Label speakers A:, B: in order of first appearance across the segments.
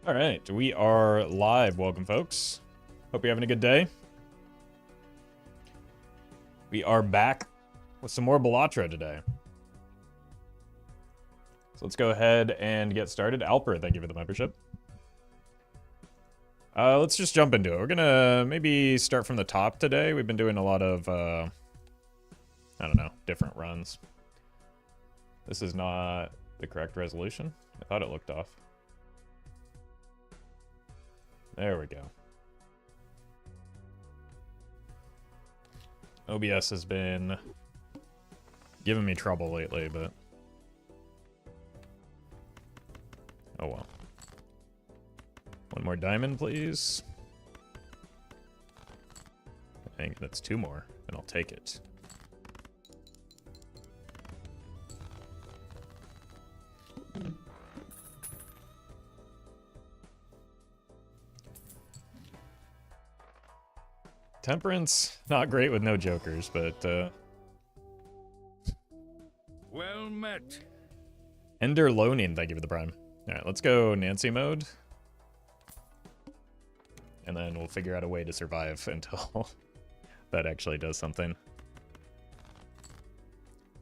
A: All right, we are live. Welcome, folks. Hope you're having a good day. We are back with some more Belatra today. So let's go ahead and get started. Alper, thank you for the membership. Let's just jump into it. We're gonna maybe start from the top today. We've been doing a lot of, I don't know, different runs. This is not the correct resolution. I thought it looked off. There we go. OBS has been giving me trouble lately, but oh well. One more diamond, please. I think that's two more, and I'll take it. Temperance, not great with no jokers, but
B: well met.
A: Ender Loaning, thank you for the prime. Alright, let's go Nancy mode. And then we'll figure out a way to survive until that actually does something.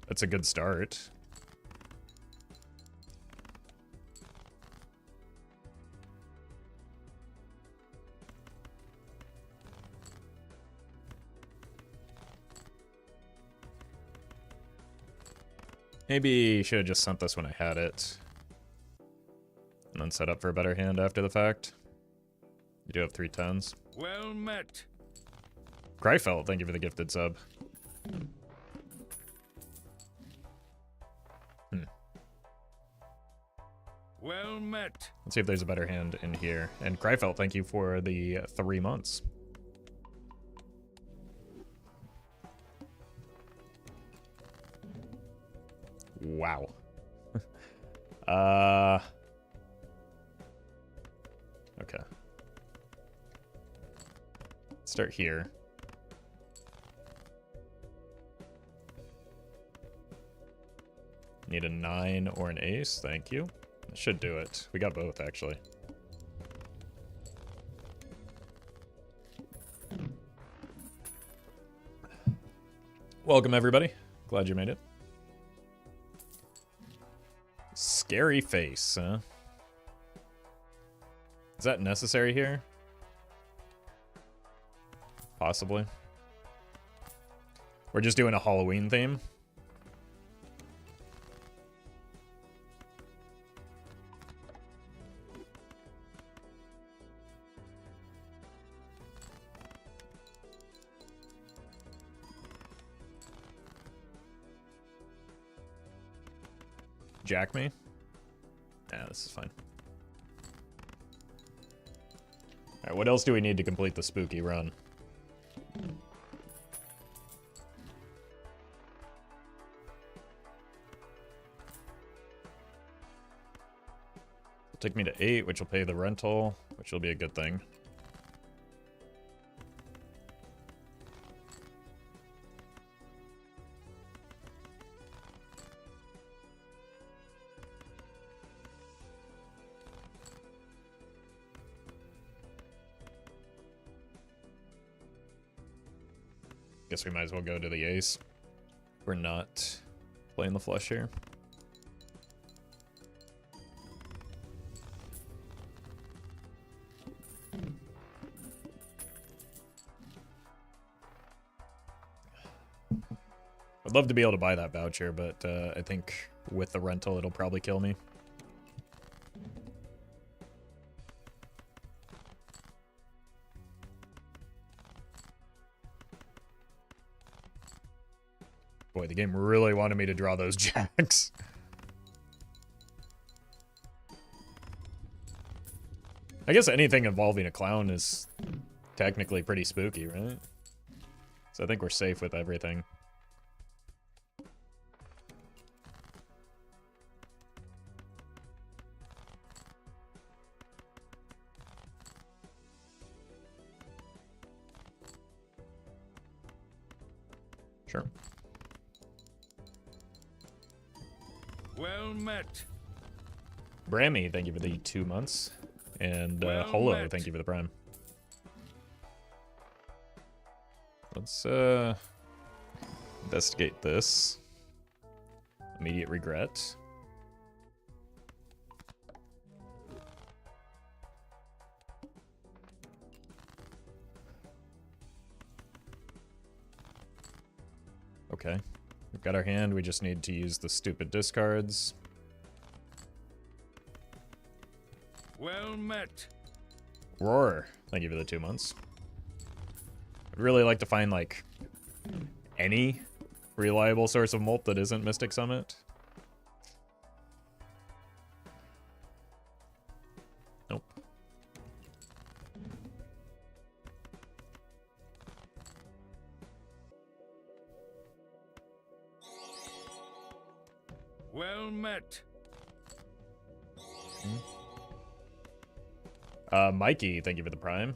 A: That's a good start. Maybe should have just sent this when I had it. And then set up for a better hand after the fact. You do have 3 tens.
B: Well met.
A: Cryfelt, thank you for the gifted sub.
B: Well met.
A: Let's see if there's a better hand in here. And Cryfelt, thank you for the 3 months. Wow. Okay. Let's start here. Need a 9 or an ace, thank you. That should do it. We got both, actually. Welcome, everybody. Glad you made it. Scary face, huh? Is that necessary here? Possibly. We're just doing a Halloween theme. Jack me? Yeah, this is fine. Alright, what else do we need to complete the spooky run? Take me to 8, which will pay the rental, which will be a good thing. Guess we might as well go to the ace. We're not playing the flush here. I'd love to be able to buy that voucher, but I think with the rental it'll probably kill me. Boy, the game really wanted me to draw those jacks. I guess anything involving a clown is technically pretty spooky, right? So I think we're safe with everything. Sure.
B: Well met.
A: Brammy, thank you for the 2 months. And
B: Well
A: Holo,
B: met.
A: thank you for the prime. Let's investigate this. Immediate regret. Okay. We've got our hand, we just need to use the stupid discards.
B: Well met.
A: Roar, thank you for the 2 months. I'd really like to find, like, any reliable source of mult that isn't Mystic Summit. Nope.
B: Well met.
A: Mikey, thank you for the prime.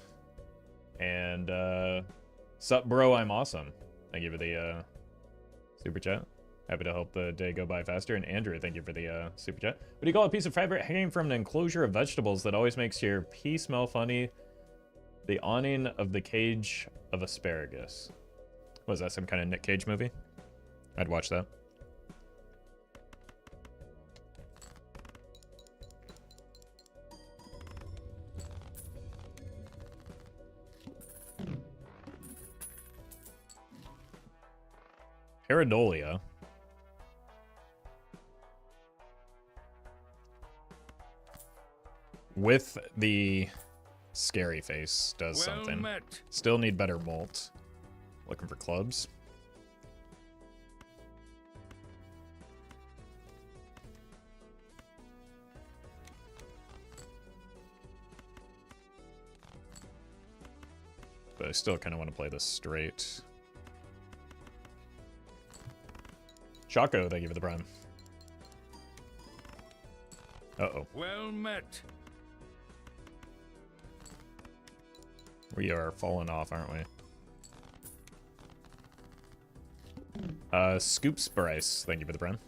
A: And, sup bro, I'm awesome. Thank you for the, super chat. Happy to help the day go by faster. And Andrew, thank you for the, super chat. What do you call a piece of fabric hanging from an enclosure of vegetables that always makes your pee smell funny? The awning of the cage of asparagus. Was that some kind of Nick Cage movie? I'd watch that. Paradolia. With the scary face does
B: Well
A: something.
B: met.
A: Still need better mult. Looking for clubs. But I still kind of want to play this straight. Chaco, thank you for the prime. Uh-oh.
B: Well met.
A: We are falling off, aren't we? Scoops Bryce, thank you for the prime.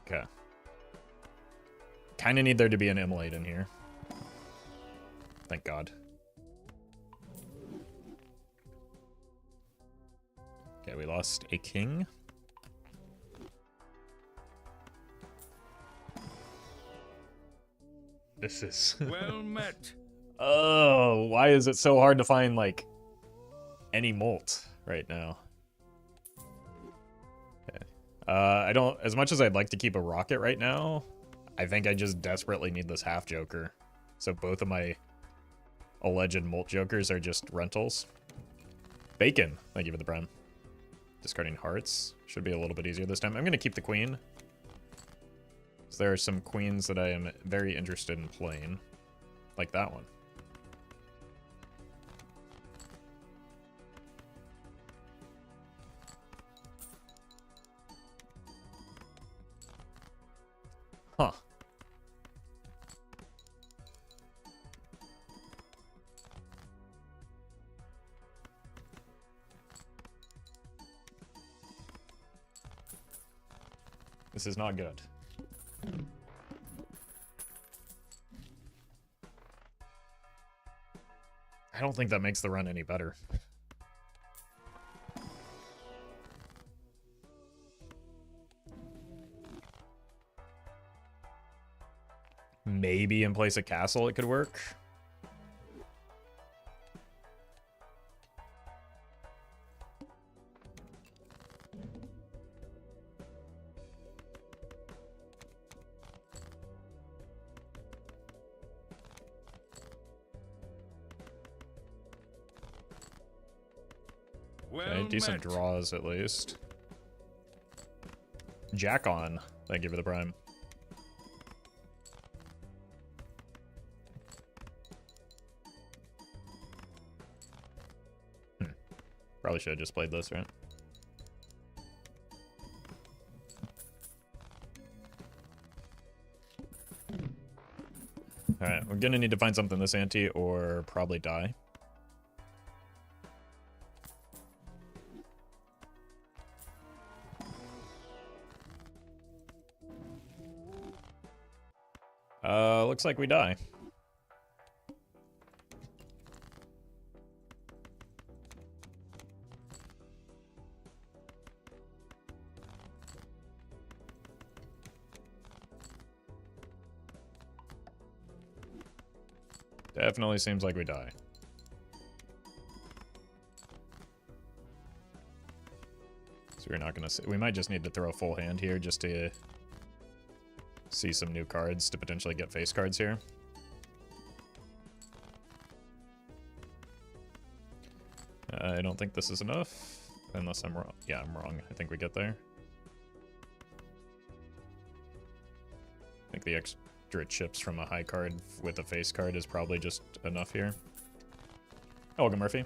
A: Okay. Kind of need there to be an immolate in here. Thank God. Okay, we lost a king. This is...
B: Well met.
A: Oh, why is it so hard to find, like, any mult right now? Okay. I don't... As much as I'd like to keep a rocket right now, I think I just desperately need this half joker. So both of my alleged mult jokers are just rentals. Bacon, thank you for the prime. Discarding hearts. Should be a little bit easier this time. I'm going to keep the queen. So there are some queens that I am very interested in playing. Like that one. Huh. This is not good. I don't think that makes the run any better. Maybe in place of castle it could work.
B: Well
A: Okay, decent
B: met.
A: draws at least. Jack on. Thank you for the prime. Probably should have just played this, right? Alright, we're gonna need to find something this ante or probably die. Looks like we die. Definitely seems like we die. So we're not gonna see. We might just need to throw a full hand here just to see some new cards to potentially get face cards here. I don't think this is enough, unless I'm wrong. Yeah, I'm wrong. I think we get there. I think the extra chips from a high card with a face card is probably just enough here. Welcome, Murphy.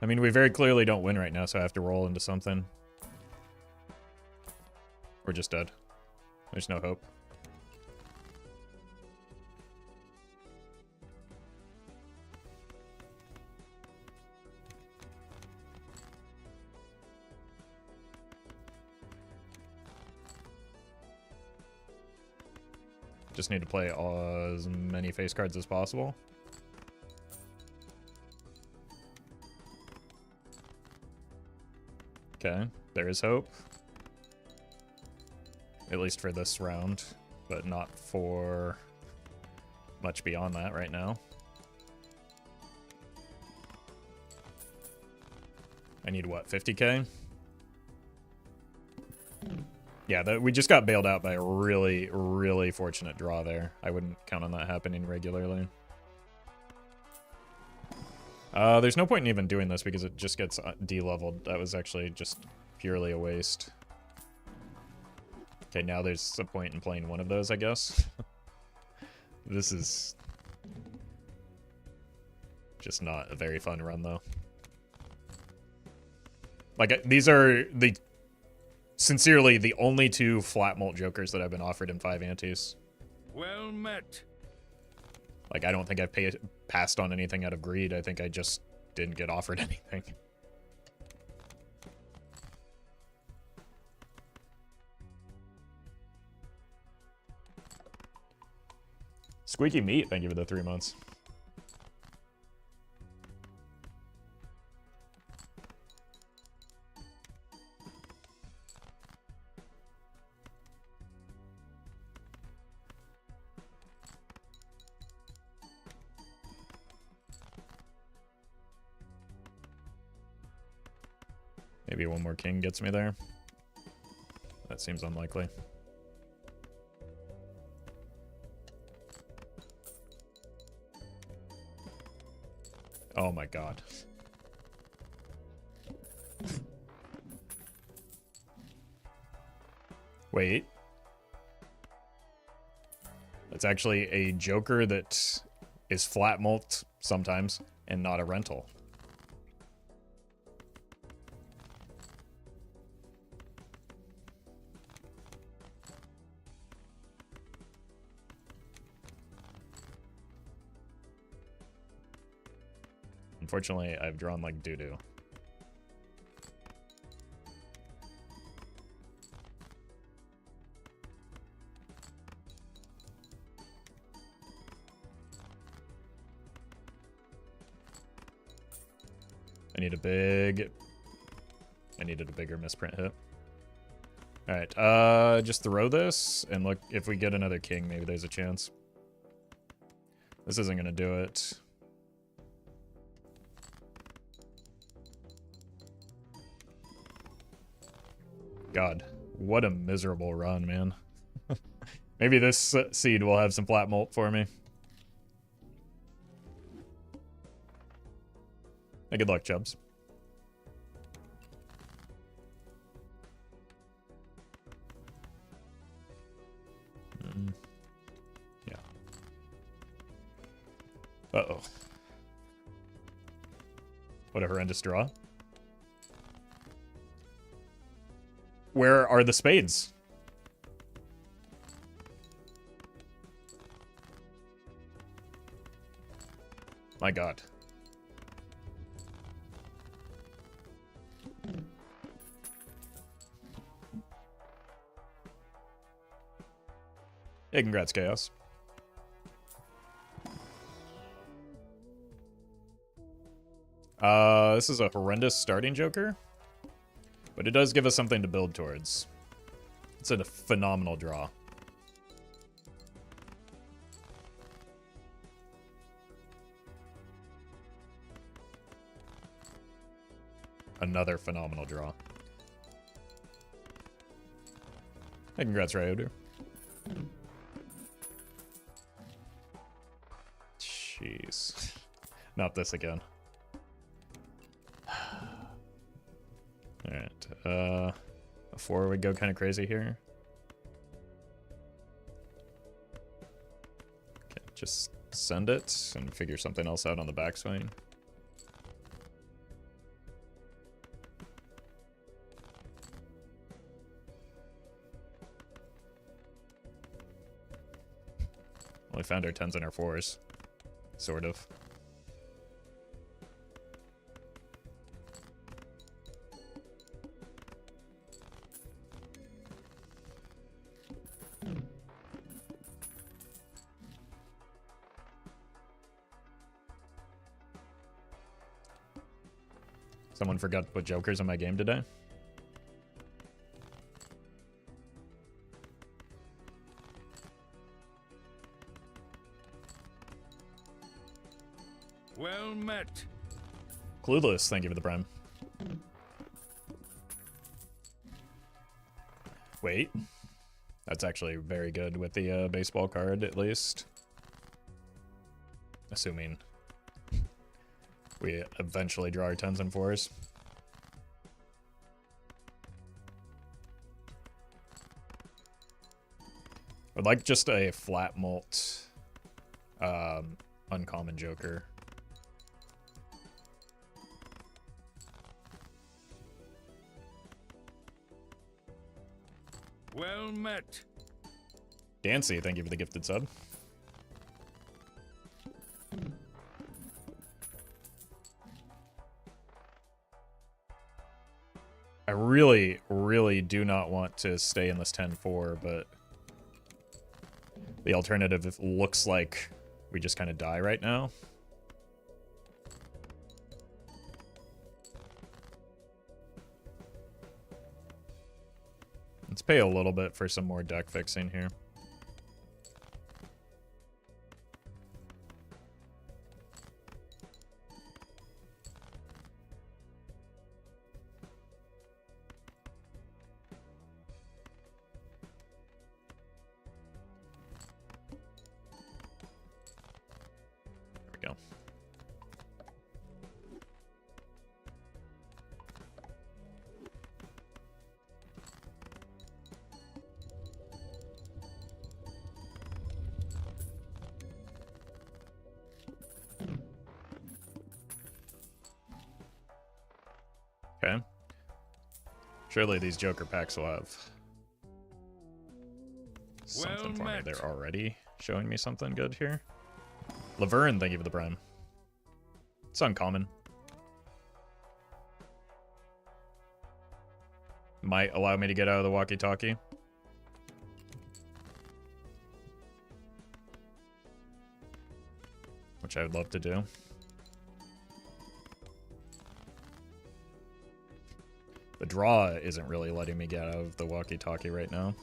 A: I mean, we very clearly don't win right now, so I have to roll into something. We're just dead. There's no hope. Just need to play as many face cards as possible. Okay, there is hope. At least for this round, but not for much beyond that right now. I need what, 50k? Yeah, we just got bailed out by a really, really fortunate draw there. I wouldn't count on that happening regularly. There's no point in even doing this because it just gets de-leveled. That was actually just purely a waste. Okay, now there's a point in playing one of those, I guess. This is just not a very fun run, though. Like, these are sincerely the only two flat mult jokers that I've been offered in 5 antes.
B: Well met.
A: Like, I don't think I've passed on anything out of greed. I think I just didn't get offered anything. Squeaky Meat, thank you for the 3 months. Maybe one more king gets me there. That seems unlikely. Oh my god. Wait. It's actually a joker that is flat mult sometimes and not a rental. Unfortunately, I've drawn like doo-doo. I needed a bigger misprint hit. Alright, just throw this, and look, if we get another king, maybe there's a chance. This isn't gonna do it. God, what a miserable run, man. Maybe this seed will have some flat mult for me. Hey, good luck, Chubbs. Yeah. Uh-oh. What a horrendous draw. Where are the spades? My god. Hey, congrats, Chaos. This is a horrendous starting Joker, but it does give us something to build towards. It's a phenomenal draw. Another phenomenal draw. Hey, congrats, Ryodu. Jeez. Not this again. Alright, a 4 would go kind of crazy here. Okay, just send it and figure something else out on the backswing. Well, we found our 10s and our 4s. Sort of. Someone forgot to put jokers in my game today.
B: Well met.
A: Clueless, thank you for the prime. Wait. That's actually very good with the baseball card, at least. Assuming we eventually draw our 10s and 4s. I'd like just a flat mult uncommon joker.
B: Well met.
A: Dancy, thank you for the gifted sub. I really, really do not want to stay in this 10-4, but the alternative looks like we just kind of die right now. Let's pay a little bit for some more deck fixing here. There we go. Okay. Surely these Joker packs will have something for me.
B: met.
A: They're already showing me something good here. Laverne, thank you for the prime. It's uncommon. Might allow me to get out of the walkie-talkie. Which I would love to do. The draw isn't really letting me get out of the walkie-talkie right now.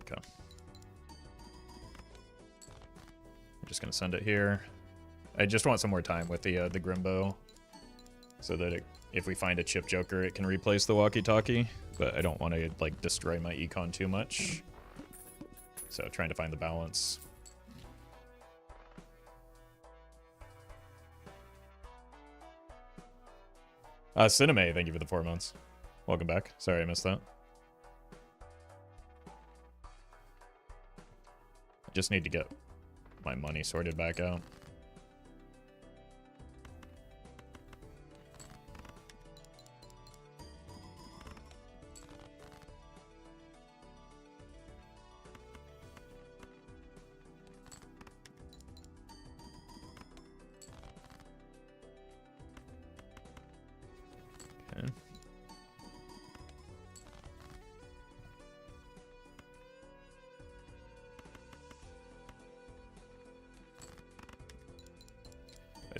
A: Okay. I'm just gonna send it here. I just want some more time with the Grimbo, so that if we find a chip Joker, it can replace the walkie-talkie. But I don't want to like destroy my econ too much. So trying to find the balance. Cineme, thank you for the 4 months. Welcome back. Sorry I missed that. I just need to get my money sorted back out.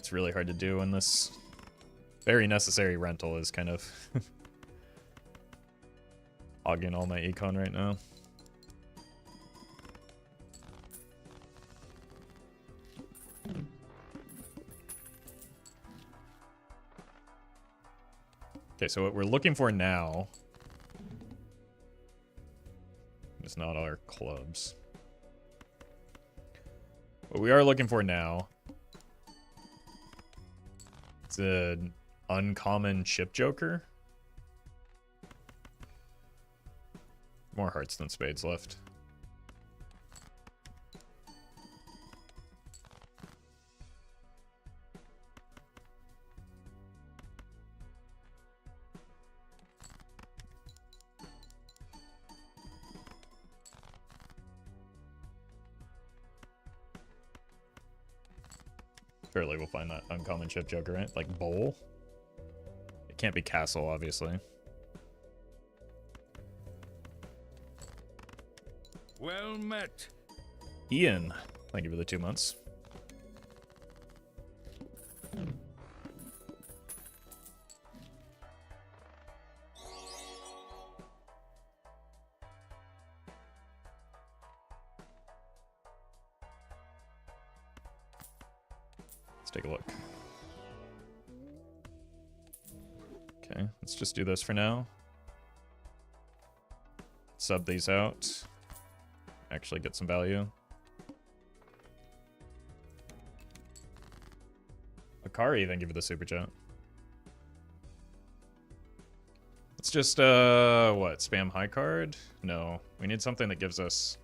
A: It's really hard to do when this very necessary rental is kind of hogging all my econ right now. Okay, so what we're looking for now is not our clubs. What we are looking for now is an uncommon chip joker. More hearts than spades left. Surely we'll find that uncommon chip joker, right? Like bowl? It can't be castle, obviously.
B: Well met.
A: Ian, thank you for the 2 months. Let's take a look. Okay, let's just do this for now. Sub these out. Actually get some value. Akari, thank you for the super chat. Let's just, what, spam high card? No, we need something that gives us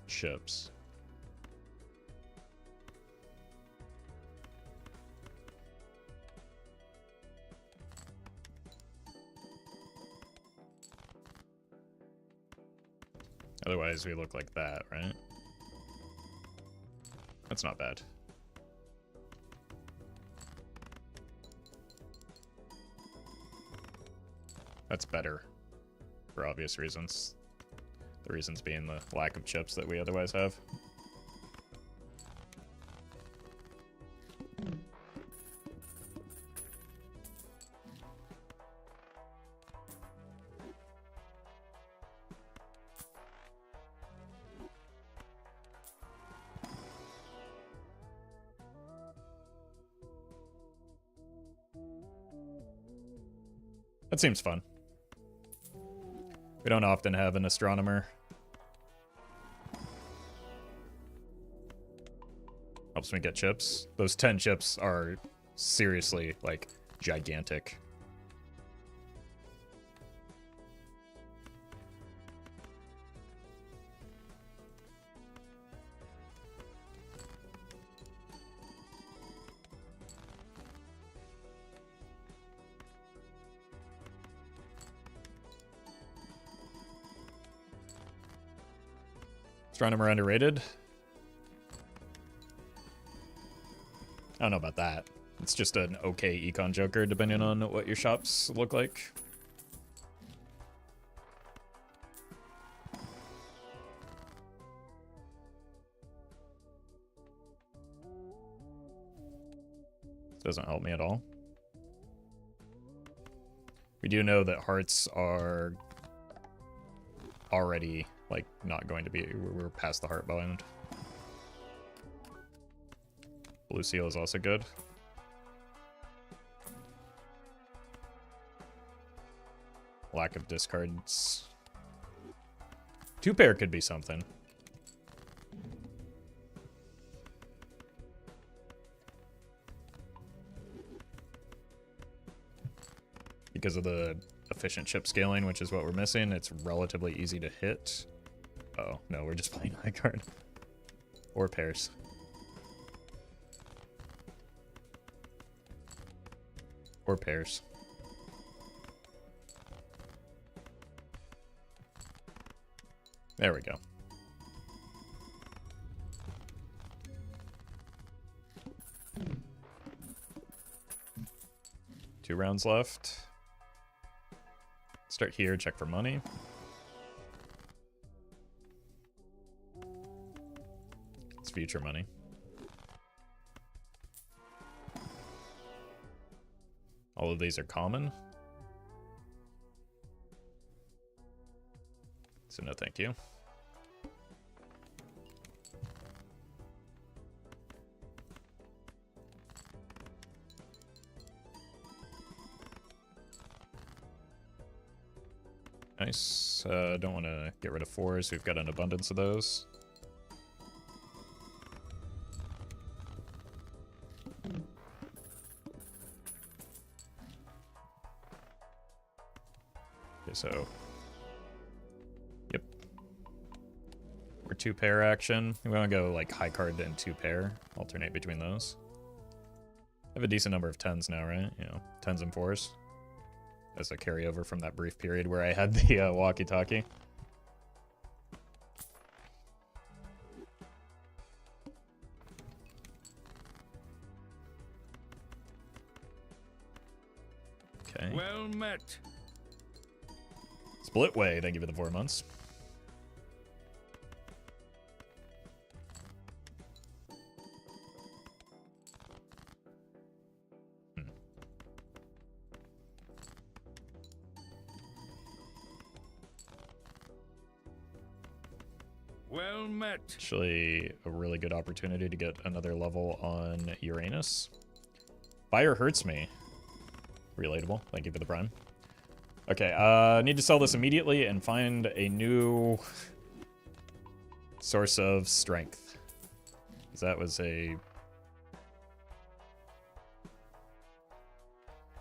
A: chips. Otherwise, we look like that, right? That's not bad. That's better, for obvious reasons. The reasons being the lack of chips that we otherwise have. That seems fun. We don't often have an astronomer. Helps me get chips. Those 10 chips are seriously, like, gigantic. Astronomer underrated? I don't know about that. It's just an okay econ joker, depending on what your shops look like. Doesn't help me at all. We do know that hearts are already, like, not going to be... We're past the heart bound. Blue seal is also good. Lack of discards. 2-pair could be something. Because of the efficient chip scaling, which is what we're missing, it's relatively easy to hit. Oh, no, we're just playing high card. Or pairs. Or pairs. There we go. Two rounds left. Start here, check for money. It's future money. All of these are common. So no thank you. Nice. Don't want to get rid of 4s. We've got an abundance of those. Okay, so... Yep. We're 2-pair action. We want to go like high card then 2-pair. Alternate between those. I have a decent number of 10s now, right? You know, 10s and 4s. As a carryover from that brief period where I had the walkie-talkie. Okay.
B: Well met.
A: Splitway, thank you for the 4 months.
B: Well met.
A: Actually, a really good opportunity to get another level on Uranus. Fire hurts me. Relatable. Thank you for the prime. Okay, need to sell this immediately and find a new source of strength. 'Cause that was a...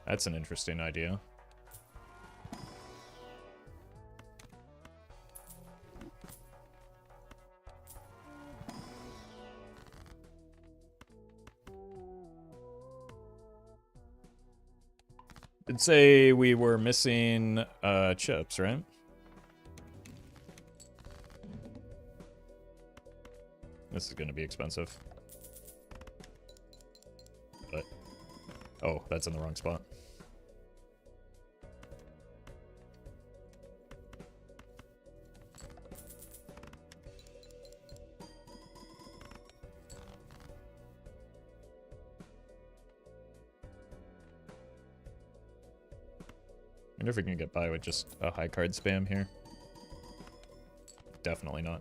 A: That's an interesting idea. Did say we were missing chips, right? This is gonna be expensive. But oh, that's in the wrong spot. I wonder if we can get by with just a high card spam here. Definitely not.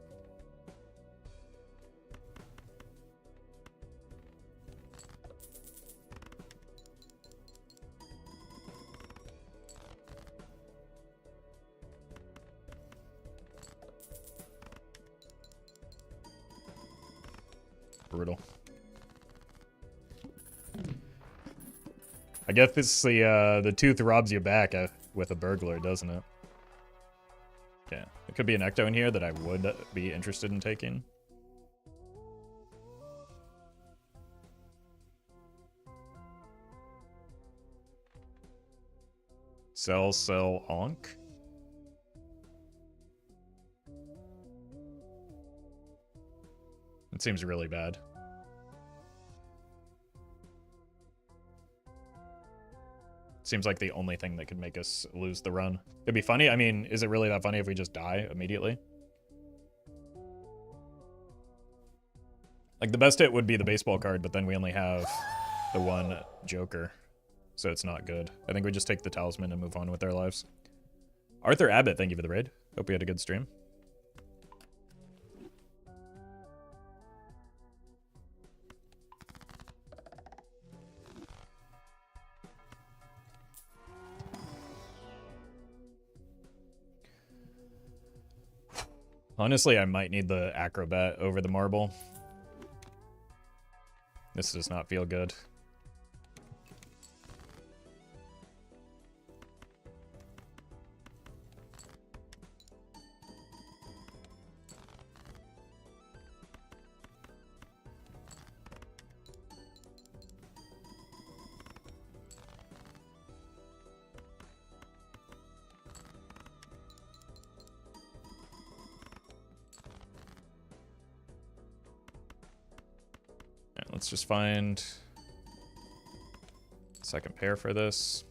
A: Brutal. I guess this the tooth robs you back with a burglar, doesn't it? Yeah, it could be an ecto in here that I would be interested in taking. Sell, onk. It seems really bad. Seems like the only thing that could make us lose the run. It'd be funny. I mean, is it really that funny if we just die immediately? Like, the best hit would be the baseball card, but then we only have the one Joker. So it's not good. I think we just take the talisman and move on with our lives. Arthur Abbott, thank you for the raid. Hope you had a good stream. Honestly, I might need the acrobat over the marble. This does not feel good. Let's just find second pair for this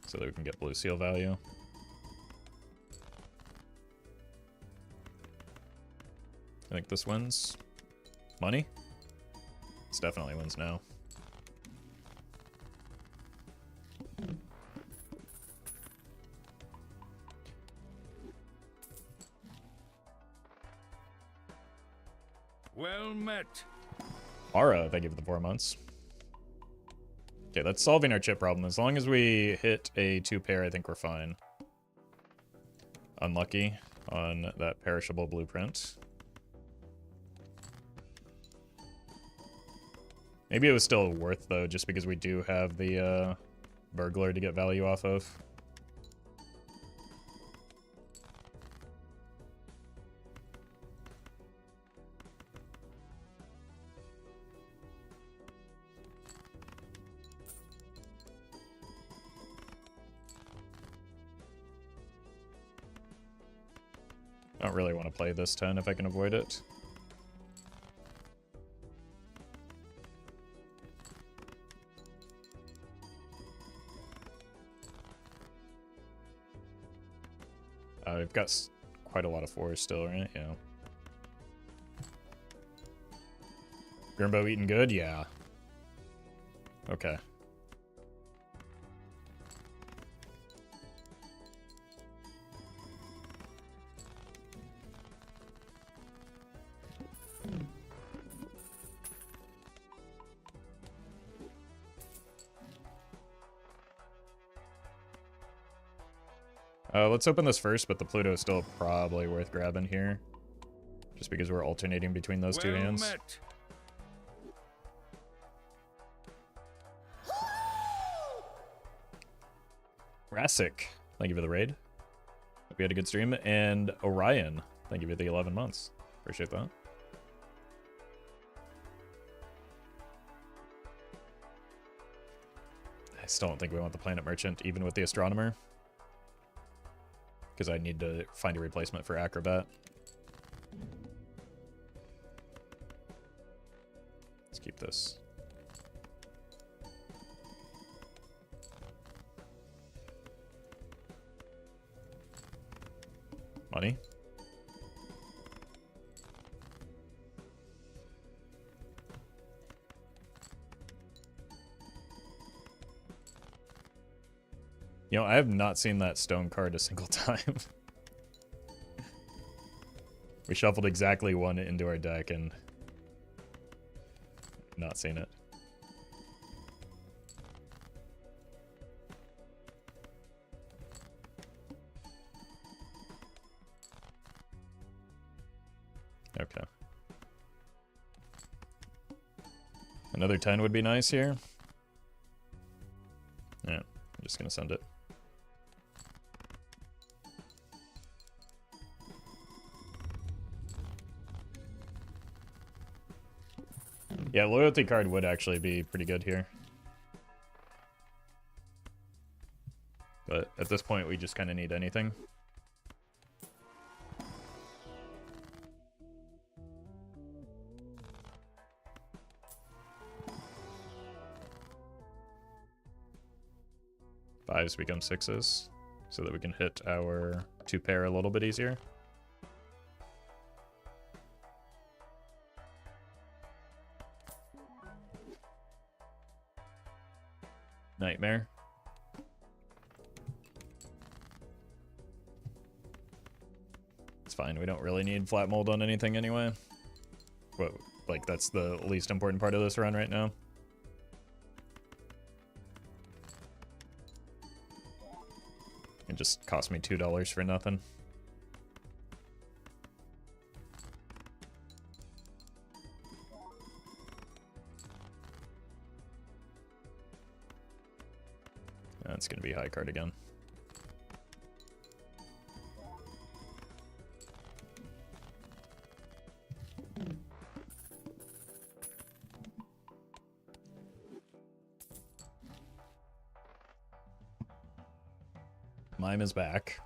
A: so that we can get blue seal value. I think this wins. Money? This definitely wins now.
B: Well met.
A: Mara, thank you for the 4 months. Okay, that's solving our chip problem. As long as we hit a 2-pair, I think we're fine. Unlucky on that perishable blueprint. Maybe it was still worth, though, just because we do have the burglar to get value off of. I don't really want to play this 10 if I can avoid it. We've got quite a lot of 4s still, right? Yeah. Grimbo eating good? Yeah. Okay. Let's open this first, but the Pluto is still probably worth grabbing here. Just because we're alternating between those two hands.
B: Met.
A: Rassic, thank you for the raid. Hope you had a good stream. And Orion, thank you for the 11 months. Appreciate that. I still don't think we want the Planet Merchant, even with the Astronomer. Because I need to find a replacement for Acrobat. Let's keep this. Money. You know, I have not seen that stone card a single time. We shuffled exactly one into our deck and not seen it. Okay. Another 10 would be nice here. Yeah, I'm just gonna send it. Yeah, loyalty card would actually be pretty good here. But at this point, we just kind of need anything. Fives become 6s, so that we can hit our 2-pair a little bit easier. Nightmare. It's fine, we don't really need flat mold on anything anyway. But, like, that's the least important part of this run right now. It just cost me $2 for nothing. That's gonna be high card again. Mime is back.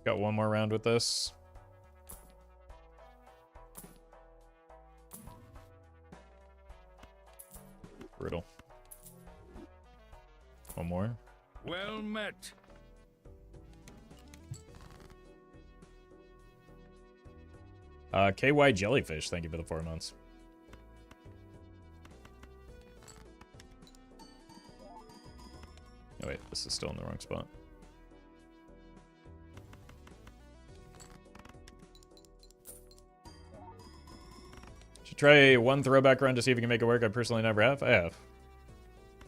A: Got one more round with this. Brutal. One more.
B: Well met.
A: KY Jellyfish, thank you for the 4 months. Oh wait, this is still in the wrong spot. Should try one throwback run to see if we can make it work. I personally never have. I have.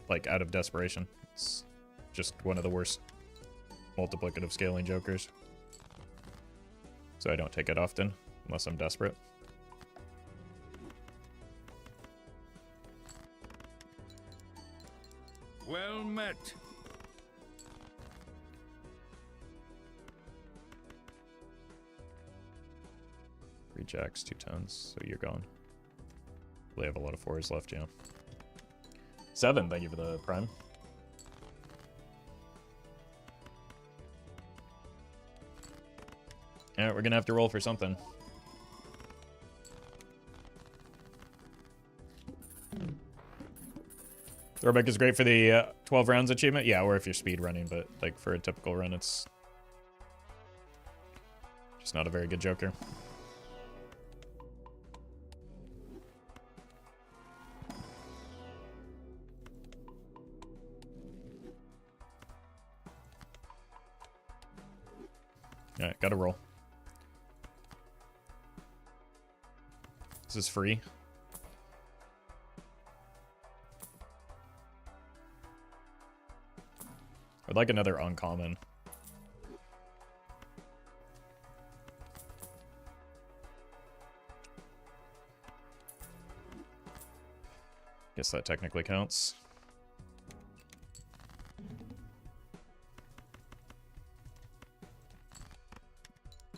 A: Like, out of desperation. It's just one of the worst multiplicative scaling jokers. So I don't take it often, unless I'm desperate.
B: Well met.
A: Three jacks, 2 tens, so you're gone. They have a lot of 4s left, yeah. 7, thank you for the prime. Alright, we're gonna have to roll for something. Throwback is great for the 12 rounds achievement. Yeah, or if you're speed running, but like for a typical run, it's just not a very good joker. Alright, gotta roll. This is free. I'd like another uncommon. Guess that technically counts.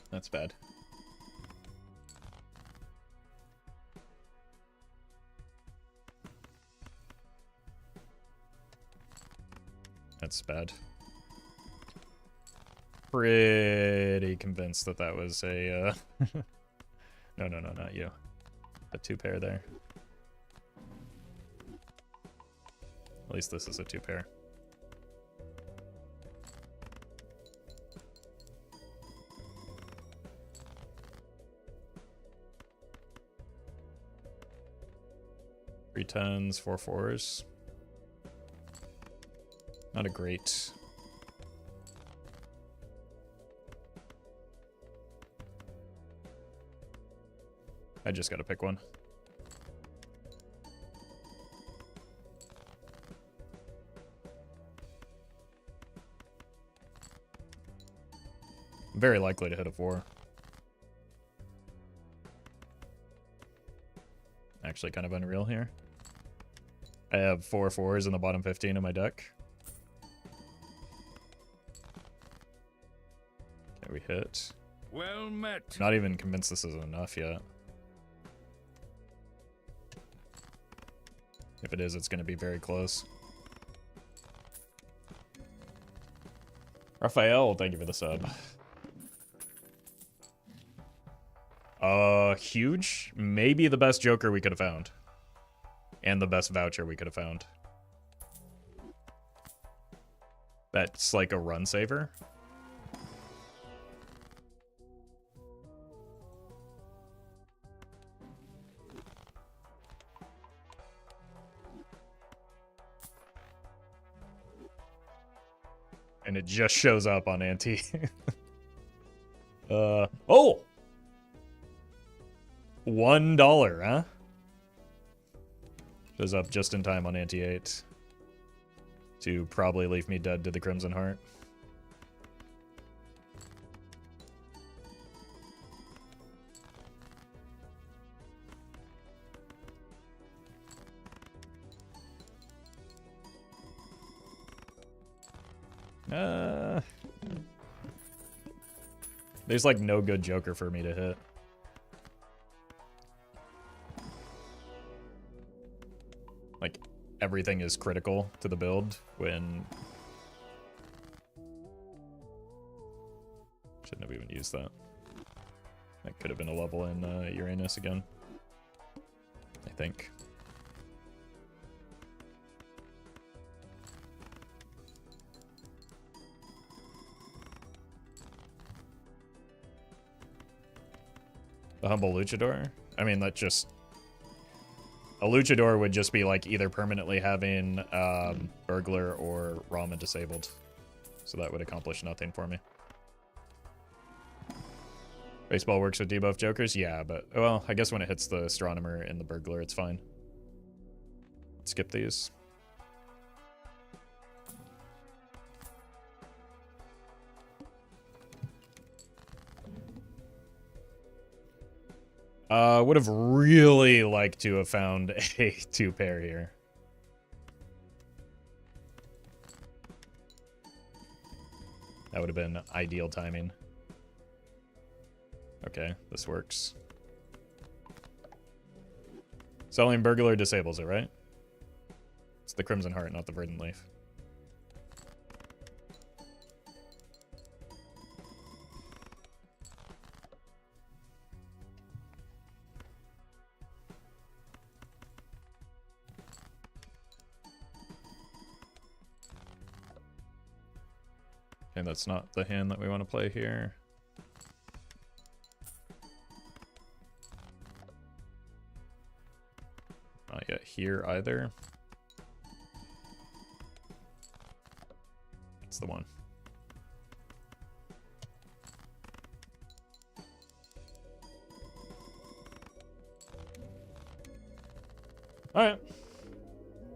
A: That's bad. That's bad. Pretty convinced that that was a, no, not you. A 2-pair there. At least this is a 2-pair. Three tens, 4 4s. Not a great. I just gotta pick one. I'm very likely to hit a 4. Actually kind of unreal here. I have 4 4s in the bottom 15 of my deck. Okay, we hit.
B: Well met.
A: I'm not even convinced this is enough yet. If it is, it's going to be very close. Raphael, thank you for the sub. Huge. Maybe the best Joker we could have found. And the best voucher we could have found. That's like a run saver. And it just shows up on Ante. Oh! $1, huh? Shows up just in time on Ante 8. To probably leave me dead to the Crimson Heart. There's like no good Joker for me to hit. Like everything is critical to the build when shouldn't have even used that. That could have been a level in Uranus again, I think. A humble luchador? I mean, that just... A luchador would just be like either permanently having burglar or ramen disabled. So that would accomplish nothing for me. Baseball works with debuff jokers? Yeah, but, well, I guess when it hits the astronomer and the burglar, it's fine. Let's skip these. Would have really liked to have found a 2-pair here. That would have been ideal timing. Okay, this works. Selling burglar disables it, right? It's the Crimson Heart, not the Verdant Leaf. Okay, that's not the hand that we want to play here. Not yet here either. That's the one. Alright.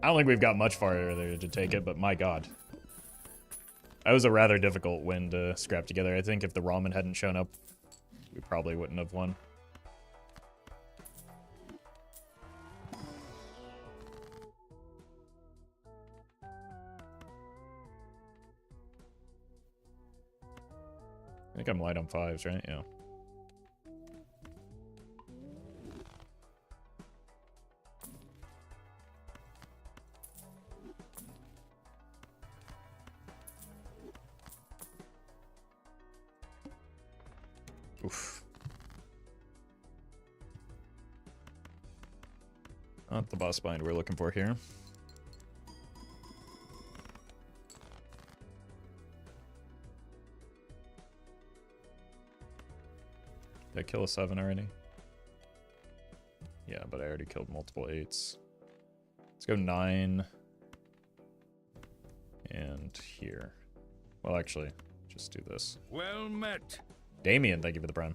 A: I don't think we've got much farther to take it, but my god. That was a rather difficult win to scrap together. I think if the ramen hadn't shown up, we probably wouldn't have won. I think I'm light on 5s, right? Yeah. Oof. Not the boss bind we're looking for here. Did I kill a 7 already? Yeah, but I already killed multiple 8s. Let's go 9. And here. Well, actually, just do this.
B: Well met.
A: Damien, thank you for the prime.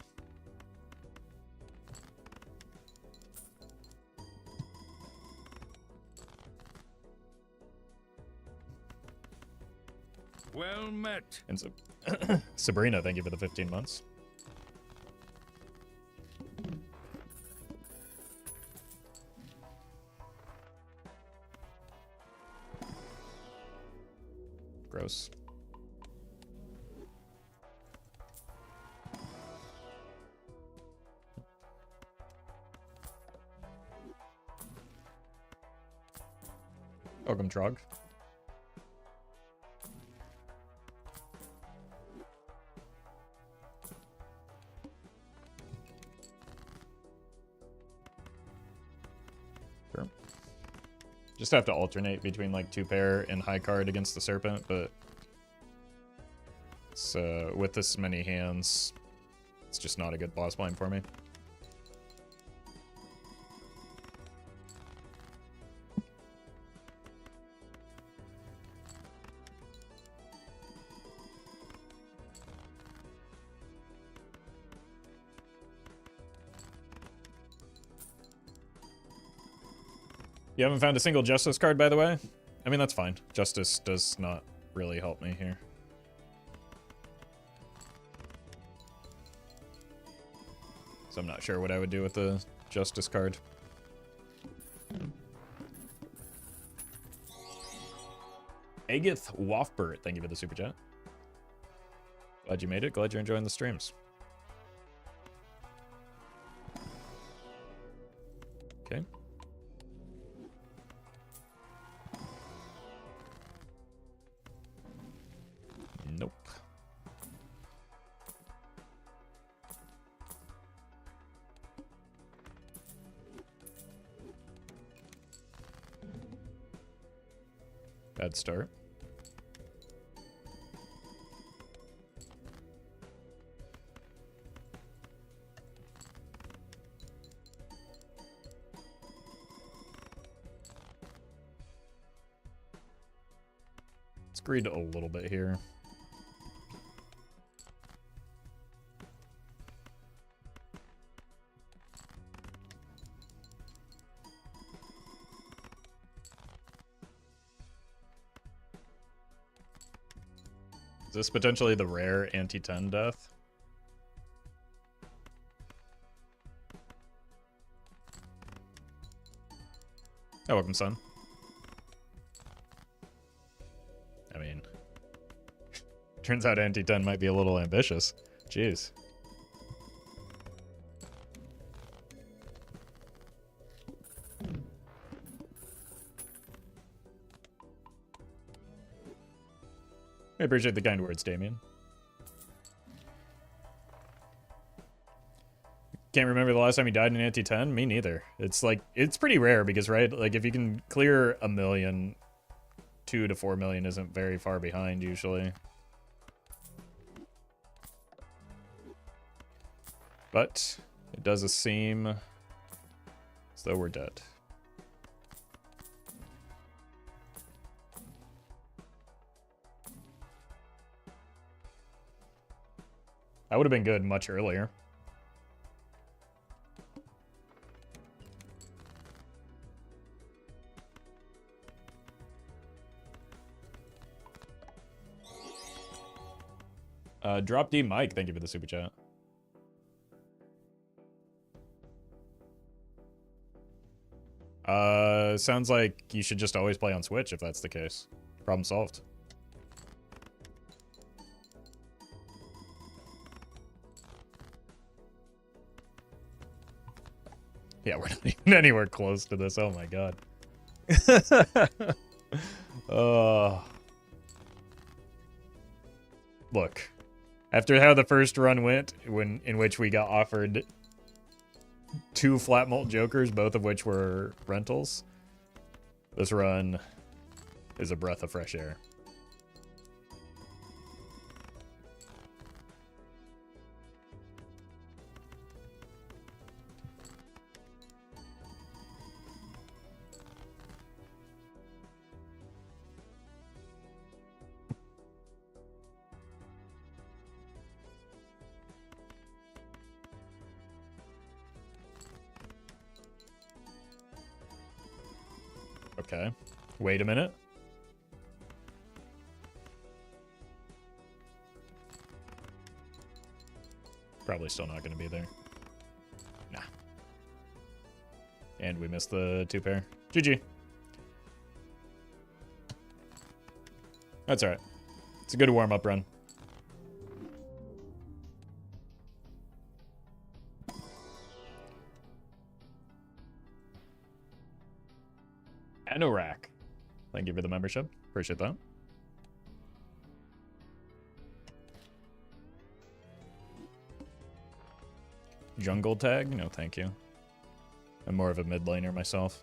B: Well met.
A: And Sabrina, thank you for the 15 months. Gross. Welcome, Trog. Sure. Just have to alternate between like 2-pair and high card against the serpent, but it's, with this many hands, it's just not a good boss blind for me. You haven't found a single Justice card, by the way? I mean, that's fine. Justice does not really help me here. So I'm not sure what I would do with the Justice card. Agith Wafbert, thank you for the super chat. Glad you made it. Glad you're enjoying the streams. Okay. Nope. Bad start. greed a little bit here. Is this potentially the rare anti-10 death? Oh, welcome, son. I mean, turns out anti-10 might be a little ambitious. Jeez. I appreciate the kind words, Damien. Can't remember the last time you died in anti-10? Me neither. It's like, it's pretty rare because, right, like if you can clear 1 million, 2 to 4 million isn't very far behind usually. But it does seem as though we're dead. That would have been good much earlier. Drop D Mike, thank you for the super chat. Sounds like you should just always play on Switch if that's the case. Problem solved. Yeah, we're not even anywhere close to this. Oh my god. Look. After how the first run went, in which we got offered 2 flat mult jokers, both of which were rentals, this run is a breath of fresh air. Okay. Wait a minute. Probably still not going to be there. Nah. And we missed the 2 pair. GG. That's alright. It's a good warm-up run. Anorak. Thank you for the membership. Appreciate that. Jungle tag? No, thank you. I'm more of a mid laner myself.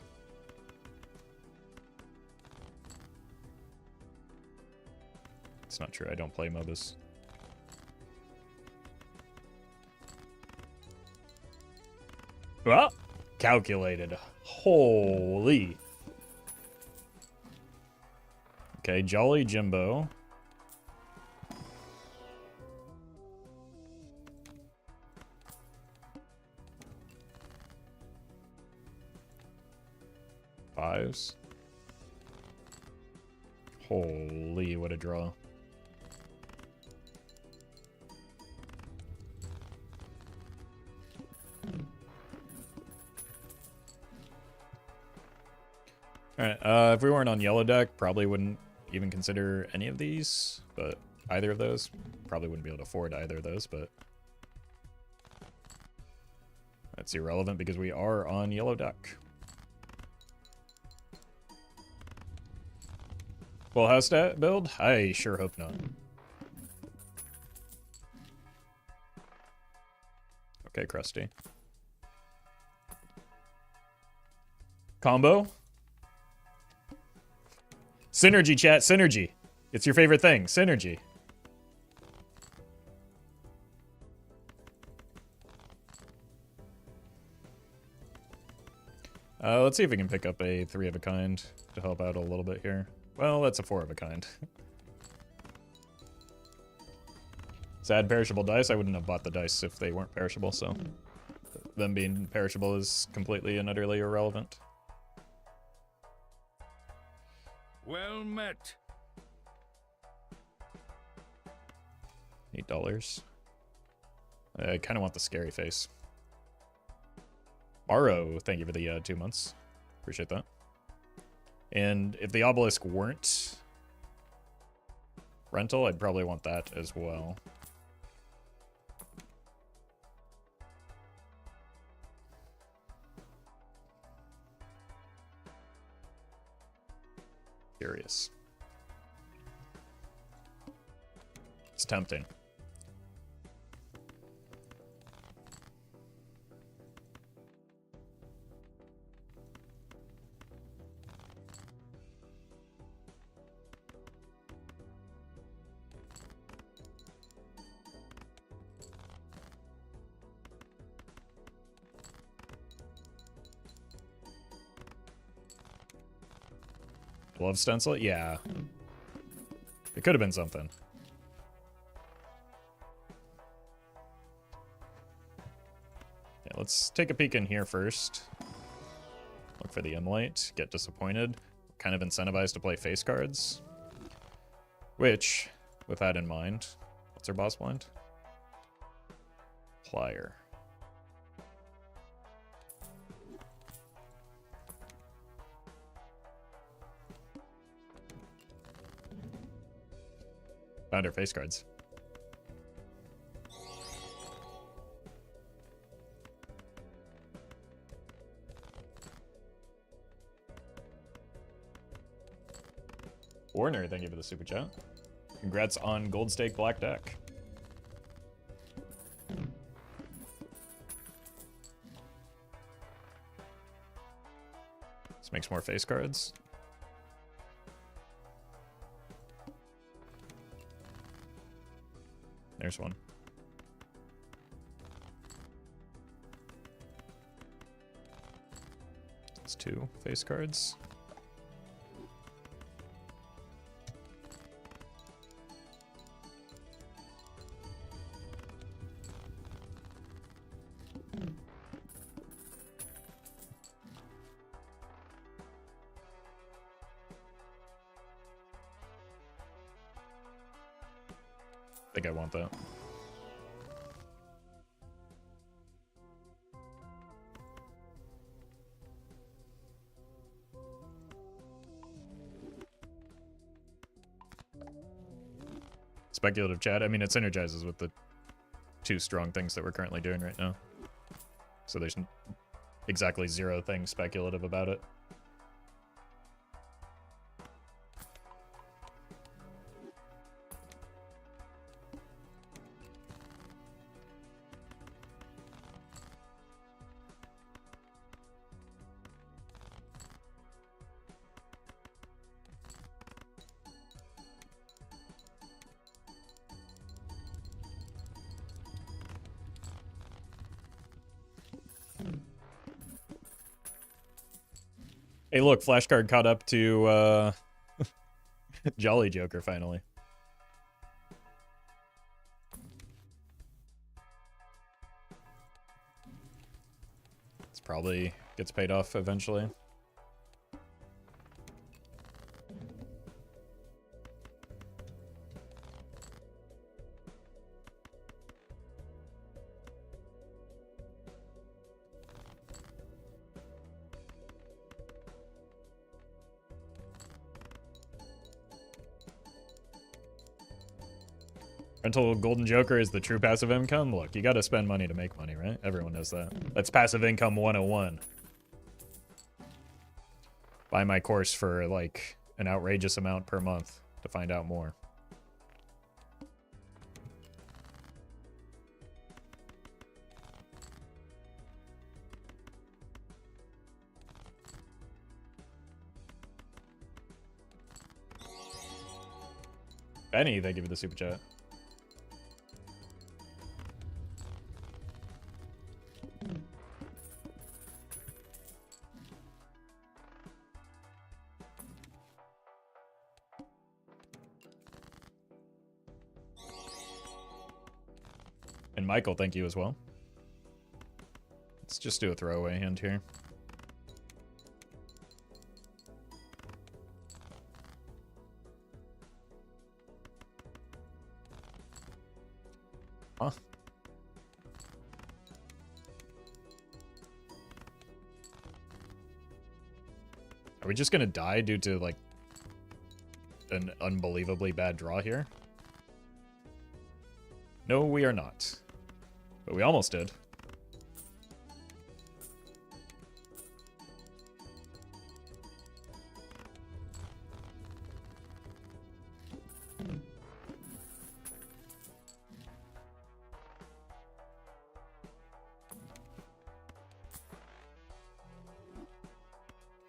A: It's not true. I don't play MOBAs. Well, calculated. Holy. Okay, Jolly Jimbo. Fives. Holy, what a draw. Alright, if we weren't on yellow deck, probably wouldn't even consider any of these, but either of those. Probably wouldn't be able to afford either of those, but that's irrelevant because we are on yellow deck. Full house stat build? I sure hope not. Okay, Krusty. Combo? Synergy, chat. Synergy. It's your favorite thing. Synergy. Let's see if we can pick up a 3 of a kind to help out a little bit here. Well, that's a 4 of a kind. Sad perishable dice. I wouldn't have bought the dice if they weren't perishable, so them being perishable is completely and utterly irrelevant.
B: Well met.
A: $8. I kind of want the scary face. Borrow, thank you for the 2 months. Appreciate that. And if the Obelisk weren't rental, I'd probably want that as well. Curious. It's tempting. Glove stencil? Yeah. It could have been something. Yeah, let's take a peek in here first. Look for the Immolate. Get disappointed. Kind of incentivized to play face cards. Which, with that in mind, what's our boss blind? Plier. Found our face cards. Warner, thank you for the super chat. Congrats on Gold Stake Black Deck. This makes more face cards. There's one. It's 2 face cards. I think I want that. Speculative chat. I mean, it synergizes with the 2 strong things that we're currently doing right now. So there's exactly 0 things speculative about it. Hey, look, flashcard caught up to Jolly Joker finally. This probably gets paid off eventually. Rental Golden Joker is the true passive income? Look, you gotta spend money to make money, right? Everyone knows that. That's passive income 101. Buy my course for, like, an outrageous amount per month to find out more. Benny, thank you for the super chat. And Michael, thank you as well. Let's just do a throwaway hand here. Huh? Are we just gonna die due to, like, an unbelievably bad draw here? No, we are not. But we almost did.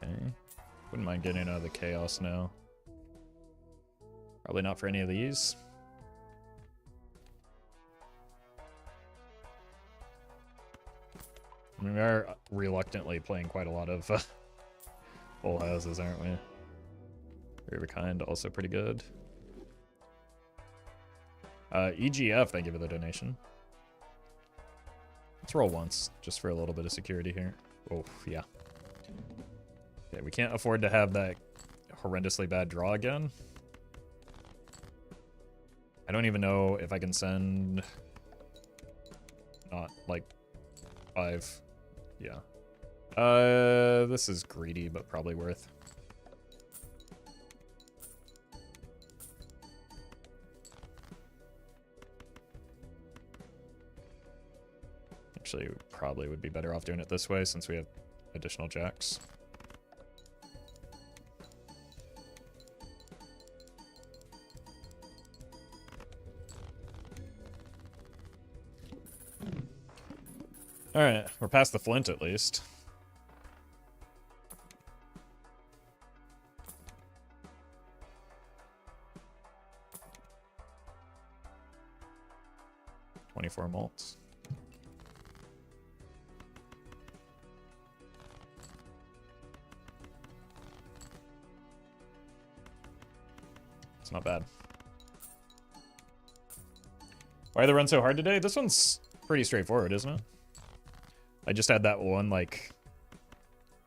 A: Okay. Wouldn't mind getting out of the chaos now. Probably not for any of these. I mean, we are reluctantly playing quite a lot of full houses, aren't we? Very kind, also pretty good. EGF, thank you for the donation. Let's roll once, just for a little bit of security here. Oh, yeah. Okay, we can't afford to have that horrendously bad draw again. I don't even know if I can send... Not, like, 5. Yeah. This is greedy, but probably worth. Actually, probably would be better off doing it this way since we have additional jacks. Alright, we're past the flint at least. $24 mults. It's not bad. Why the run so hard today? This one's pretty straightforward, isn't it? I just had that one, like,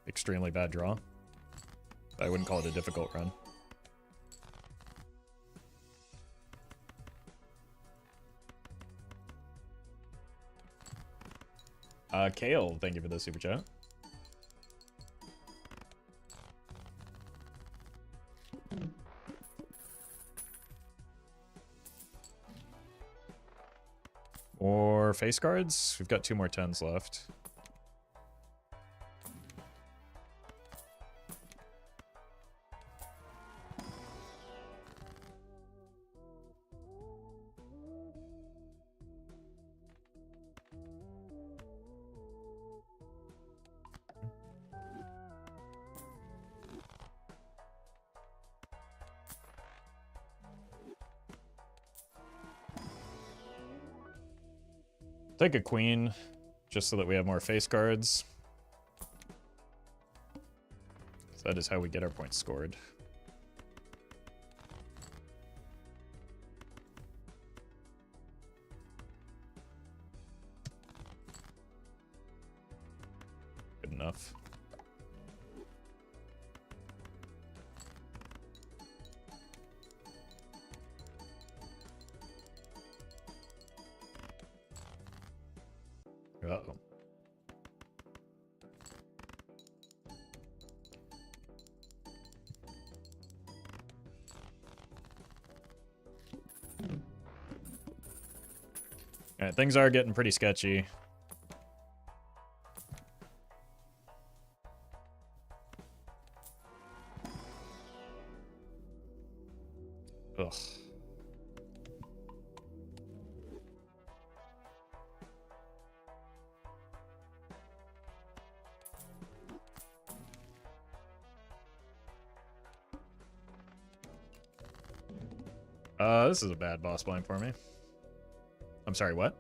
A: extremely bad draw. I wouldn't call it a difficult run. Kale, thank you for the super chat. More face cards. We've got 2 more 10s left. Take a queen, just so that we have more face cards. So that is how we get our points scored. Good enough. Uh-oh. Alright, things are getting pretty sketchy. Ugh. This is a bad boss blind for me. I'm sorry, what?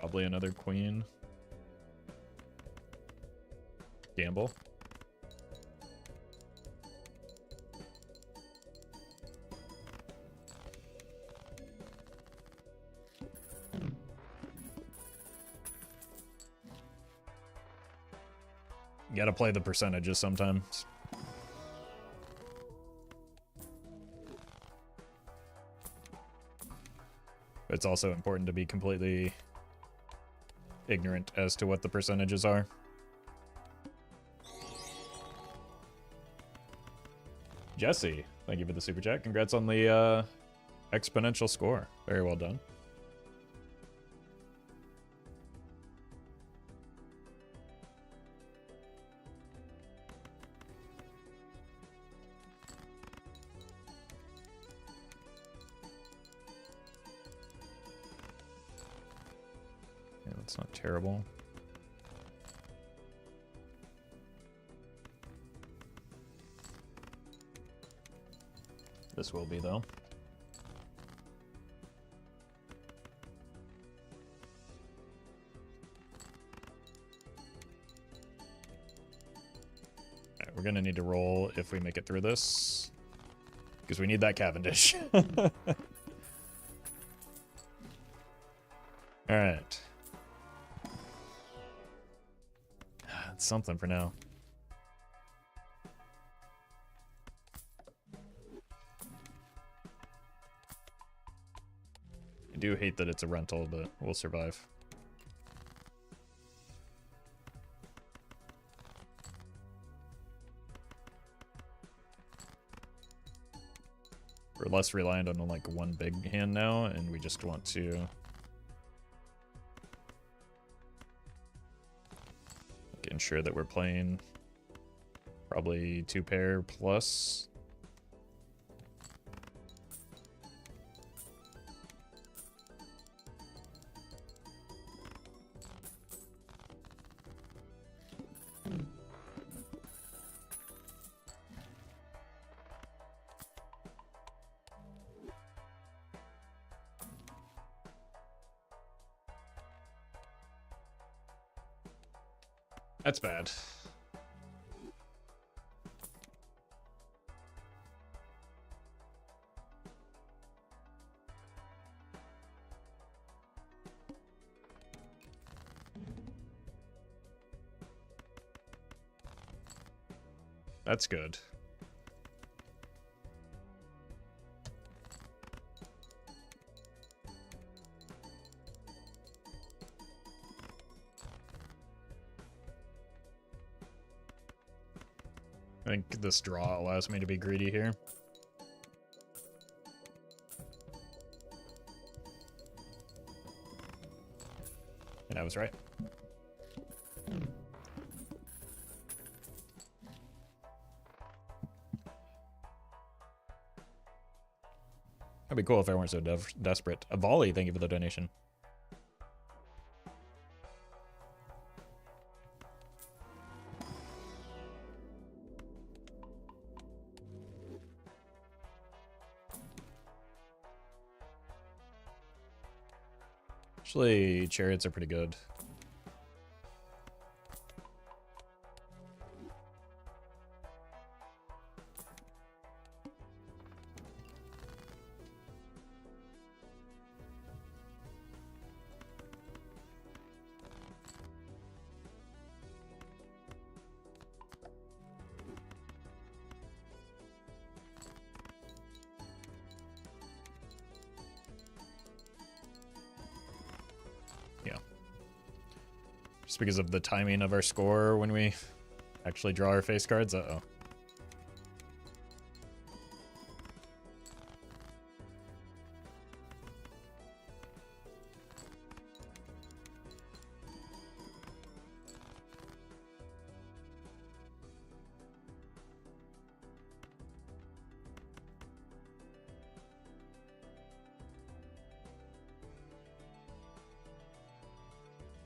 A: Probably another queen. Gamble. You gotta play the percentages sometimes. But it's also important to be completely ignorant as to what the percentages are. Jesse, thank you for the super chat. Congrats on the exponential score. Very well done. Yeah, that's not terrible. This will be, though. Alright, we're gonna need to roll if we make it through this. Because we need that Cavendish. Alright. It's something for now. I do hate that it's a rental, but we'll survive. We're less reliant on like one big hand now, and we just want to ensure that we're playing probably 2 pair plus. That's bad. That's good. I think this draw allows me to be greedy here. And I was right. That'd be cool if I weren't so desperate. A volley, thank you for the donation. Actually, chariots are pretty good. Just because of the timing of our score when we actually draw our face cards. Uh-oh.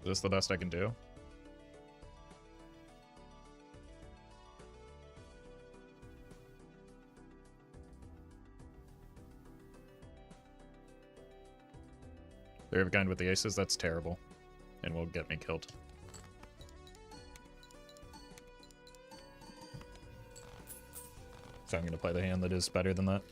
A: Is this the best I can do? They're kind with the aces, that's terrible. and will get me killed. So I'm gonna play the hand that is better than that.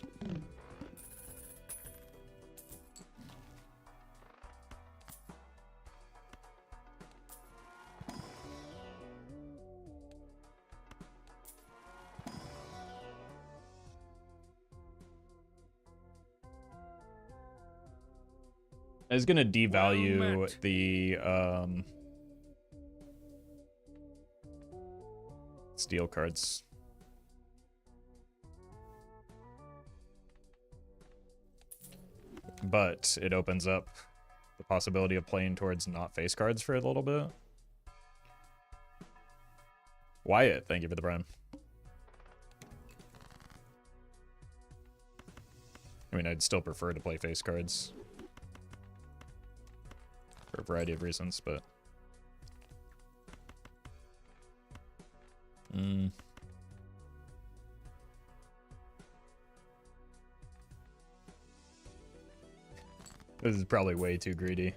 A: I was gonna devalue the steel cards. But it opens up the possibility of playing towards not face cards for a little bit. Wyatt, thank you for the prime. I mean, I'd still prefer to play face cards for a variety of reasons, but... This is probably way too greedy.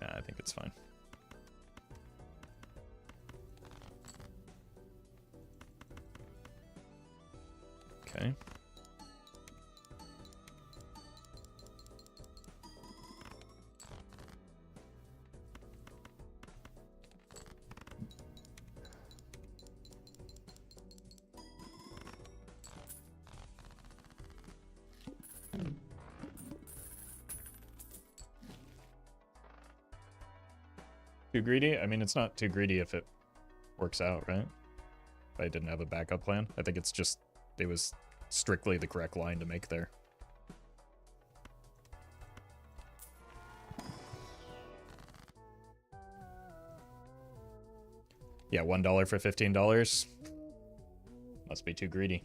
A: Nah, I think it's fine. Okay. Too greedy? I mean, it's not too greedy if it works out, right? If I didn't have a backup plan. I think it's just, it was strictly the correct line to make there. Yeah, $1 for $15. Must be too greedy.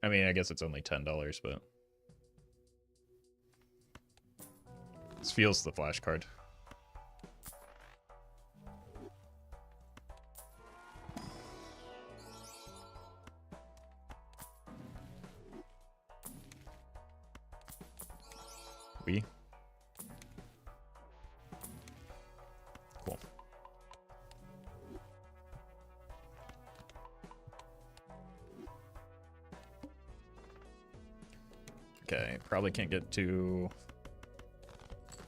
A: I mean, I guess it's only $10, but... This feels the flash card. We? Cool. Okay, probably can't get too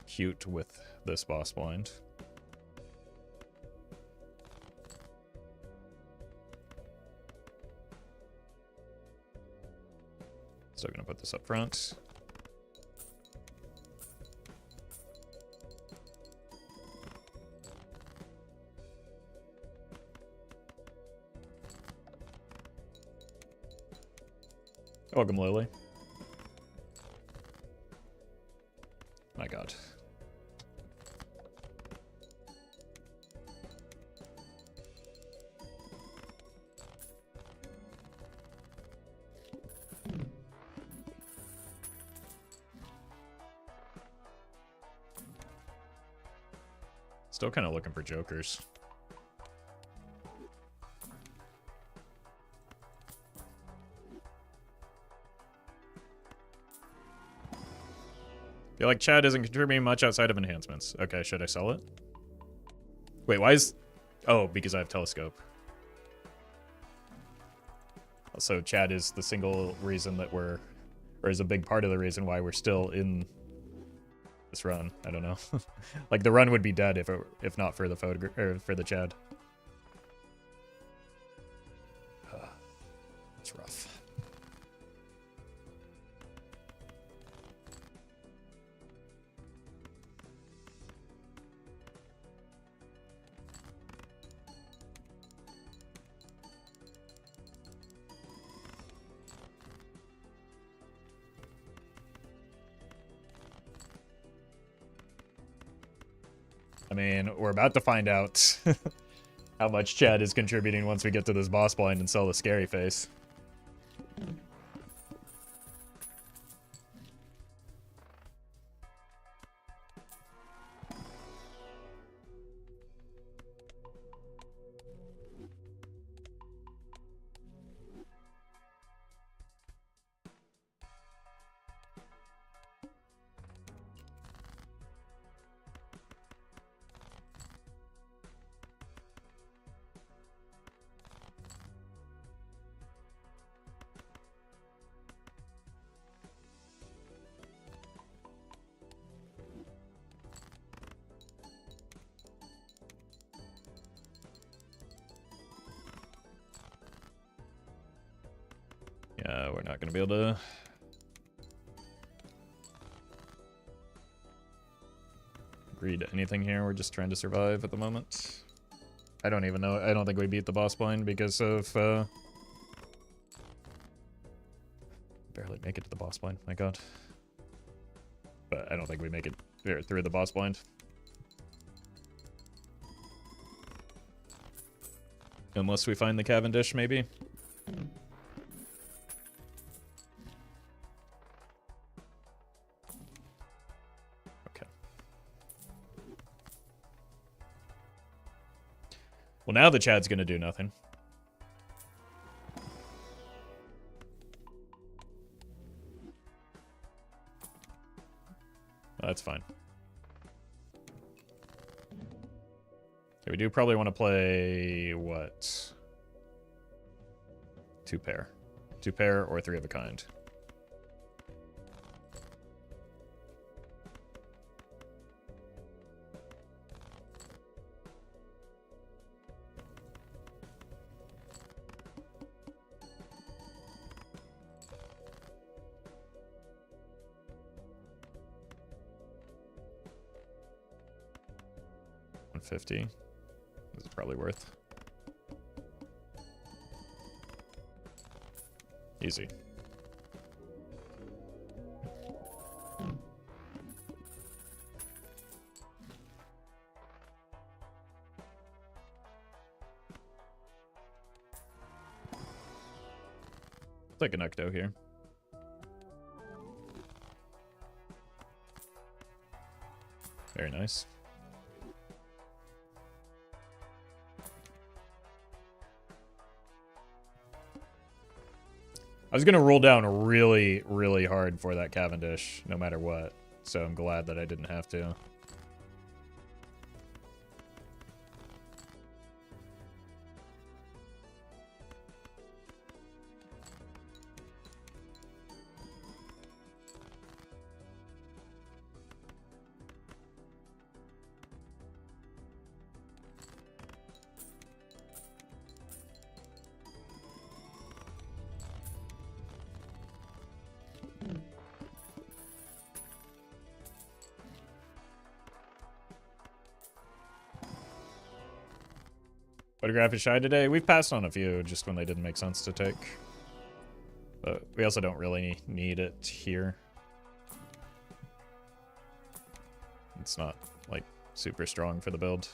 A: cute with this boss blind. So I'm gonna put this up front. Welcome, Lily. My god. Still kind of looking for jokers. Feel like Chad isn't contributing much outside of enhancements. Okay, should I sell it? Wait, why is... Oh, because I have telescope. So Chad is the single reason that we're... Or is a big part of the reason why we're still in this run. I don't know. Like, the run would be dead if not for the photograph... Or for the Chad. It's rough. I mean, we're about to find out how much Chad is contributing once we get to this boss blind and sell the scary face. Yeah, we're not going to be able to... agree to anything here. We're just trying to survive at the moment. I don't even know. I don't think we beat the boss blind because of... barely make it to the boss blind. My god. But I don't think we make it through the boss blind. Unless we find the Cavendish, maybe. Okay. Well, now the Chad's gonna do nothing. That's fine. Okay, we do probably want to play, what? 2 pair. 2 pair or 3 of a kind. $150. This is probably worth. Easy. Take an Ecto here. Very nice. I was going to roll down really, really hard for that Cavendish, no matter what. So I'm glad that I didn't have to. Photograph is shy today. We've passed on a few just when they didn't make sense to take. But we also don't really need it here. It's not, like, super strong for the build.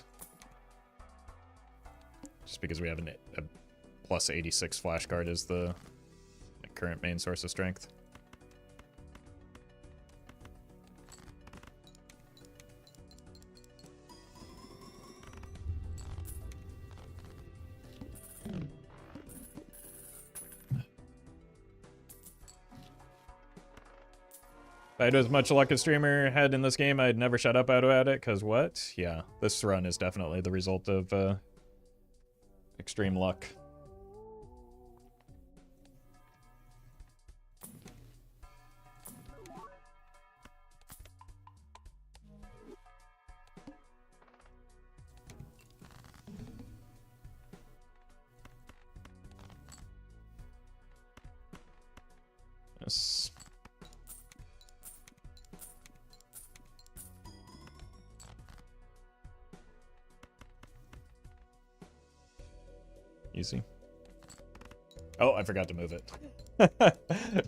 A: Just because we have a plus 86 flashcard is the current main source of strength. If I had as much luck as streamer had in this game, I'd never shut up about it, because what? Yeah, this run is definitely the result of extreme luck. Yes. Easy. Oh, I forgot to move it.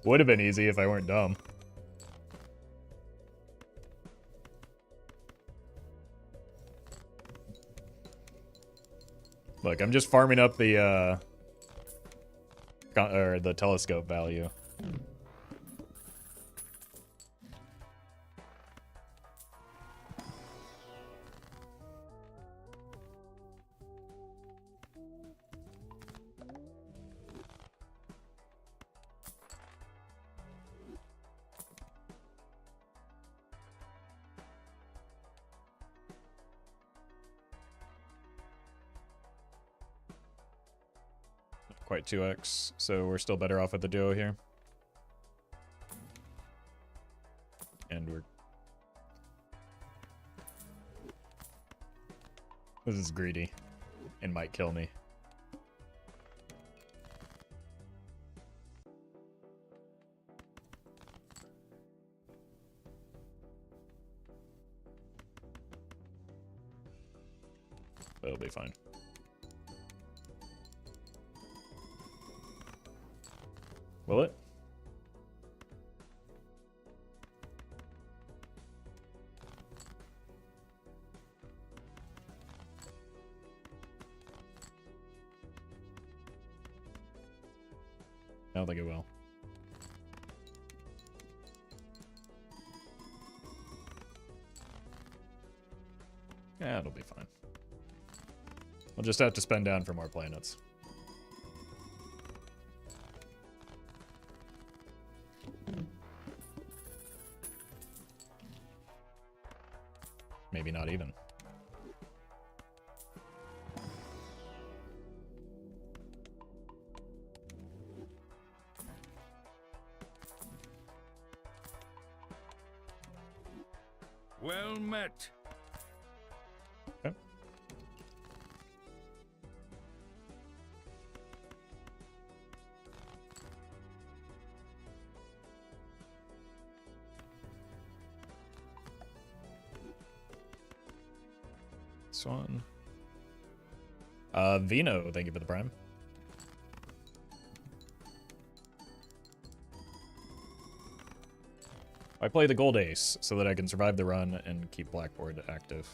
A: Would have been easy if I weren't dumb. Look, I'm just farming up the telescope value. Quite 2x, so we're still better off with the duo here. And we're... This is greedy and might kill me. be fine. Will it? I don't think it will. Yeah, it'll be fine. We'll just have to spend down for more planets. Maybe not even.
B: Well met.
A: Okay. This one. Vino, thank you for the prime. I play the gold ace so that I can survive the run and keep blackboard active.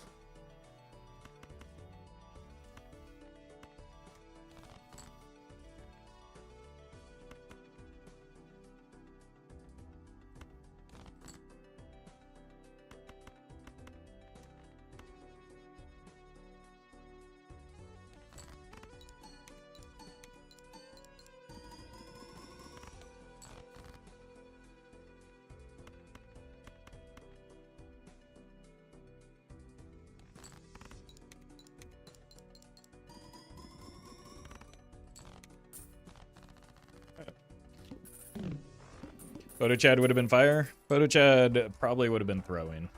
A: Photo Chad would have been fire. Photo Chad probably would have been throwing.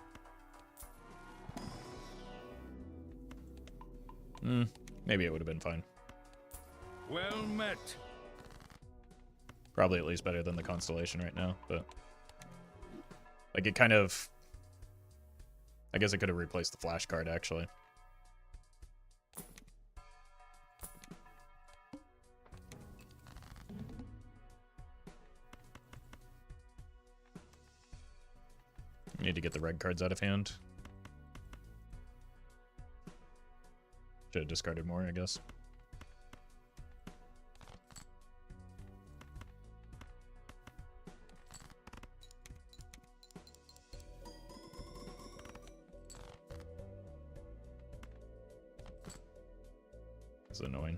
A: Maybe it would have been fine.
B: Well met.
A: Probably at least better than the Constellation right now, but... like, it kind of... I guess it could have replaced the flash card, actually. Need to get the red cards out of hand. Should have discarded more, I guess. It's annoying.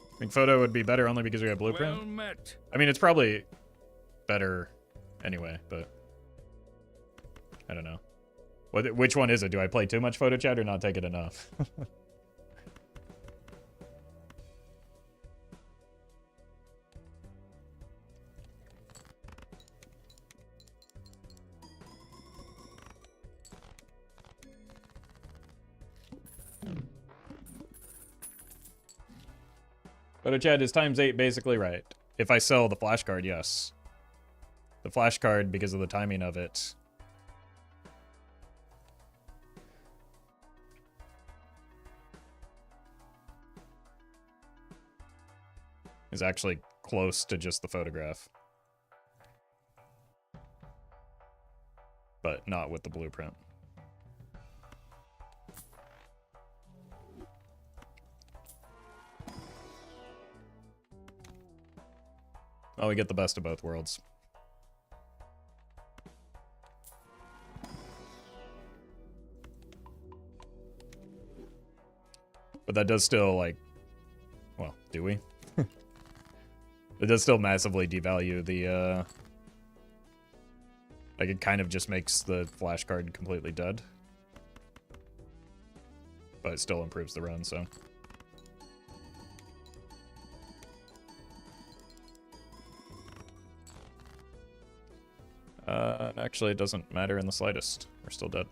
A: I think photo would be better only because we have blueprint.
B: Well met.
A: I mean, it's probably better anyway, but I don't know. Which one is it? Do I play too much photo chat or not take it enough? Photo chat is ×8 basically right. If I sell the flash card, yes. The flash card, because of the timing of it, is actually close to just the photograph. But not with the blueprint. Oh, we get the best of both worlds. But that does still, like... well, do we? It does still massively devalue the, like, it kind of just makes the flash card completely dead. But it still improves the run, so... actually, it doesn't matter in the slightest. We're still dead.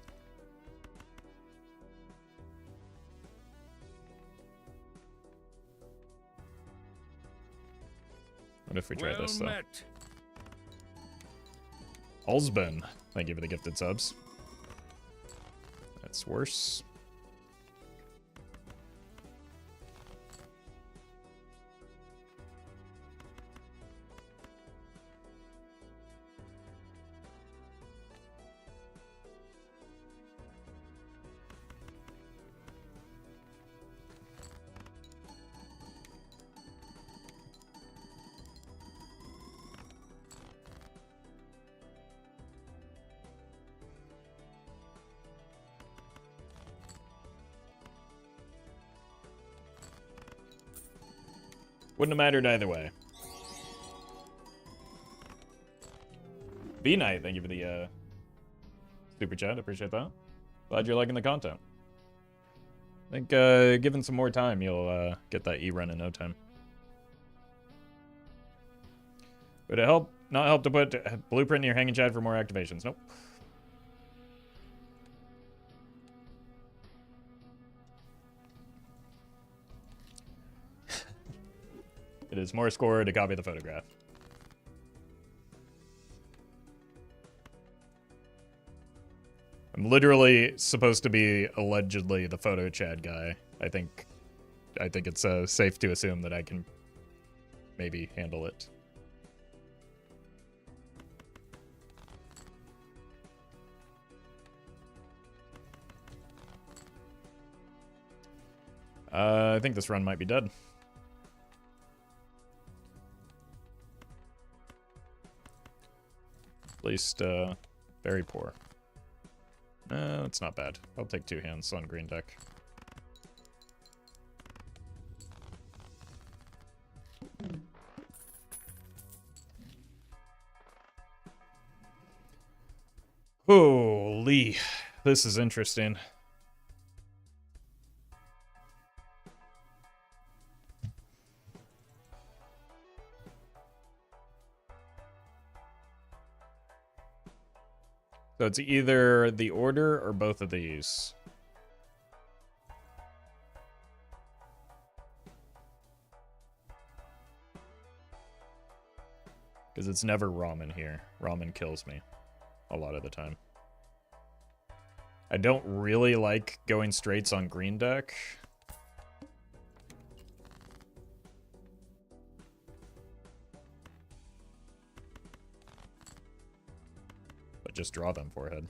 A: What if we try this, though?
B: Met.
A: Alsben, thank you for the gifted subs. That's worse. Wouldn't have mattered either way. B-Night, thank you for the super chat. Appreciate that. Glad you're liking the content. I think given some more time, you'll get that E-run in no time. Would it help? Not help to put blueprint in your hanging chad for more activations? Nope. It is more score to copy the photograph. I'm literally supposed to be allegedly the photo chad guy. I think it's safe to assume that I can maybe handle it. I think this run might be dead. At least, very poor. It's not bad. I'll take 2 hands on green deck. Holy, this is interesting. So it's either the order or both of these. Because it's never ramen here. Ramen kills me a lot of the time. I don't really like going straights on green deck. Just draw them forehead.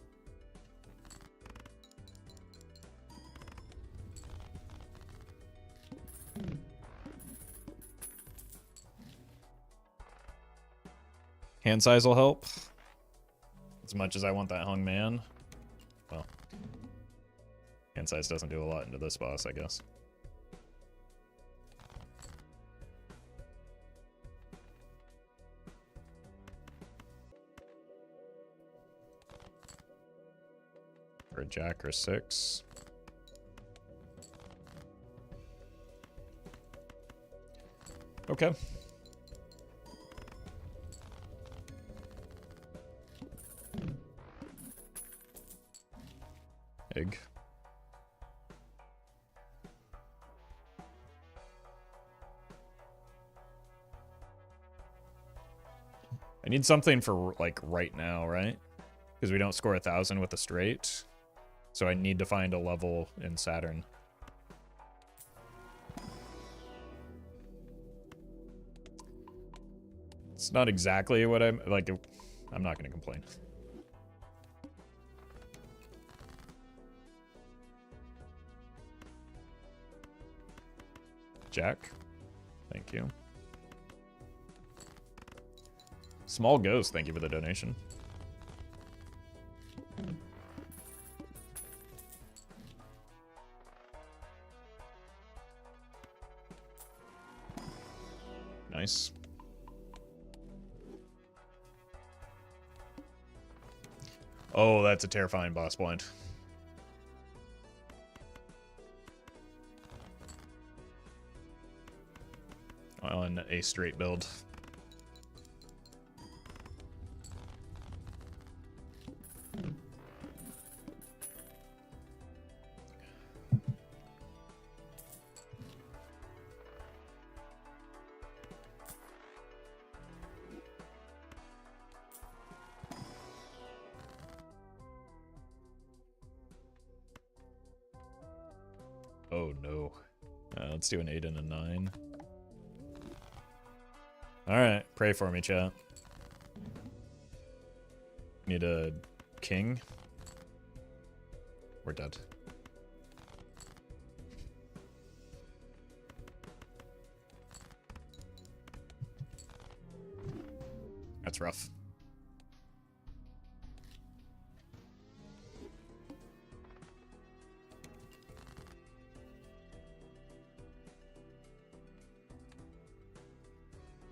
A: Hand size will help. As much as I want that hung man. Well, hand size doesn't do a lot into this boss, I guess. Or a jack or 6. Okay. Egg. I need something for, like, right now, right? Because we don't score 1,000 with a straight. So I need to find a level in Saturn. It's not exactly what I'm like. I'm not going to complain. Jack, thank you. Small Ghost, thank you for the donation. Nice. Oh, that's a terrifying boss blind. On a straight build. Oh no. Let's do an 8 and a 9. Alright, pray for me, chat. Need a king. We're dead. That's rough.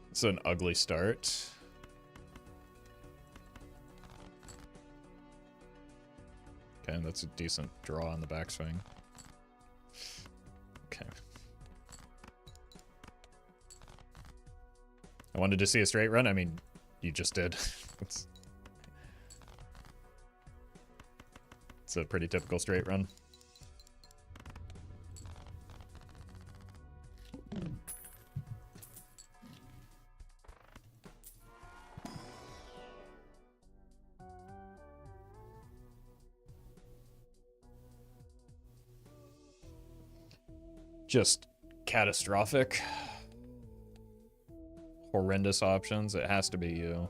A: It's an ugly start. Okay, that's a decent draw on the backswing. Okay. I wanted to see a straight run. I mean, you just did. It's a pretty typical straight run. Just catastrophic. Horrendous options. It has to be you.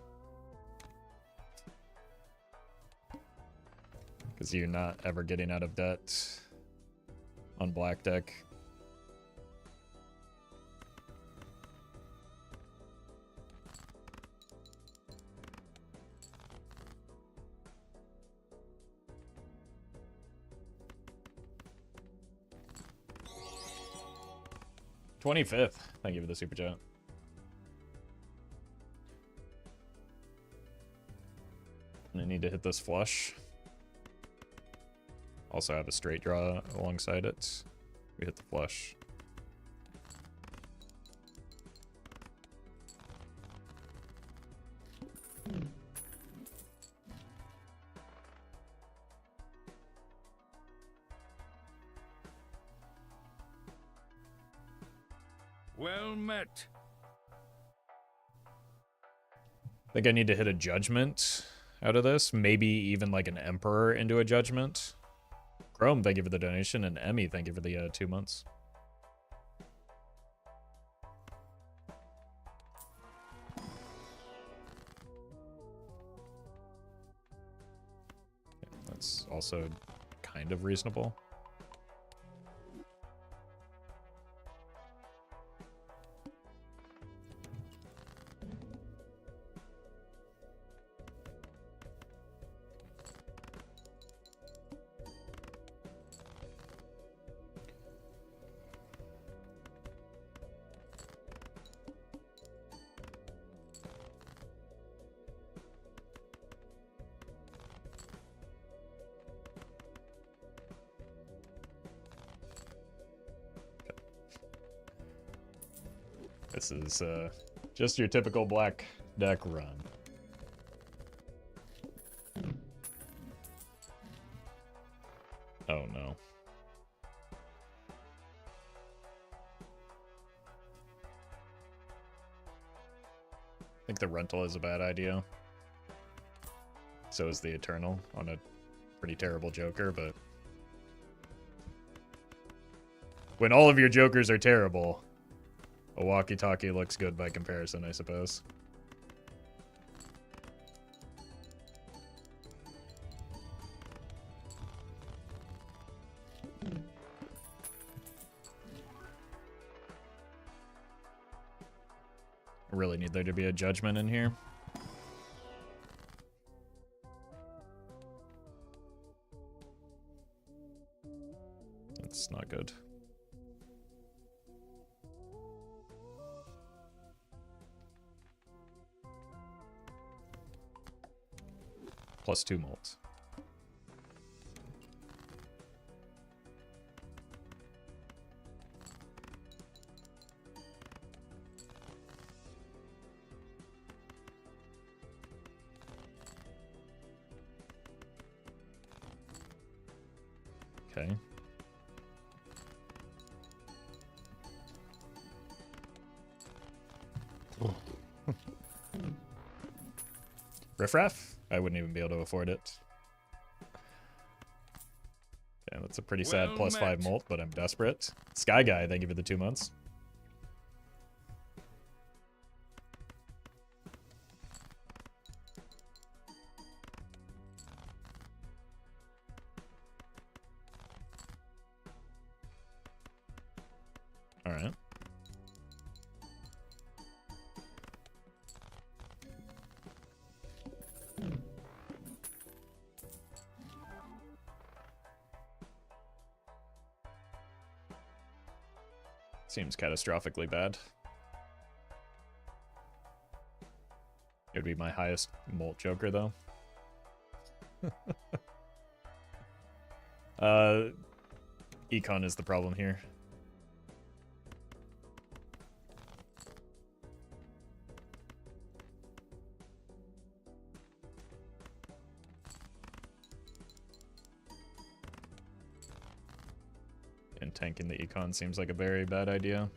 A: Because you're not ever getting out of debt on black deck. $25th. Thank you for the super chat. I need to hit this flush. Also have a straight draw alongside it. We hit the flush.
B: Well met.
A: I think I need to hit a judgment out of this. Maybe even like an emperor into a judgment. Chrome, thank you for the donation. And Emmy, thank you for the 2 months. Yeah, that's also kind of reasonable. This is just your typical black deck run. Oh no. I think the rental is a bad idea. So is the Eternal on a pretty terrible Joker, but when all of your Jokers are terrible, a walkie-talkie looks good by comparison, I suppose. I really need there to be a judgment in here. That's not good. +2 mult. Okay. Riffraff? I wouldn't even be able to afford it. Damn, that's a pretty sad
B: Well
A: +5
B: met.
A: mult, but I'm desperate. Sky Guy, thank you for the 2 months. Alright. Seems catastrophically bad. It would be my highest mult joker, though. Econ is the problem here. And tanking the econ seems like a very bad idea.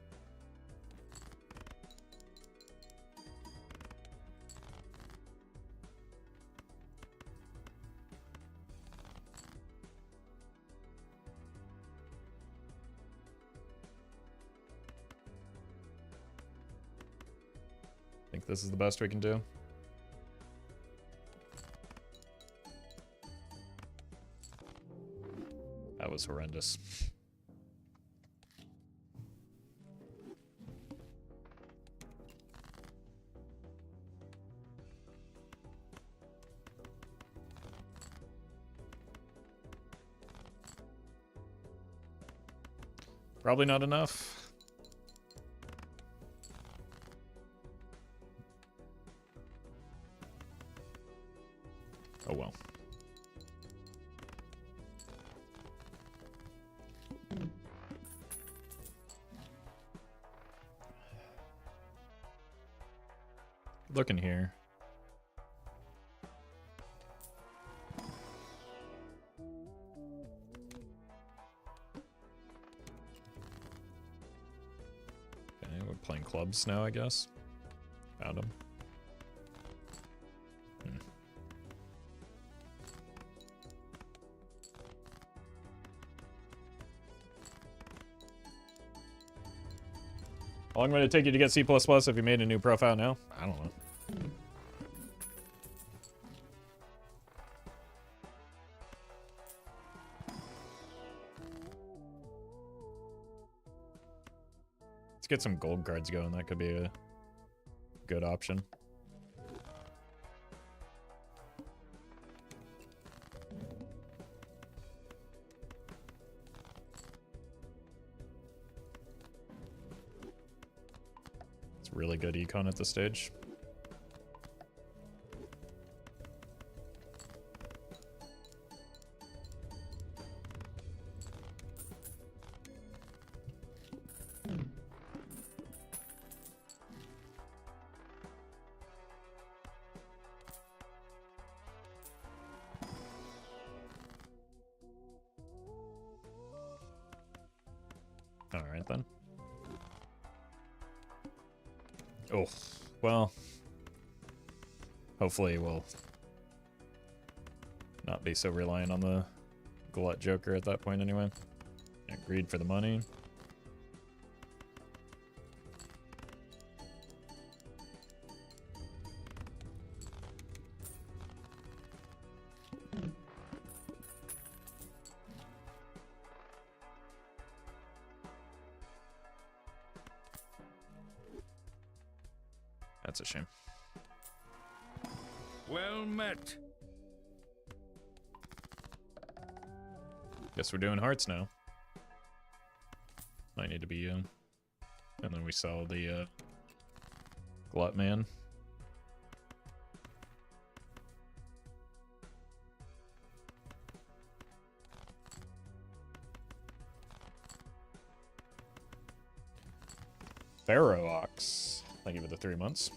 A: I think this is the best we can do. That was horrendous. Probably not enough. Oh well. Looking here. Okay, we're playing clubs now, I guess. Found him. How long would it take you to get C++ if you made a new profile now? I don't know. Let's get some gold cards going. That could be a good option. It's really good econ at this stage. Alright then. Oh, well. Hopefully we'll not be so reliant on the glut joker at that point anyway. Yeah, greed for the money. That's a shame.
B: Well met.
A: Guess we're doing hearts now. Might need to be and then we sell the glut man. Pharaoh Ox. Thank you for the 3 months.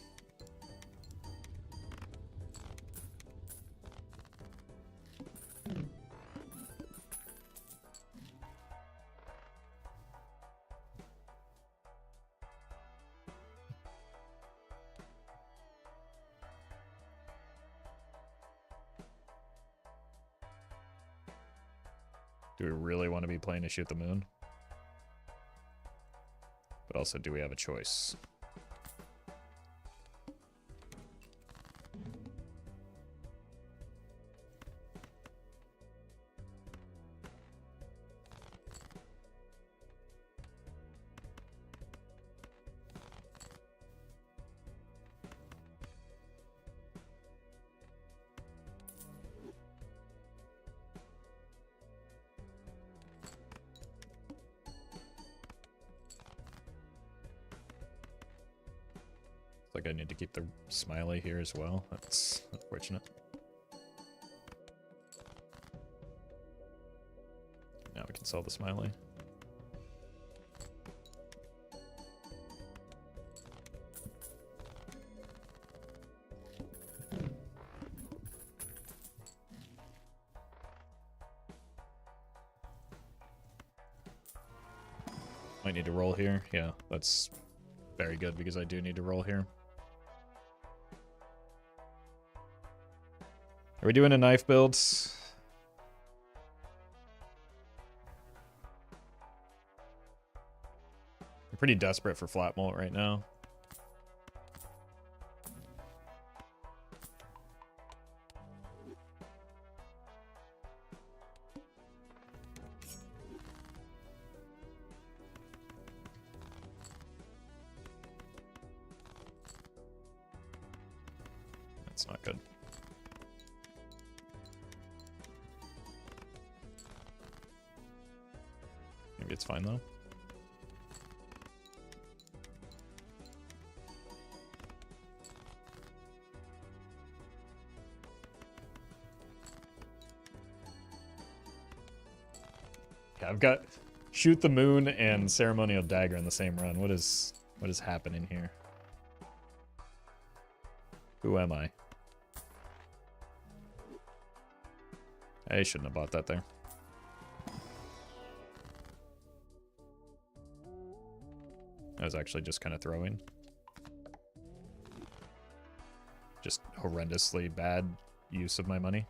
A: Do we really want to be playing to shoot the moon? But also, do we have a choice? Like I need to keep the smiley here as well. That's unfortunate. Now we can sell the smiley. Might need to roll here. Yeah, that's very good because I do need to roll here. Are we doing a knife build? I'm pretty desperate for flat mult right now. That's not good. Maybe it's fine though. Yeah, I've got shoot the moon and ceremonial dagger in the same run. What is happening here? Who am I? I shouldn't have bought that there. I was actually just kind of throwing. Just horrendously bad use of my money.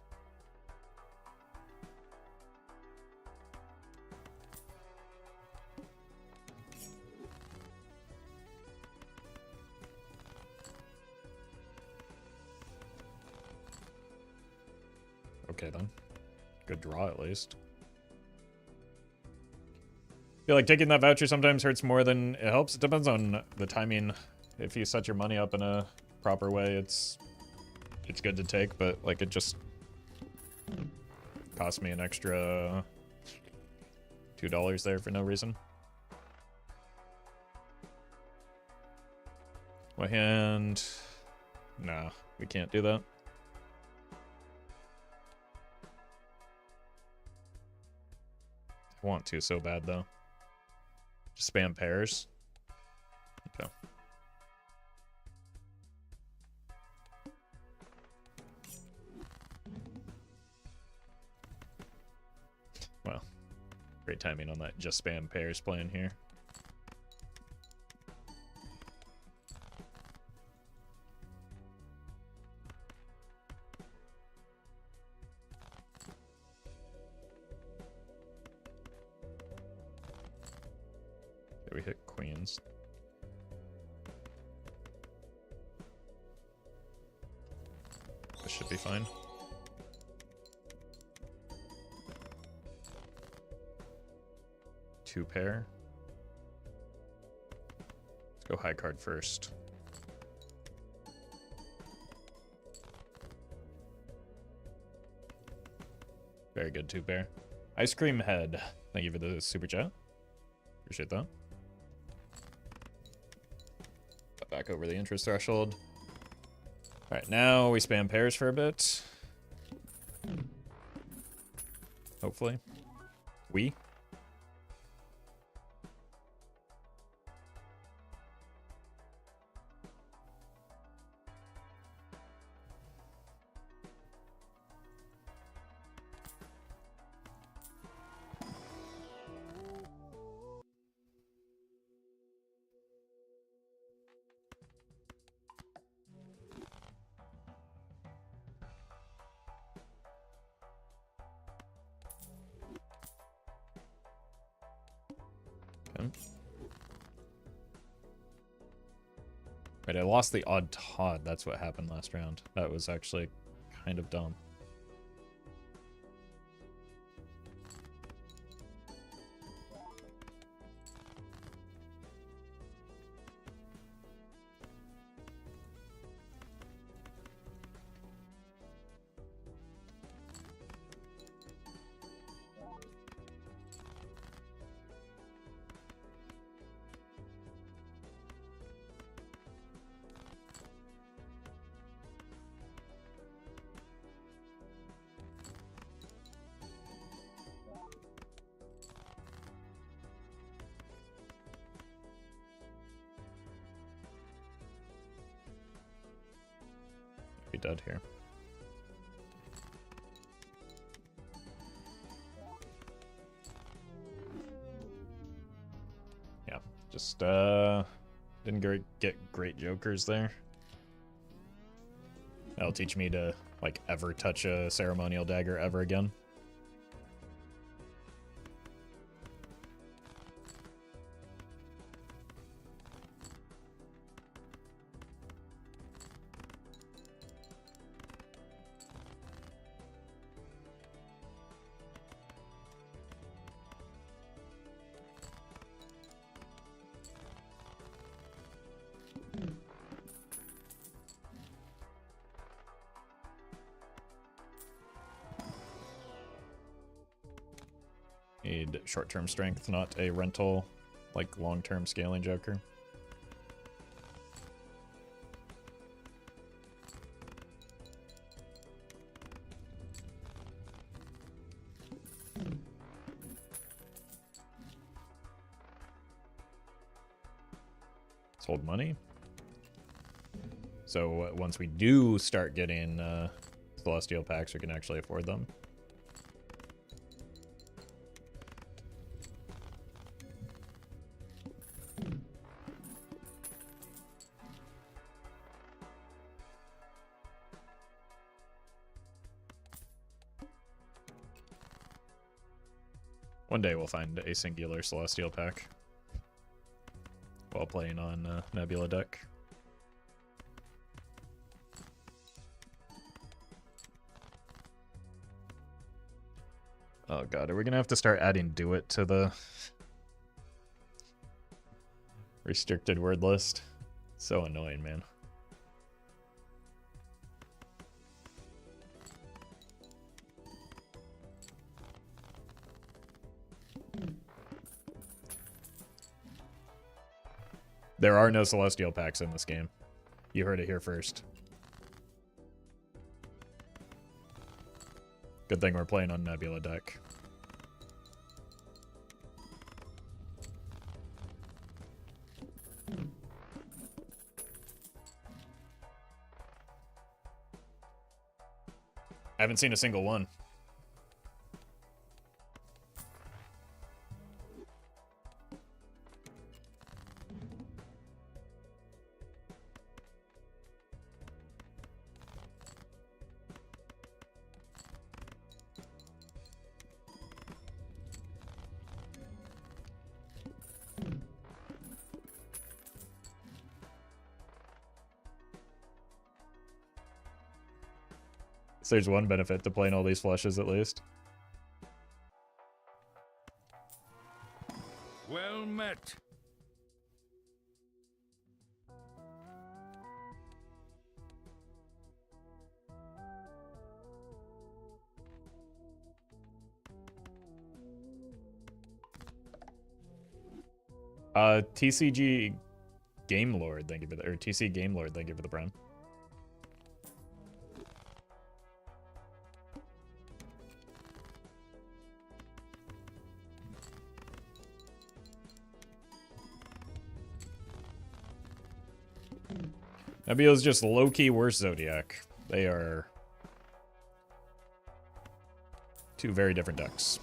A: Okay then. Good draw at least. I feel like taking that voucher sometimes hurts more than it helps. It depends on the timing. If you set your money up in a proper way, it's good to take, but like it just cost me an extra $2 there for no reason. What hand? Nah, we can't do that. I want to so bad though. Just spam pairs. Okay. Well, great timing on that just spam pairs plan here. Okay, we hit queens. This should be fine. Two pair. Let's go high card first. Very good two pair. Ice cream head. Thank you for the super chat. Appreciate that. Got back over the interest threshold. All right, now we spam pairs for a bit. Hopefully. We. Okay. Right, I lost the odd Todd. That's what happened last round. That was actually kind of dumb. Be dead here. Yeah, just didn't get great jokers there. That'll teach me to like ever touch a ceremonial dagger ever again. Need short-term strength, not a rental, like long-term scaling joker. Let's hold money. So once we do start getting Celestial packs, we can actually afford them. One day we'll find a singular Celestial pack while playing on Nebula deck. Oh god, are we gonna have to start adding do it to the restricted word list? So annoying, man. There are no Celestial packs in this game. You heard it here first. Good thing we're playing on Nebula deck. I haven't seen a single one. So there's one benefit to playing all these flushes at least.
B: Well met.
A: TCG Game Lord, thank you for the, or TC Game Lord, thank you for the prime. Nebula's just low-key worse Zodiac. They are two very different decks.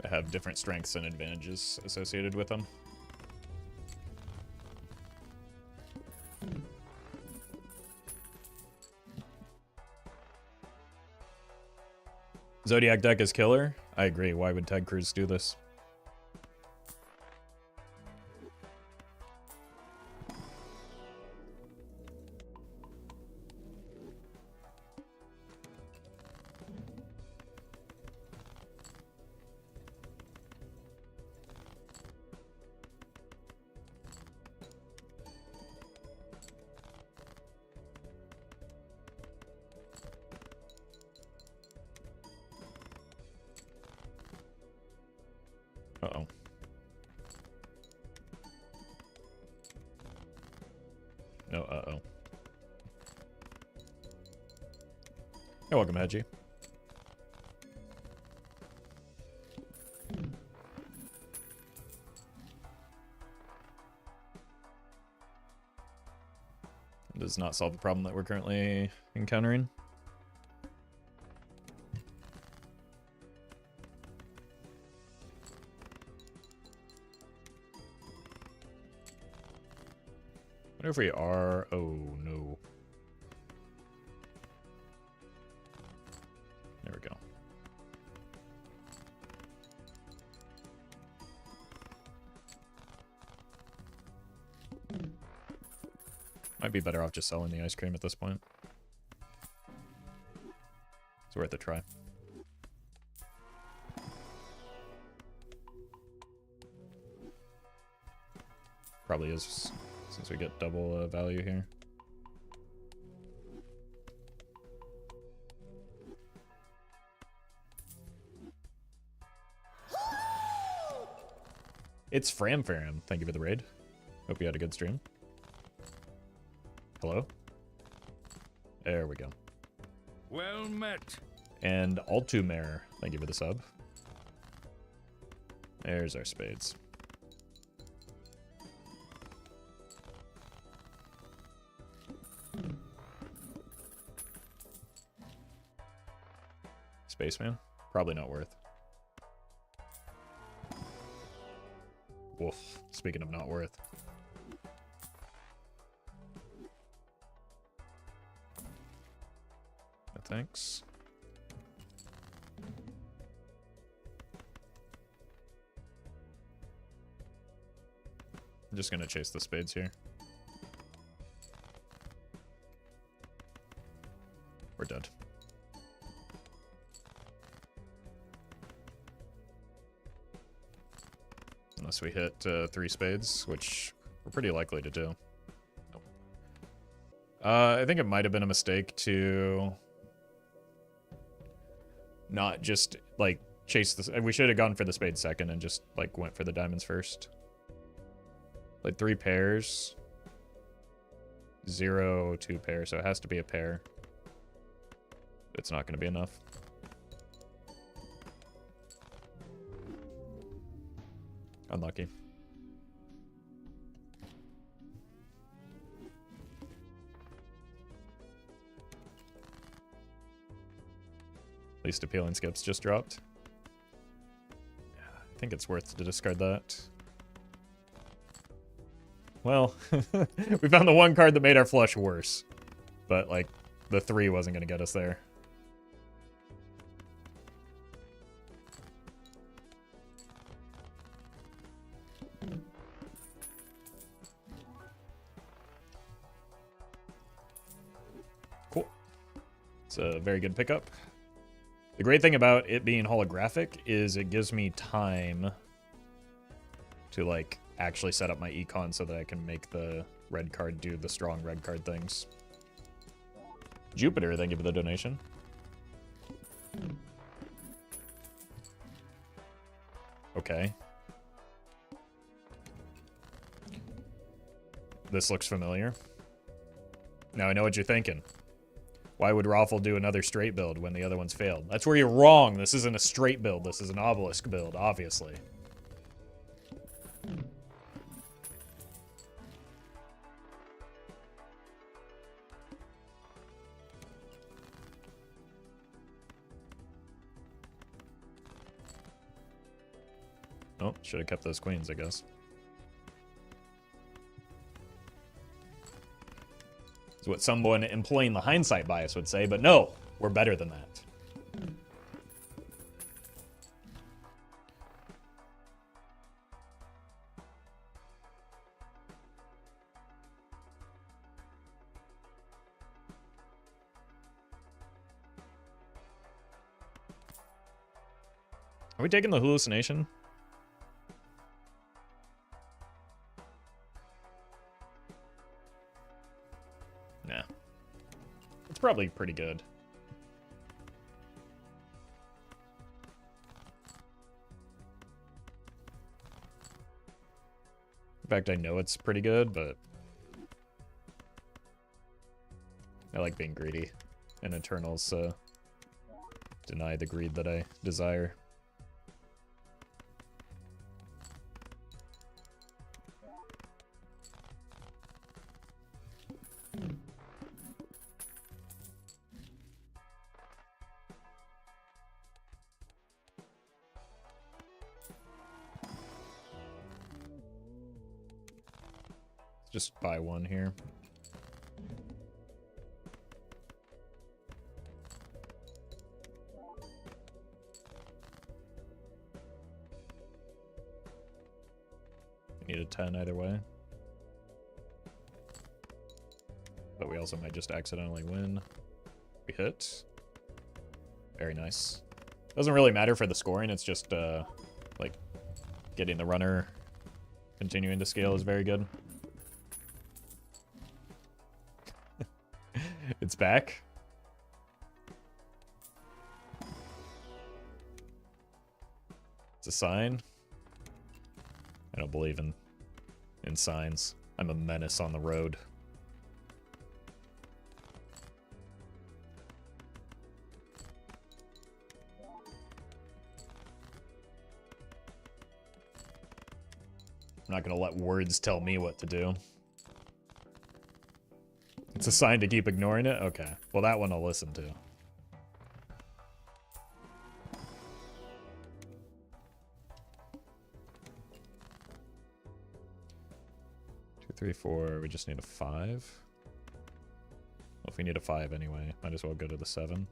A: have different strengths and advantages associated with them. Zodiac deck is killer. I agree. Why would Ted Cruz do this? Uh-oh. No, uh-oh. You're welcome, Hedgie. Does not solve the problem that we're currently encountering. What if we are... Oh, no. There we go. Might be better off just selling the ice cream at this point. It's worth a try. Probably is, since we get double value here. It's Fram. Thank you for the raid. Hope you had a good stream. Hello? There we go.
B: Well met.
A: And Altumare, thank you for the sub. There's our spades. Spaceman? Probably not worth. Woof. Speaking of not worth. No thanks. I'm just gonna chase the spades here. We're dead. Unless we hit 3 spades, which we're pretty likely to do. Nope. I think it might have been a mistake to not just, like, chase this. We should have gone for the spade second and just, like, went for the diamonds first. Like, 3 pairs. 0, 2 pairs, so it has to be a pair. It's not going to be enough. Unlucky. Least appealing skips just dropped. Yeah, I think it's worth to discard that. Well, we found the one card that made our flush worse. But, like, the 3 wasn't going to get us there. Cool. It's a very good pickup. The great thing about it being holographic is it gives me time to, like, actually set up my econ so that I can make the red card do the strong red card things. Jupiter, thank you for the donation. Okay. This looks familiar. Now I know what you're thinking. Why would Roffle do another straight build when the other ones failed? That's where you're wrong. This isn't a straight build. This is an Obelisk build, obviously. Oh, should have kept those queens, I guess. It's what someone employing the hindsight bias would say, but no, we're better than that. Are we taking the hallucination? Nah. It's probably pretty good. In fact, I know it's pretty good, but I like being greedy. And Eternals deny the greed that I desire. Just buy one here. We need a 10 either way. But we also might just accidentally win. We hit. Very nice. Doesn't really matter for the scoring, it's just like getting the runner continuing to scale is very good. It's back. It's a sign. I don't believe in signs. I'm a menace on the road. I'm not gonna let words tell me what to do. It's a sign to keep ignoring it? Okay. Well, that one I'll listen to. 2, 3, 4. We just need a 5. Well, if we need a 5 anyway, might as well go to the 7.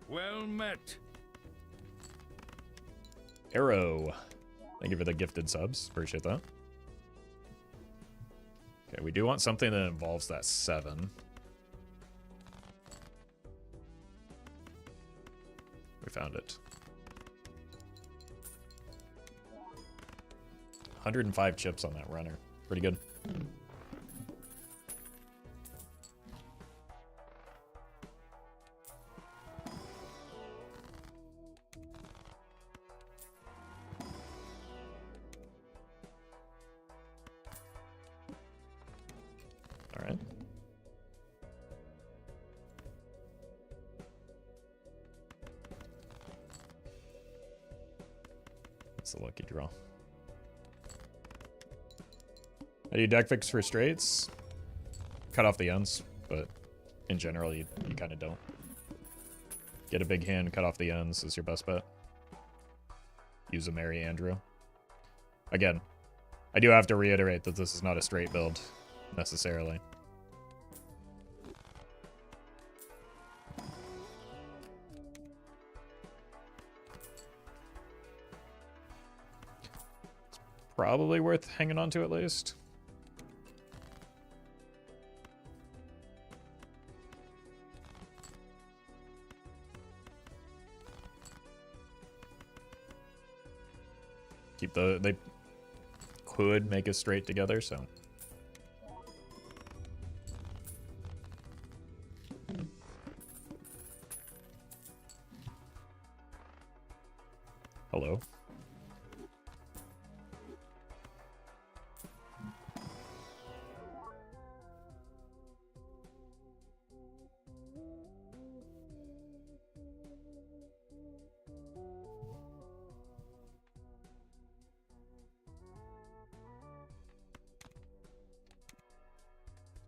B: Well met.
A: Arrow. Thank you for the gifted subs. Appreciate that. Okay, we do want something that involves that 7. We found it. 105 chips on that runner. Pretty good. Alright. That's the lucky draw. How do you deck fix for straights? Cut off the ends, but in general, you kind of don't. Get a big hand, cut off the ends is your best bet. Use a Mary Andrew. Again, I do have to reiterate that this is not a straight build, necessarily. It's probably worth hanging on to at least. Keep they could make us straight together, so. Hello.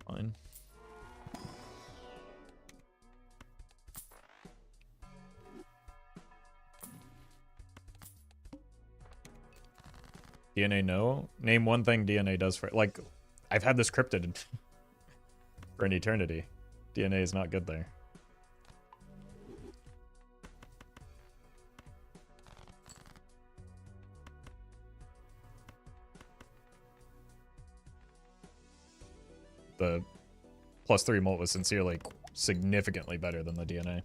A: Fine. DNA, no. Name one thing DNA does for... Like, I've had this cryptid for an eternity. DNA is not good there. The +3 mult was sincerely significantly better than the DNA.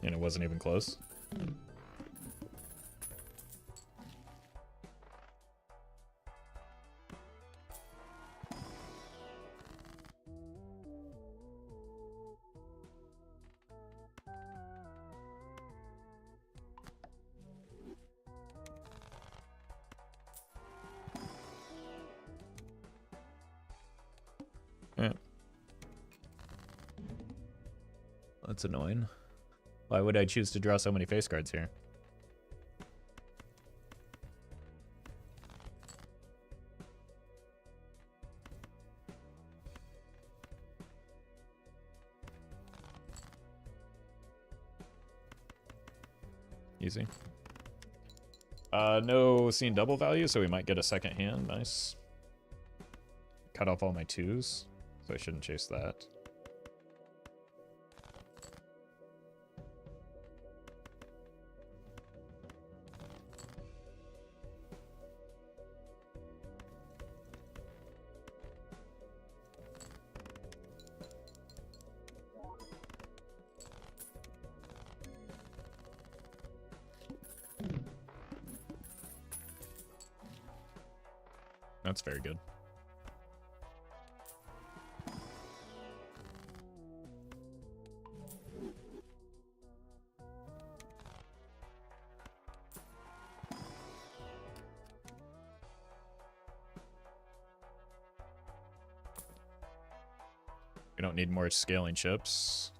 A: And it wasn't even close. Yeah. That's annoying. Why would I choose to draw so many face cards here? Easy. No seeing double value, so we might get a second hand. Nice. Cut off all my 2s, so I shouldn't chase that. That's very good. We don't need more scaling chips.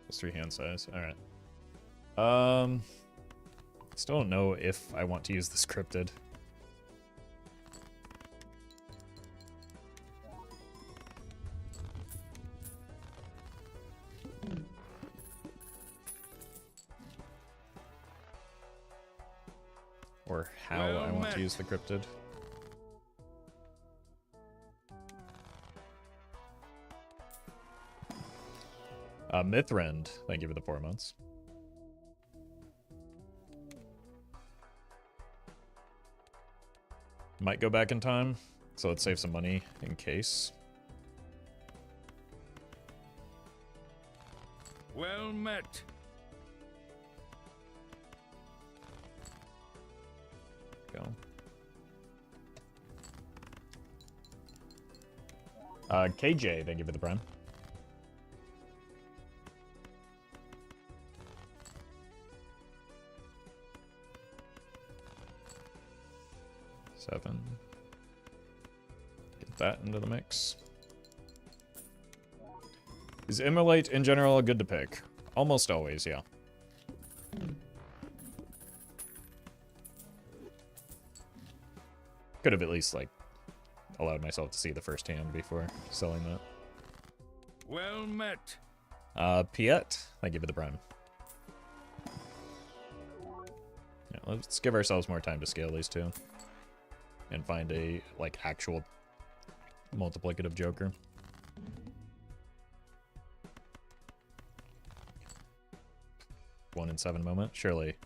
A: Just 3 hand size. All right. Still don't know if I want to use this cryptid. Or how I want to use the cryptid. Mithrend, thank you for the 4 months. Might go back in time, so let's save some money in case.
B: Well met.
A: Go. KJ, thank you for the prime. Seven. Get that into the mix. Is Immolate in general good to pick? Almost always, yeah. Could have at least, like, allowed myself to see the first hand before selling that.
B: Well met.
A: Piet, thank you for the prime. Yeah, let's give ourselves more time to scale these two. And find a, like, actual multiplicative joker. One in 7 moment, surely.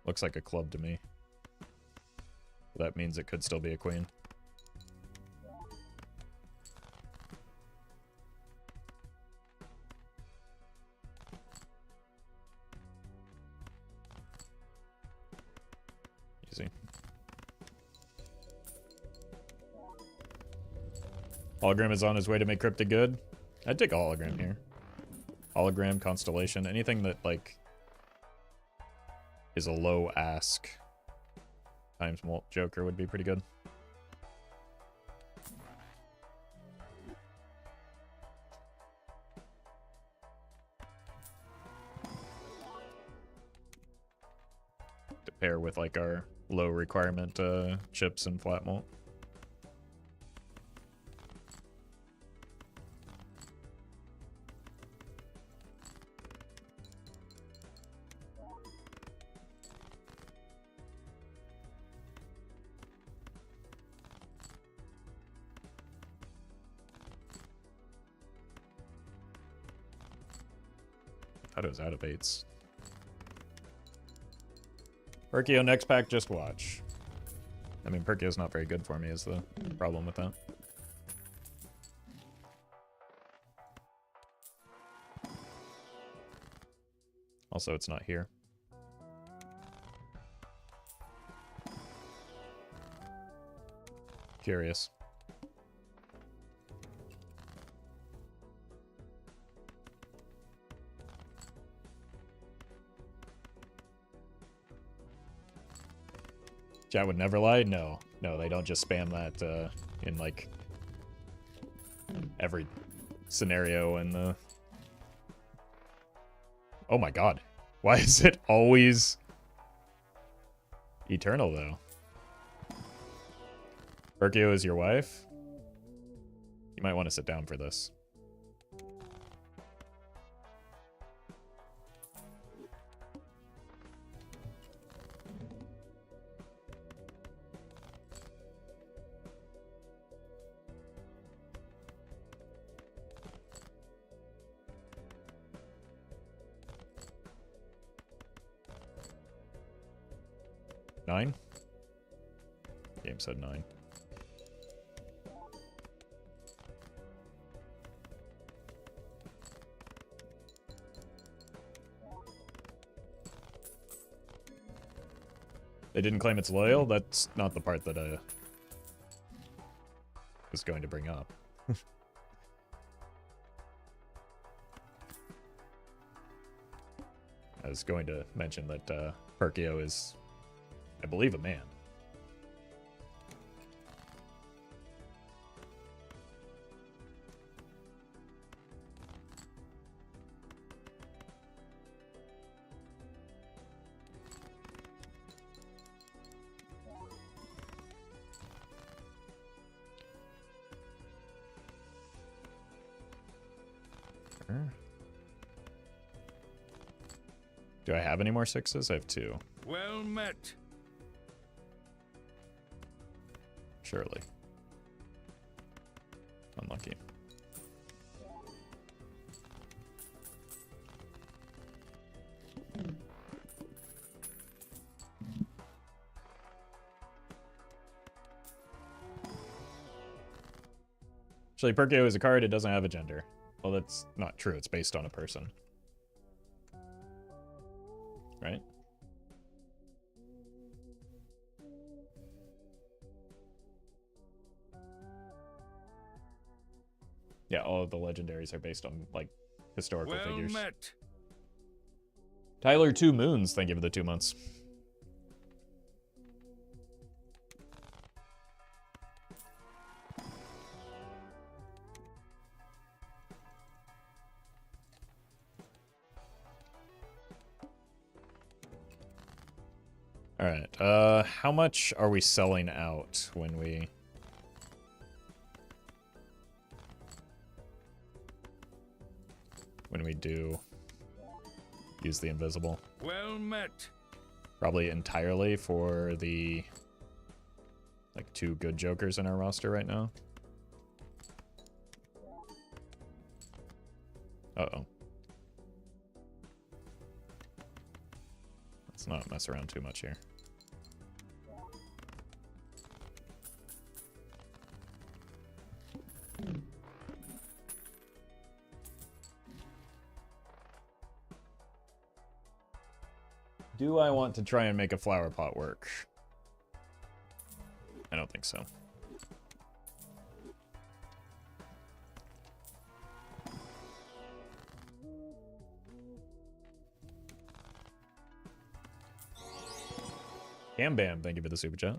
A: Looks like a club to me. That means it could still be a queen. Easy. Hologram is on his way to make Cryptid good. I'd take a hologram here. Hologram, Constellation, anything that, like, is a low ask times mult joker would be pretty good. To pair with, like, our low requirement chips and flat mult. thought it was out of 8s. Perkio next pack, just watch. I mean, Perkio's not very good for me is the problem with that. Also, it's not here. Curious. Chat would never lie? No. No, they don't just spam that in, like, every scenario in the... Oh my god. Why is it always eternal, though? Perkio is your wife? You might want to sit down for this. Nine? Game said 9. They didn't claim it's loyal? That's not the part that I was going to bring up. I was going to mention that Perkio is, I believe, a man. Do I have any more 6s? I have 2.
B: Well met.
A: Surely. Unlucky. Actually, Perkio is a card, it doesn't have a gender. Well, that's not true. It's based on a person. Right? Yeah, all of the legendaries are based on, like, historical figures.
B: Met.
A: Tyler 2 Moons, thank you for the 2 months. Alright, how much are we selling out when we... do use the invisible?
B: Well met.
A: Probably entirely for the, like, 2 good jokers in our roster right now. Uh-oh. Let's not mess around too much here. Do I want to try and make a flower pot work? I don't think so. Cam Bam, thank you for the super chat.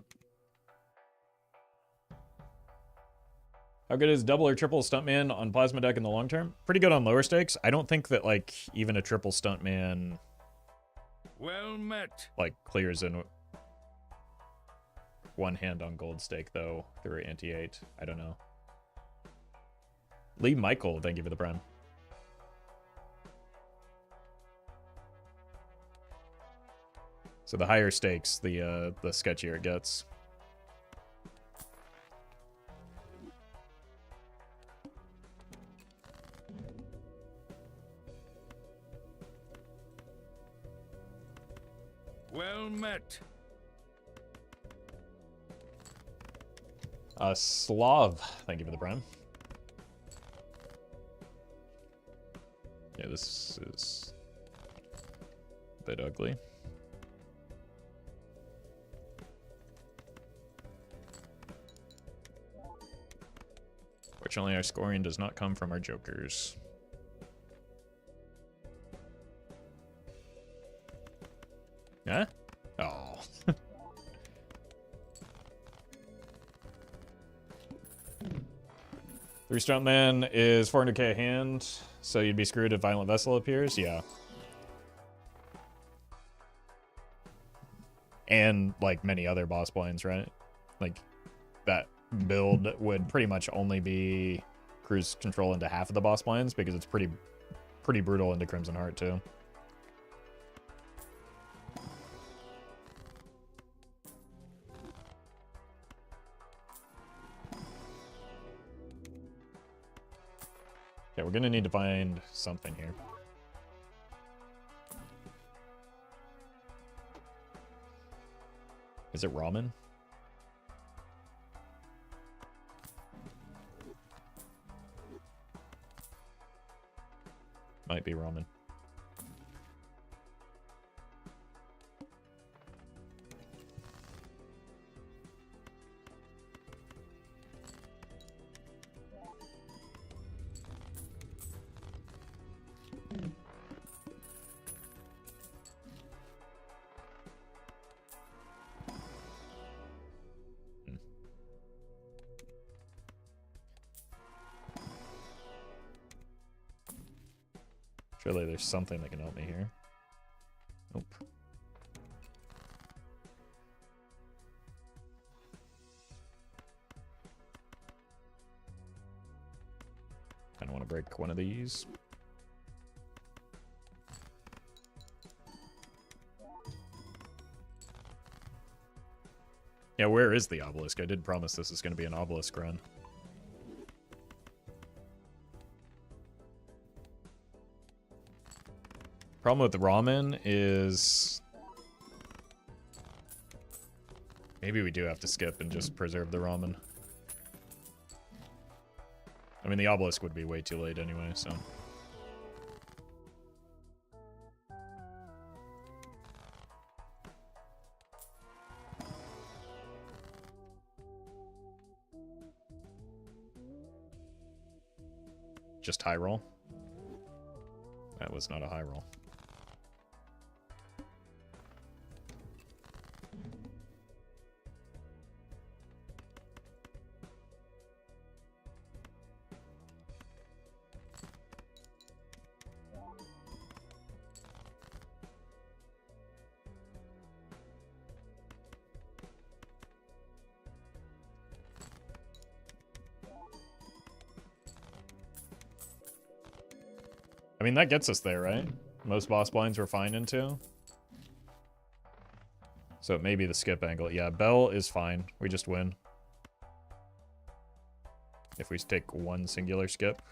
A: How good is double or triple stuntman on plasma deck in the long term? Pretty good on lower stakes. I don't think that, like, even a triple stuntman...
B: Well met.
A: Like, clears in one hand on gold stake, though, through anti-8. I don't know. Lee Michael, thank you for the prime. So the higher stakes, the sketchier it gets. Slav, thank you for the prime. Yeah, this is a bit ugly. Fortunately, our scoring does not come from our jokers. Huh? Oh. 3 Stuntman is 400k a hand, so you'd be screwed if Violent Vessel appears? Yeah. And, like, many other boss blinds, right? Like, that build would pretty much only be cruise control into half of the boss blinds, because it's pretty brutal into Crimson Heart, too. Yeah, we're gonna need to find something here. Is it ramen? Might be ramen. Surely there's something that can help me here. Nope. Kinda wanna break one of these. Yeah, where is the Obelisk? I did promise this is gonna be an Obelisk run. Problem with the ramen is maybe we do have to skip and just preserve the ramen. I mean, the Obelisk would be way too late anyway, so. Just high roll? That was not a high roll. I mean, that gets us there, right? Most boss blinds we're fine into. So it may be the skip angle. Yeah, Bell is fine. We just win. If we take one singular skip.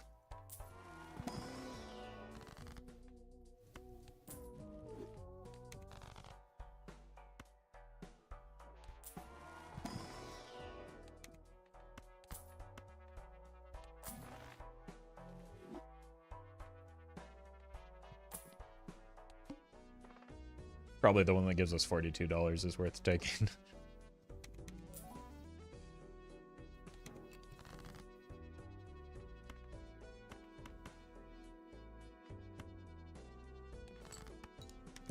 A: Probably the one that gives us $42 is worth taking.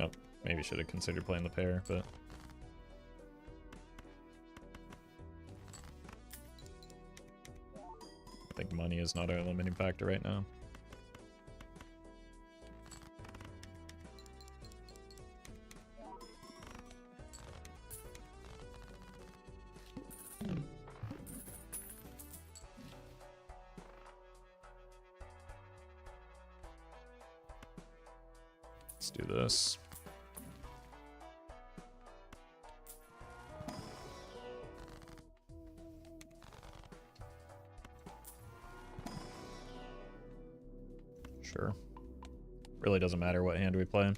A: Oh, maybe should have considered playing the pair, but... I think money is not our limiting factor right now. Let's do this. Sure. Really doesn't matter what hand we play.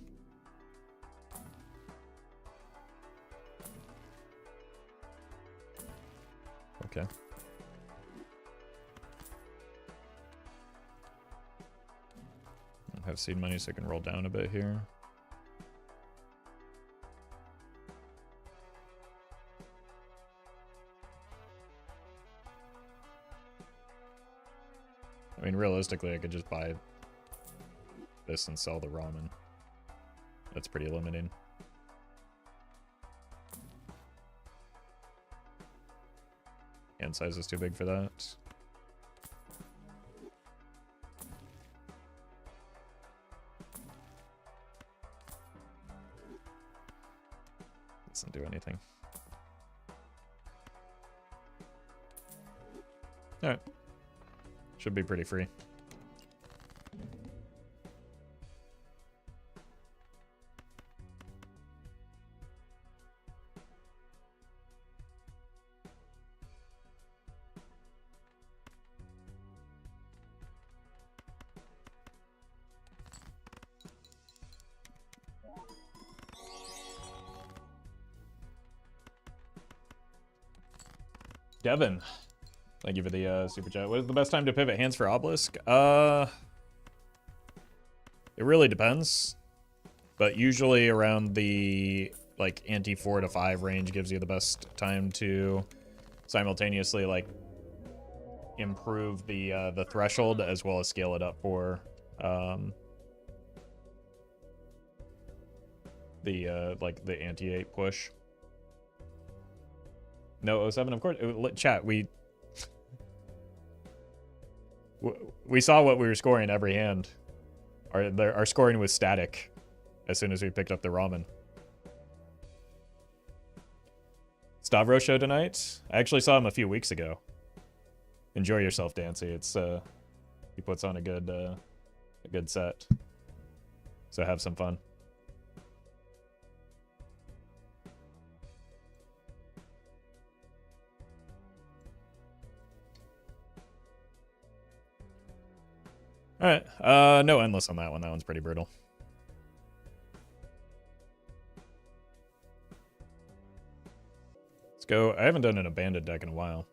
A: Okay. Have seed money so I can roll down a bit here. I mean, realistically, I could just buy this and sell the ramen. That's pretty limiting. Hand size is too big for that. Doesn't do anything. Alright. Should be pretty free. Devin, thank you for the super chat. What is the best time to pivot hands for Obelisk? It really depends, but usually around the like ante 4 to 5 range gives you the best time to simultaneously like improve the threshold as well as scale it up for like the ante 8 push. No, 07, of course. Chat, we saw what we were scoring every hand. Our scoring was static as soon as we picked up the ramen. Stavros show tonight? I actually saw him a few weeks ago. Enjoy yourself, Dancy. It's he puts on a good set. So have some fun. Alright, no endless on that one. That one's pretty brutal. Let's go. I haven't done an abandoned deck in a while.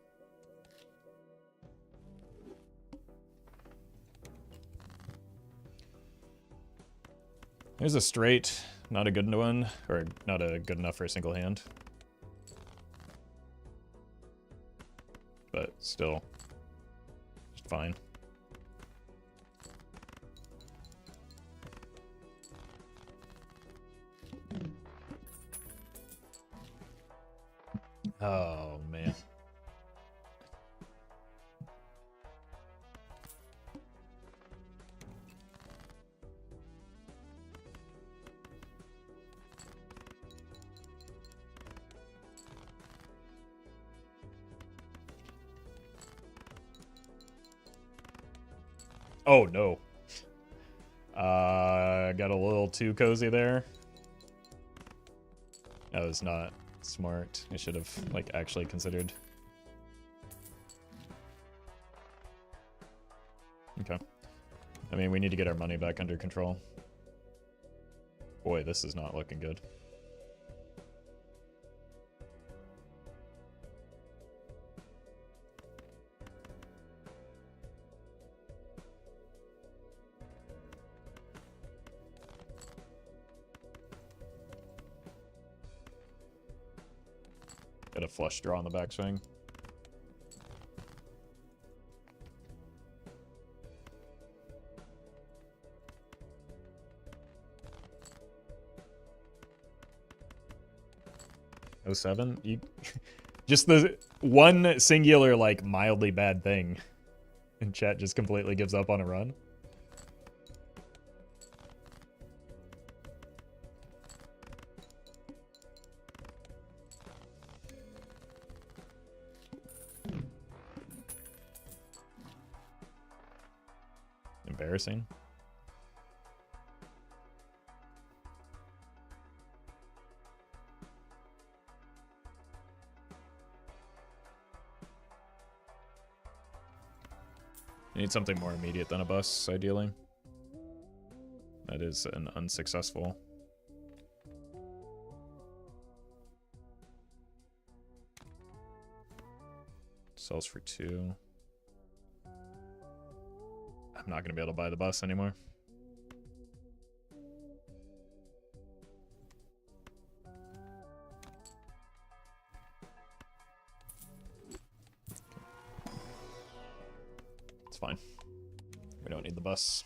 A: There's a straight, not a good one, or not a good enough for a single hand. But still, just fine. Oh, man. Oh, no. Got a little too cozy there. That was not smart. I should have, like, actually considered. Okay. I mean, we need to get our money back under control. Boy, this is not looking good. Got a flush draw on the backswing. Oh, 07? You just the one singular, like, mildly bad thing. And chat just completely gives up on a run. Embarrassing. You need something more immediate than a bus, ideally. That is an unsuccessful. Sells for 2. I'm not gonna be able to buy the bus anymore. It's fine. We don't need the bus.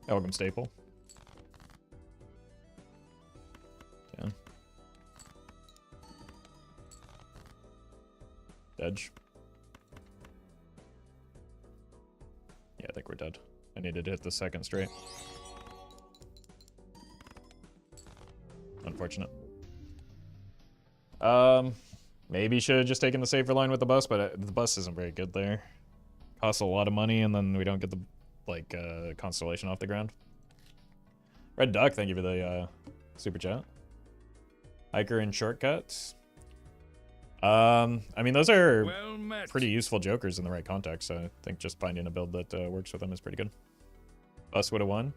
A: Welcome, Staple. Yeah. Edge. Yeah, I think we're dead. I needed to hit the second straight. Unfortunate. Maybe should have just taken the safer line with the bus, but the bus isn't very good there. Costs a lot of money, and then we don't get the constellation off the ground. Red Duck, thank you for the super chat. Hiker and shortcuts. I mean, those are pretty useful jokers in the right context, so I think just finding a build that works with them is pretty good. Bus would have won.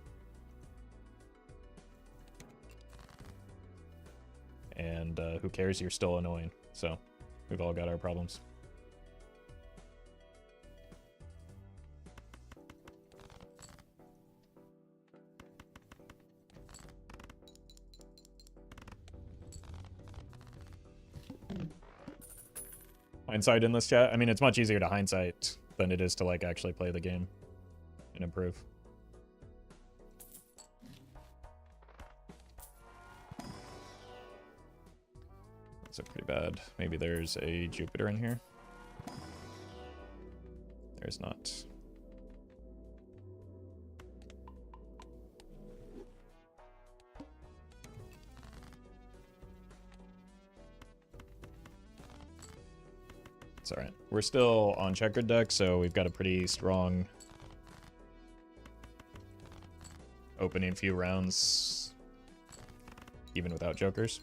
A: And who cares? You're still annoying. So we've all got our problems. Hindsight in this chat? I mean, it's much easier to hindsight than it is to like actually play the game and improve. That's pretty bad. Maybe there's a Jupiter in here. There's not. It's alright. We're still on checkered deck, so we've got a pretty strong opening few rounds, even without jokers.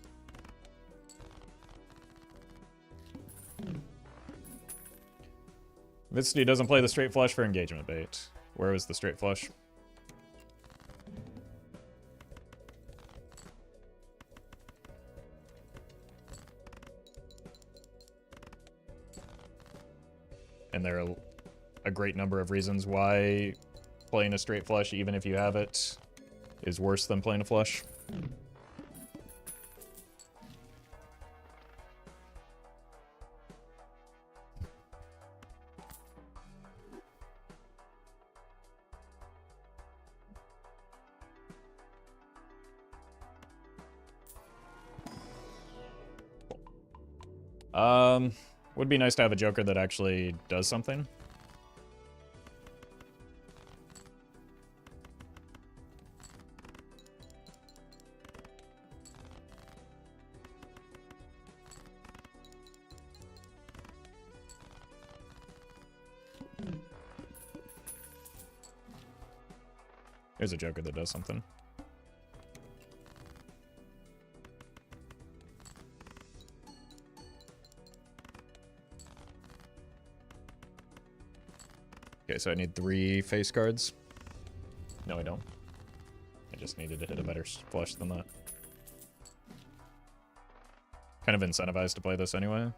A: Vicity doesn't play the straight flush for engagement bait. Where was the straight flush? And there are a great number of reasons why playing a straight flush, even if you have it, is worse than playing a flush. Would be nice to have a joker that actually does something. There's a joker that does something. Okay, so I need 3 face cards. No, I don't. I just needed to hit a better flush than that. Kind of incentivized to play this anyway.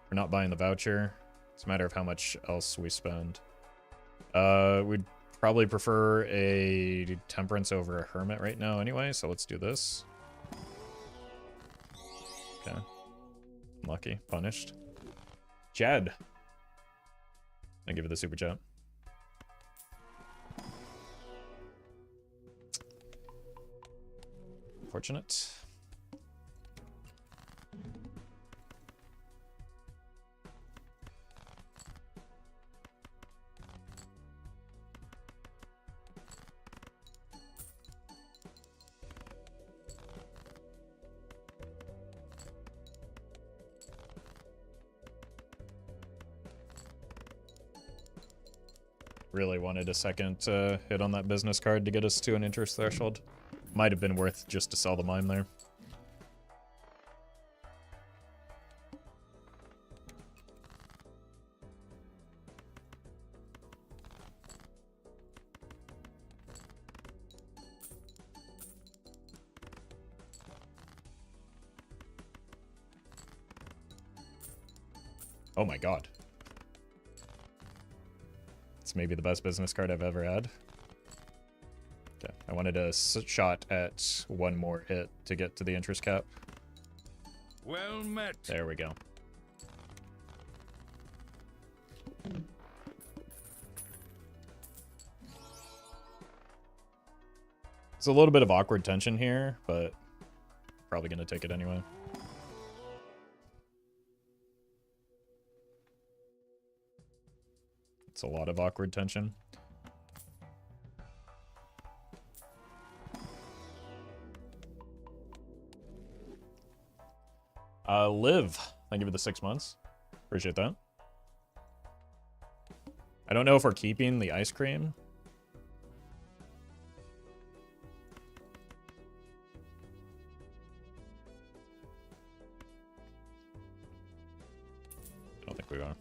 A: We're not buying the voucher. It's a matter of how much else we spend. We'd probably prefer a Temperance over a Hermit right now anyway, so let's do this. Okay. Unlucky. Punished. Chad. I give it the super chat. Unfortunate. Really wanted a second hit on that business card to get us to an interest threshold. Might have been worth just to sell the mime there. Oh my god. It's maybe the best business card I've ever had. Okay, I wanted a shot at one more hit to get to the interest cap.
B: Well met.
A: There we go. It's a little bit of awkward tension here, but probably going to take it anyway. It's a lot of awkward tension. Liv, thank you for the 6 months. Appreciate that. I don't know if we're keeping the ice cream. I don't think we are.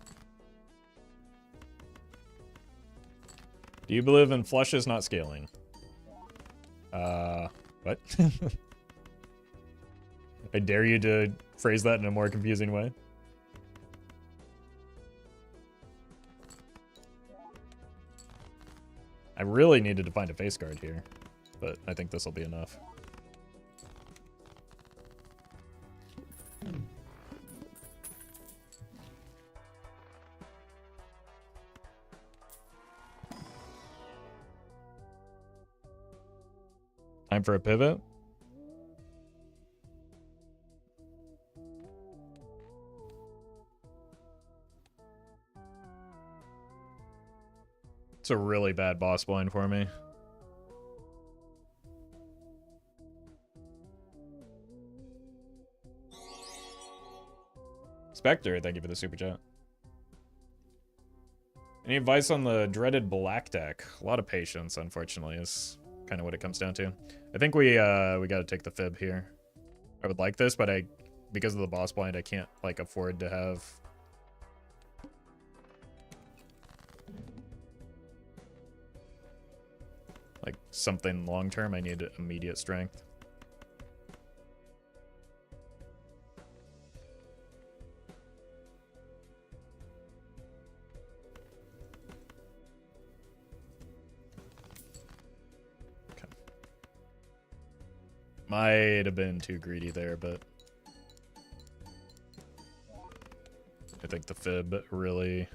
A: Do you believe in flushes not scaling? What? I dare you to phrase that in a more confusing way. I really needed to find a face guard here, but I think this will be enough. Time for a pivot. It's a really bad boss blind for me. Spectre, thank you for the super chat. Any advice on the dreaded black deck? A lot of patience, unfortunately, is kind of what it comes down to. I think we got to take the fib here. I would like this, but because of the boss blind, I can't like afford to have like something long term. I need immediate strength. Might have been too greedy there, but I think the fib really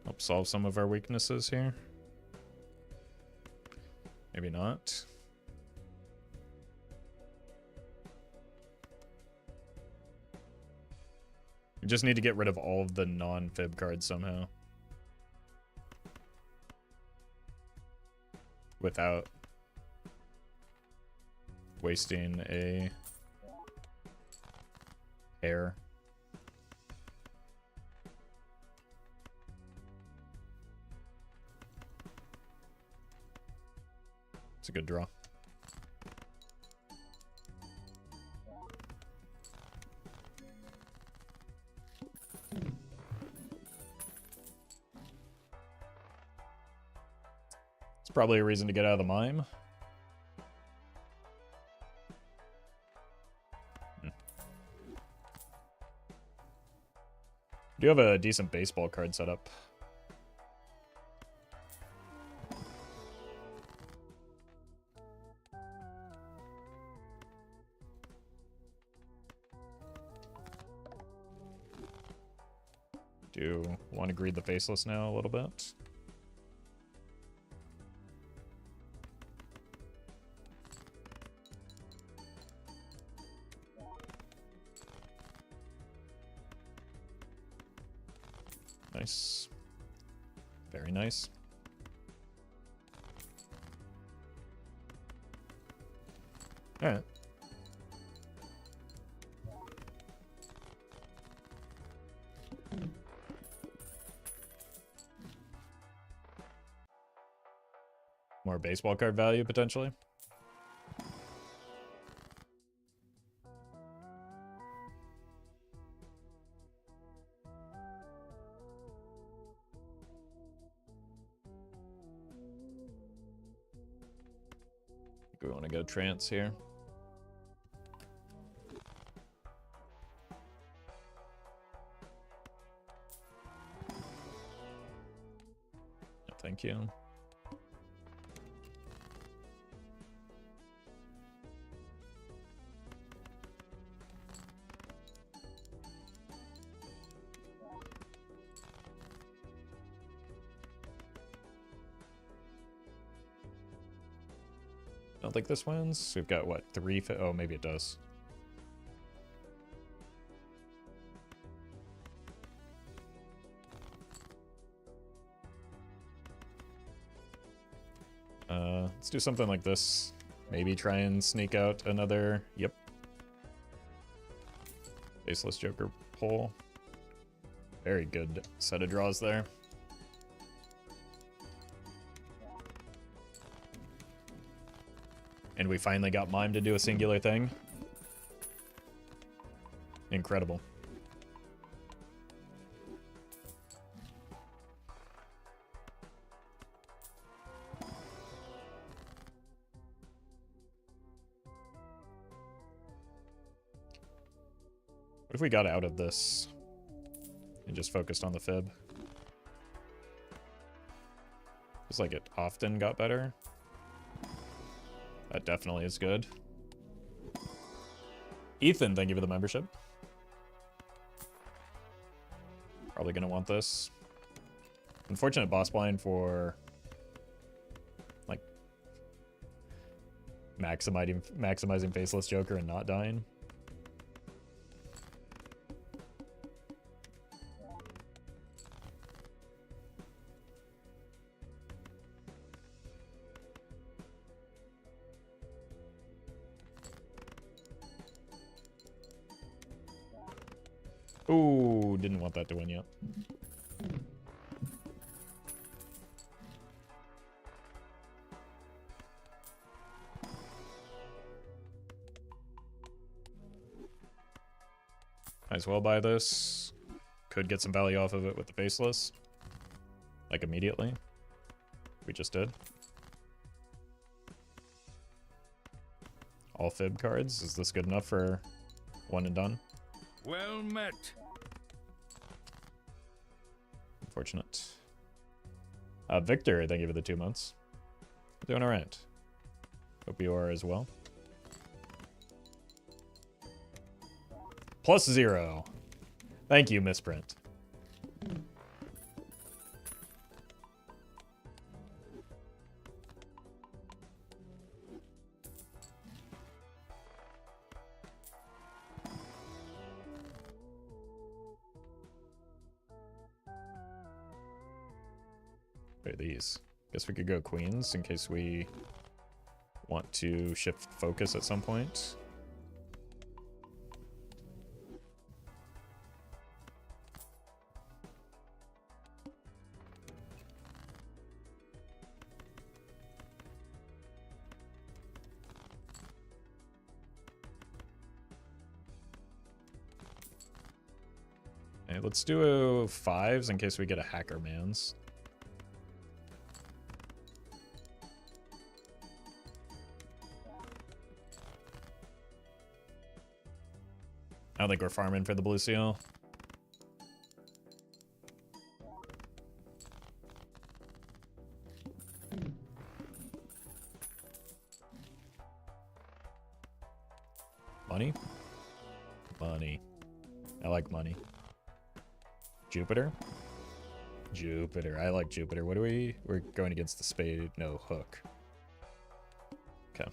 A: helps solve some of our weaknesses here. Maybe not. We just need to get rid of all of the non-fib cards somehow. Without wasting a hair. It's a good draw. It's probably a reason to get out of the mime. Do you have a decent baseball card setup? Do you want to greed the faceless now a little bit? Nice. Very nice. All right. more baseball card value, potentially. We want to go trance here. Thank you. I don't think this wins. We've got, what, 3? Oh, maybe it does. Let's do something like this. Maybe try and sneak out another... Yep. Faceless Joker pull. Very good set of draws there. And we finally got Mime to do a singular thing. Incredible. What if we got out of this and just focused on the fib? It's like it often got better. That definitely is good. Ethan, thank you for the membership. Probably gonna want this. Unfortunate boss blind for like maximizing Faceless Joker and not dying. Ooh, didn't want that to win yet. Might as well buy this. Could get some value off of it with the Faceless. Like immediately. We just did. All fib cards. Is this good enough for one and done?
B: Well met.
A: Unfortunate. Victor, thank you for the 2 months. Doing alright. Hope you are as well. +0. Thank you, Misprint. What are these? Guess we could go queens in case we want to shift focus at some point. Okay, let's do a 5s in case we get a hacker man's. I don't think we're farming for the blue seal. Money? Money. I like money. Jupiter? Jupiter. I like Jupiter. What do we... We're going against the spade. No, hook. Okay.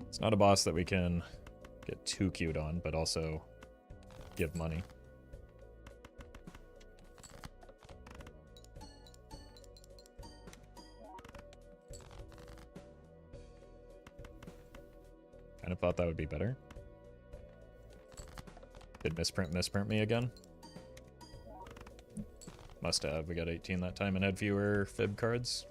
A: It's not a boss that we can get too cute on, but also give money. Kind of thought that would be better. Did misprint me again? Must have. We got 18 that time and had fewer fib cards.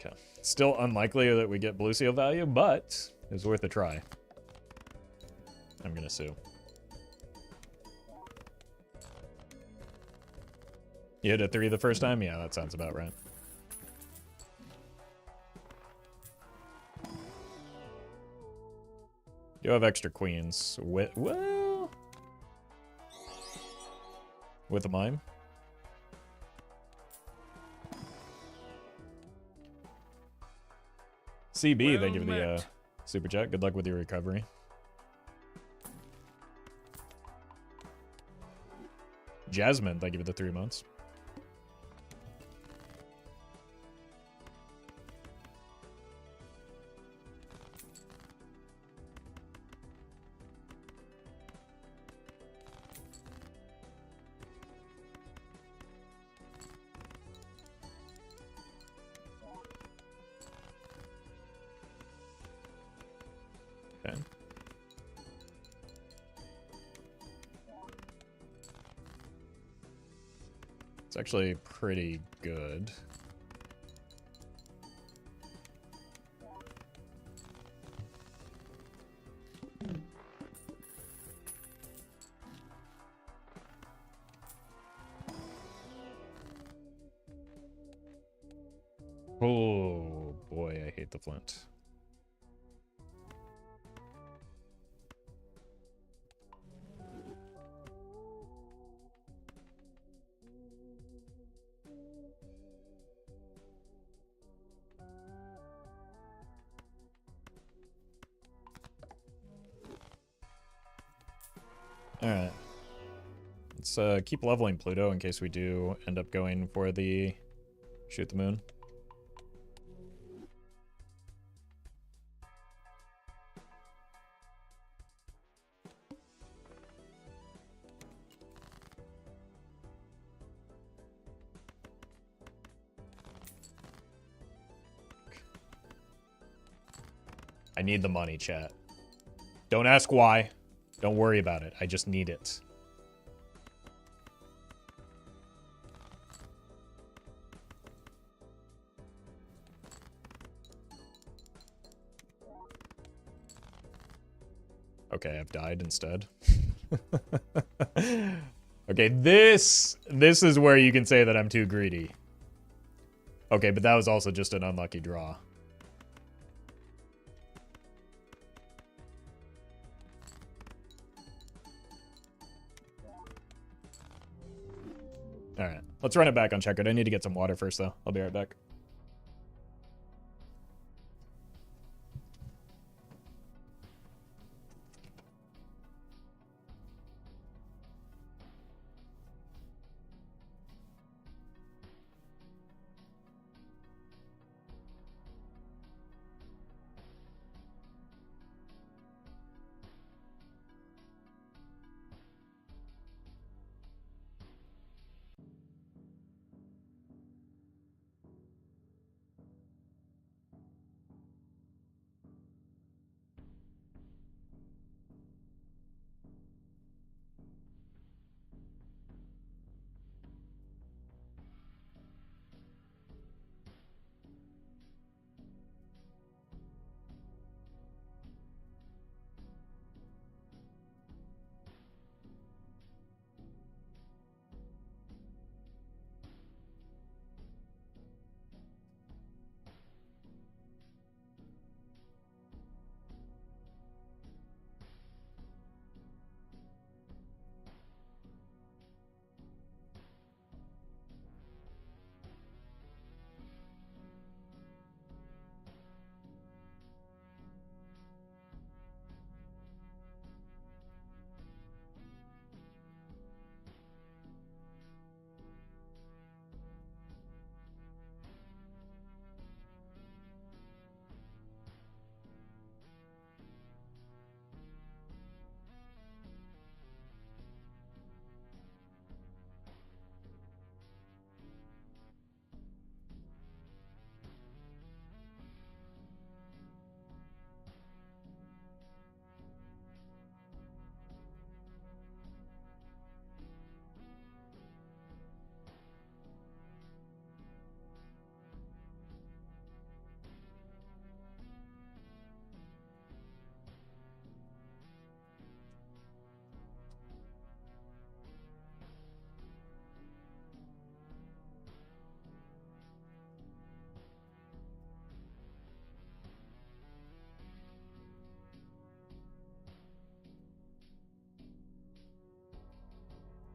A: Okay. Still unlikely that we get blue seal value, but it was worth a try. I'm gonna sue. You hit a 3 the first time? Yeah, that sounds about right. You have extra queens. Well, with a mime? CB,
B: Well
A: thank you for the
B: met.
A: super chat. Good luck with your recovery. Jasmine, thank you for the 3 months. Okay. It's actually pretty good. Oh boy, I hate the flint. Alright. Let's keep leveling Pluto in case we do end up going for the shoot the moon. I need the money, chat. Don't ask why. Don't worry about it. I just need it. Okay, I've died instead. Okay, this is where you can say that I'm too greedy. Okay, but that was also just an unlucky draw. Alright, let's run it back on checkered. I need to get some water first, though. I'll be right back.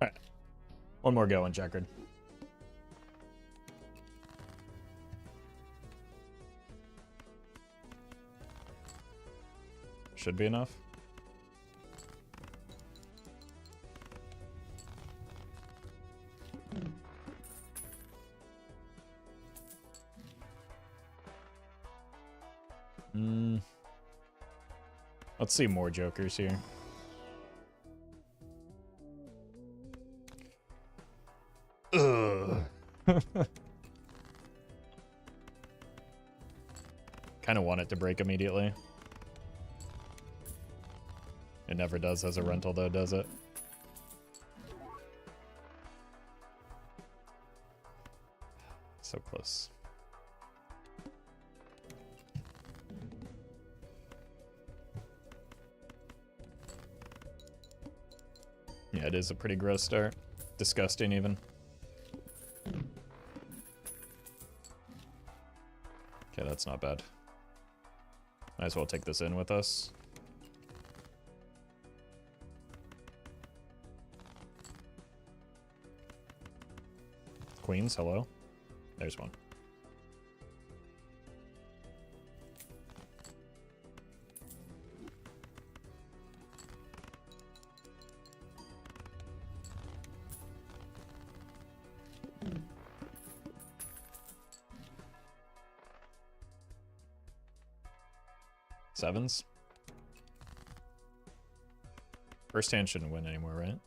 A: Alright. One more go on checkered. Should be enough. Let's see more jokers here. Ugh. Kind of want it to break immediately. It never does as a rental though, does it? So close. Yeah, it is a pretty gross start. Disgusting even. Okay, that's not bad. Might as well take this in with us. Queens, hello. There's one. Sevens. First hand shouldn't win anymore, right?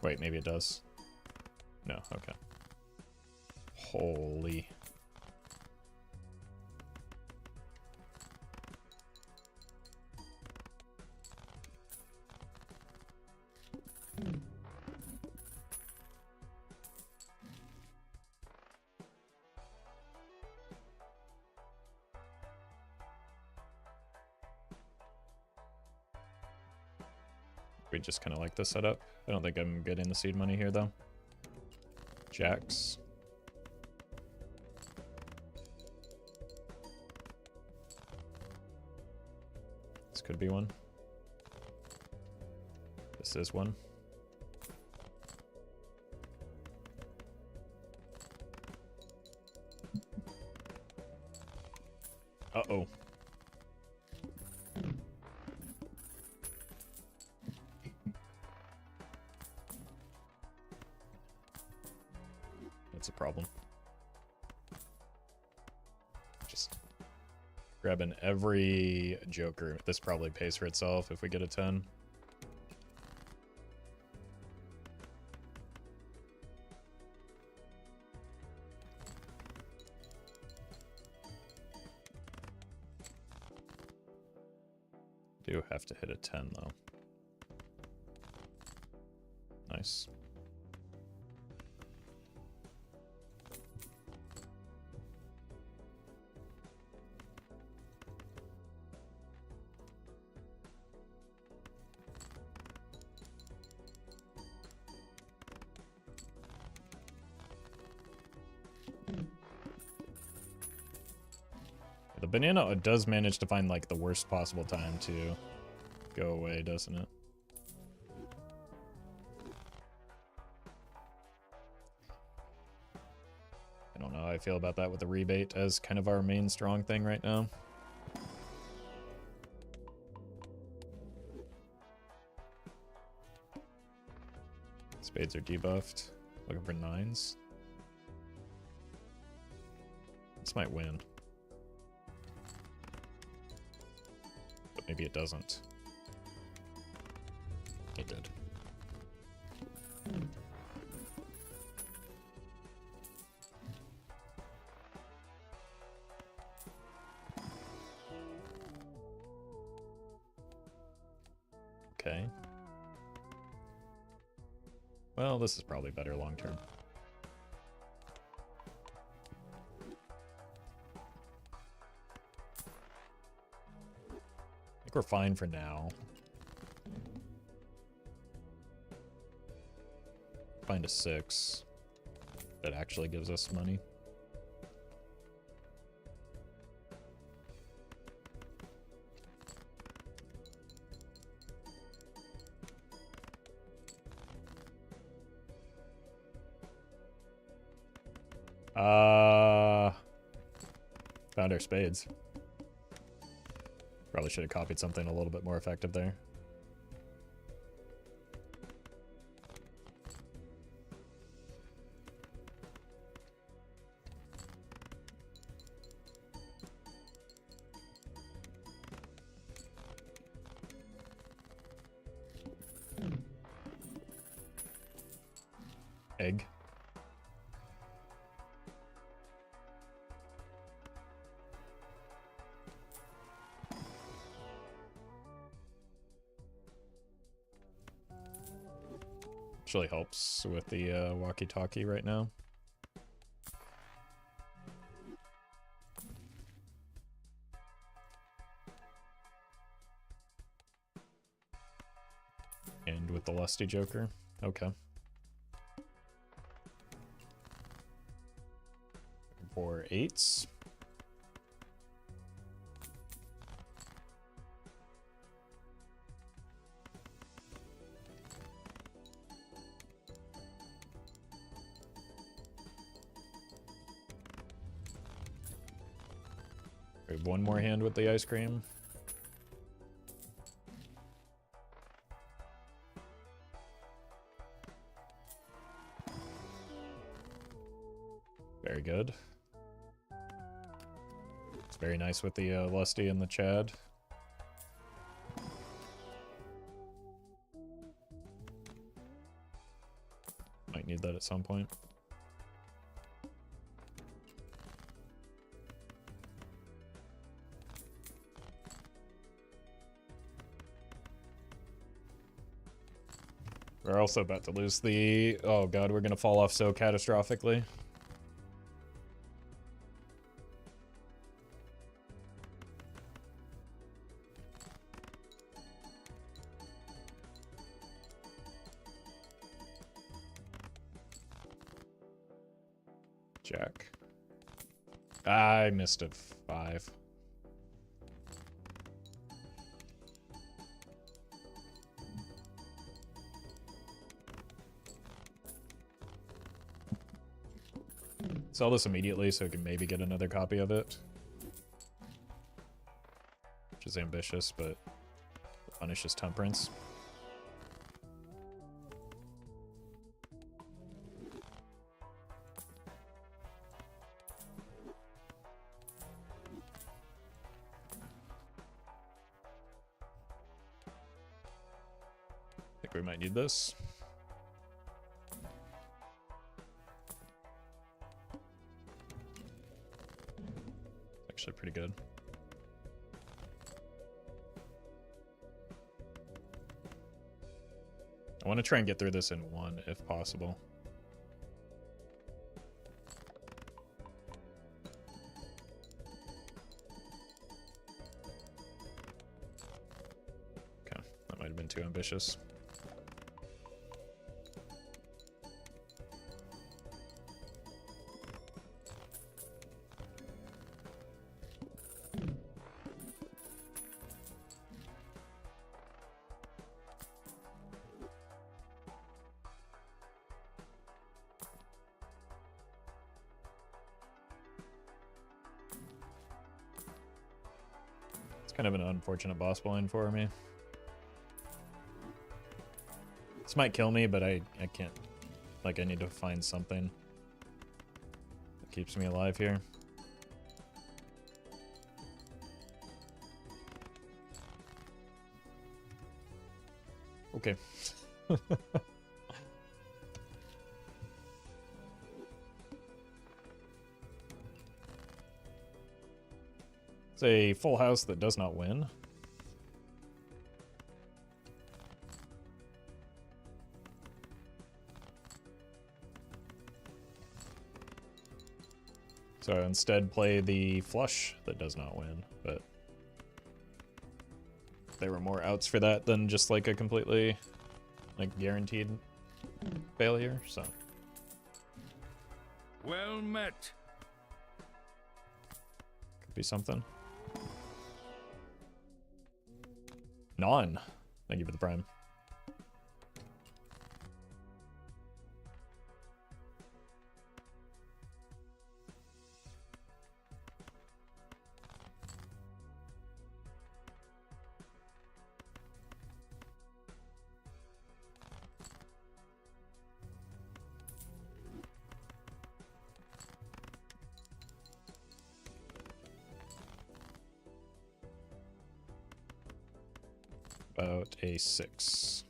A: Wait, maybe it does. No, okay. Holy. We just kind of like this setup. I don't think I'm getting the seed money here, though. Jacks. This could be one. This is one. Uh-oh. That's a problem. Just grabbing every joker. This probably pays for itself if we get a 10. Do have to hit a 10 though. Nice. The banana does manage to find like the worst possible time to go away, doesn't it? I don't know how I feel about that with the rebate as kind of our main strong thing right now. Spades are debuffed. Looking for 9s. This might win. But maybe it doesn't. It did. Okay. Well, this is probably better long term. I think we're fine for now. Find a 6 that actually gives us money. Found our spades. Probably should have copied something a little bit more effective there. Egg. Actually helps with the walkie-talkie right now. And with the lusty joker. Okay. For 8s. We have one more hand with the ice cream. Very good. It's very nice with the lusty and the Chad. Might need that at some point. We're also about to lose the... Oh god, we're gonna fall off so catastrophically. Jack. I missed a 5. Sell this immediately so we can maybe get another copy of it. Which is ambitious, but punishes temperance. I think we might need this. Actually pretty good. I want to try and get through this in 1 if possible. Okay, that might have been too ambitious. Kind of an unfortunate boss blind for me. This might kill me, but I can't. Like, I need to find something that keeps me alive here. Okay. It's a full house that does not win. So instead play the flush that does not win, but there were more outs for that than just like a completely like guaranteed failure, so.
B: Well met.
A: Could be something. None. Thank you for the prime. about a 6?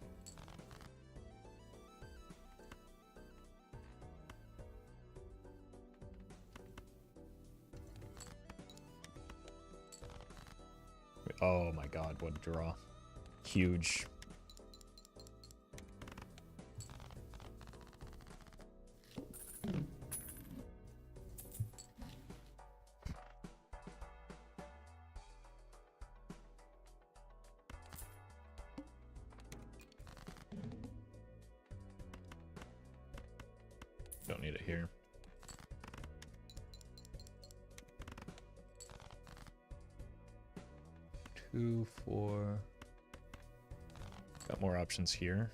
A: Oh my god, what a draw. Huge. Don't need it here. Two, 4. Got more options here.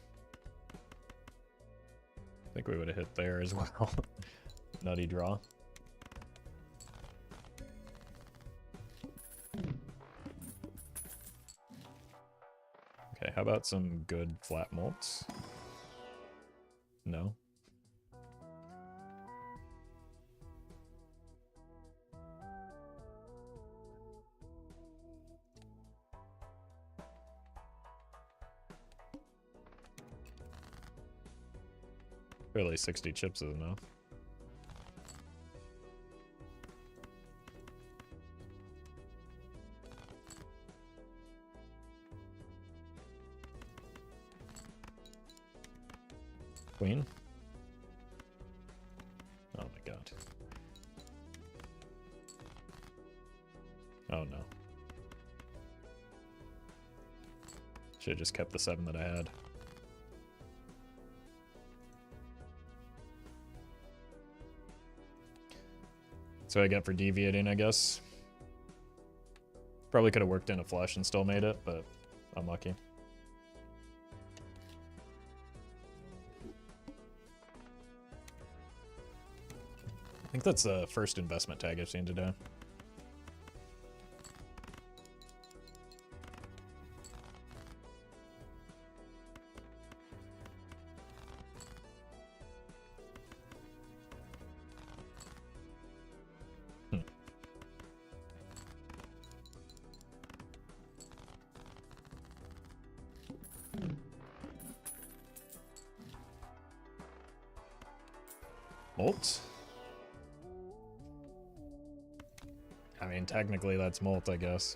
A: I think we would have hit there as well. Nutty draw. Okay, how about some good flat mults? No. Really, 60 chips is enough. Queen? Oh my god. Oh no. Should have just kept the 7 that I had. So I get for deviating, I guess. Probably could have worked in a flush and still made it, but unlucky. I think that's the first investment tag I've seen today. Mult? I mean, technically that's mult, I guess.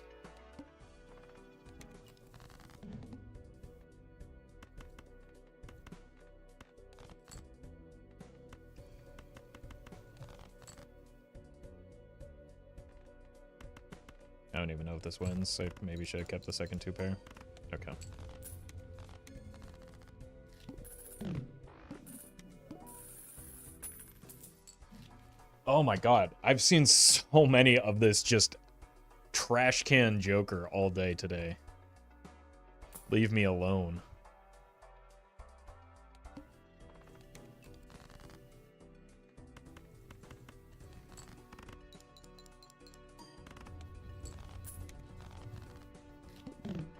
A: I don't even know if this wins. I maybe should have kept the second 2 pair. Okay. Oh my god, I've seen so many of this just trash can Joker all day today. Leave me alone.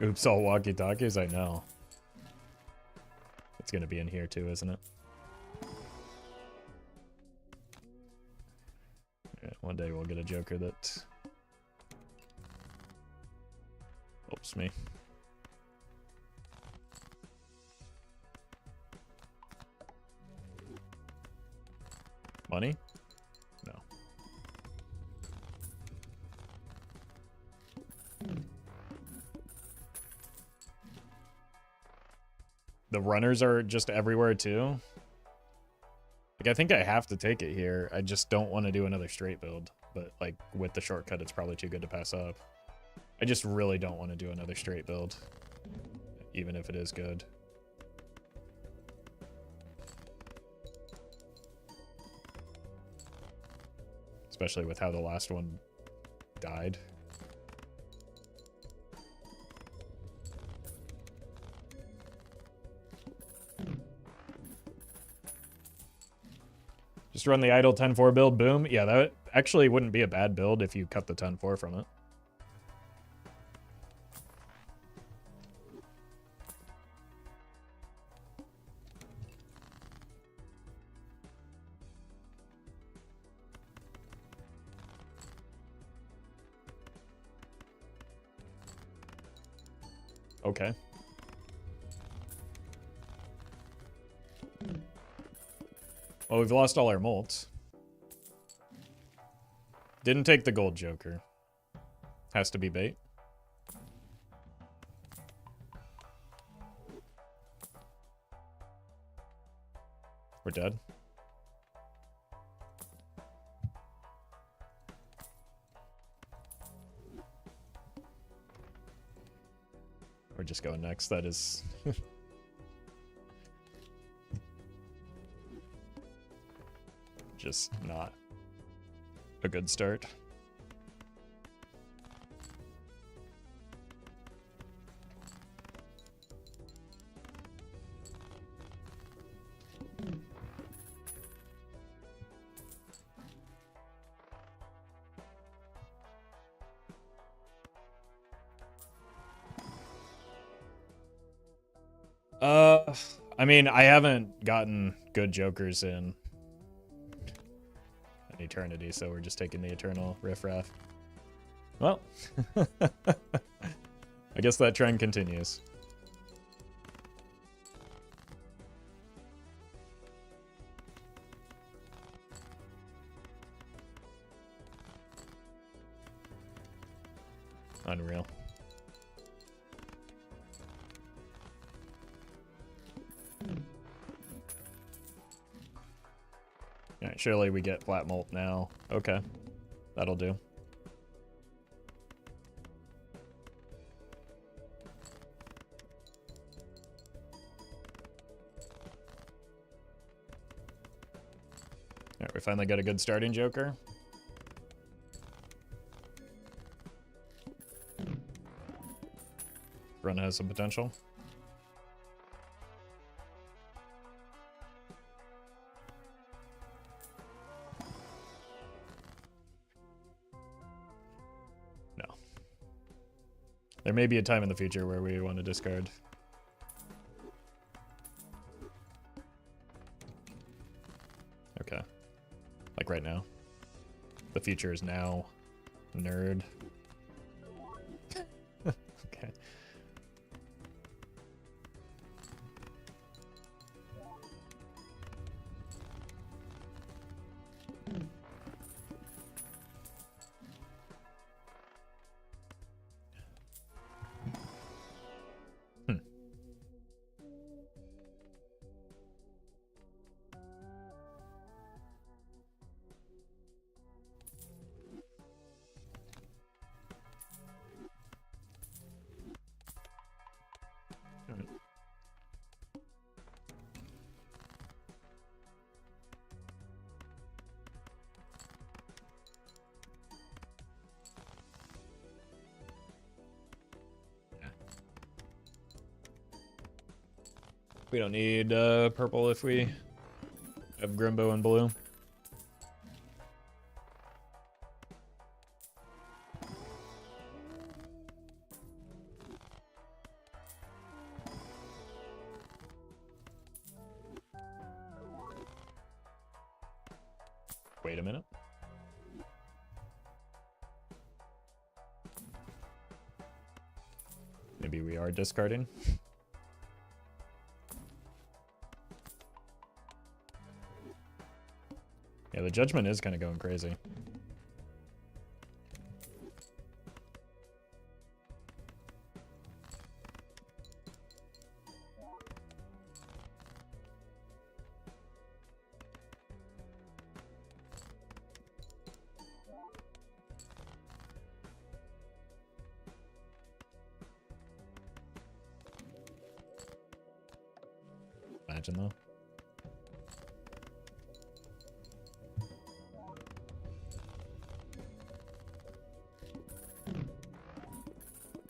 A: Oops, all walkie-talkies? I know. It's gonna be in here too, isn't it? Yeah, one day we'll get a Joker that helps me. Money? No. The runners are just everywhere too. Like, I think I have to take it here. I just don't want to do another straight build. But, like, with the shortcut, it's probably too good to pass up. I just really don't want to do another straight build. Even if it is good. Especially with how the last one died. Just run the idle 10-4 build, boom. Yeah, that actually wouldn't be a bad build if you cut the 10-4 from it. Okay. Well, we've lost all our mults. Didn't take the gold joker. Has to be bait. We're dead. We're just going next. That is... just not a good start. I mean, I haven't gotten good jokers in an eternity, so we're just taking the eternal riffraff. Well, I guess that trend continues. Unreal. Alright, surely we get flat mult now. Okay, that'll do. Alright, we finally got a good starting joker. Run has some potential. No. There may be a time in the future where we want to discard. Okay. Like right now. The future is now. Nerd. Okay. We don't need purple if we have Grimbo and blue. Wait a minute. Maybe we are discarding. Yeah, the judgment is kind of going crazy. Imagine though.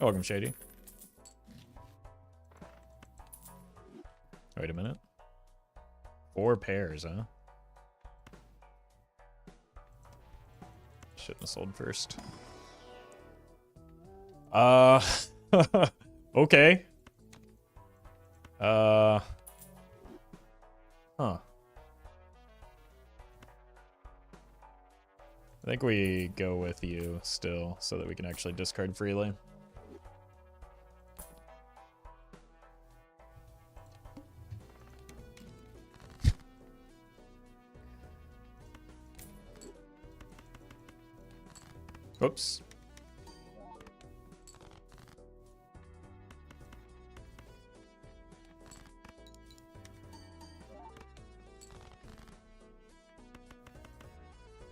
A: Welcome, Shady. Wait a minute. 4 pairs, huh? Shouldn't have sold first. Okay. Huh. I think we go with you still so that we can actually discard freely. Oops.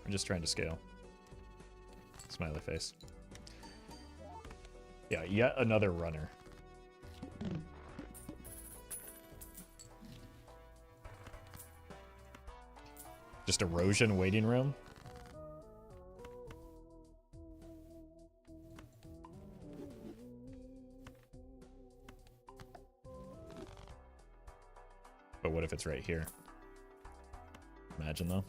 A: I'm just trying to scale. Smiley face. Yeah, yet another runner. Just erosion waiting room. But what if it's right here? Imagine though.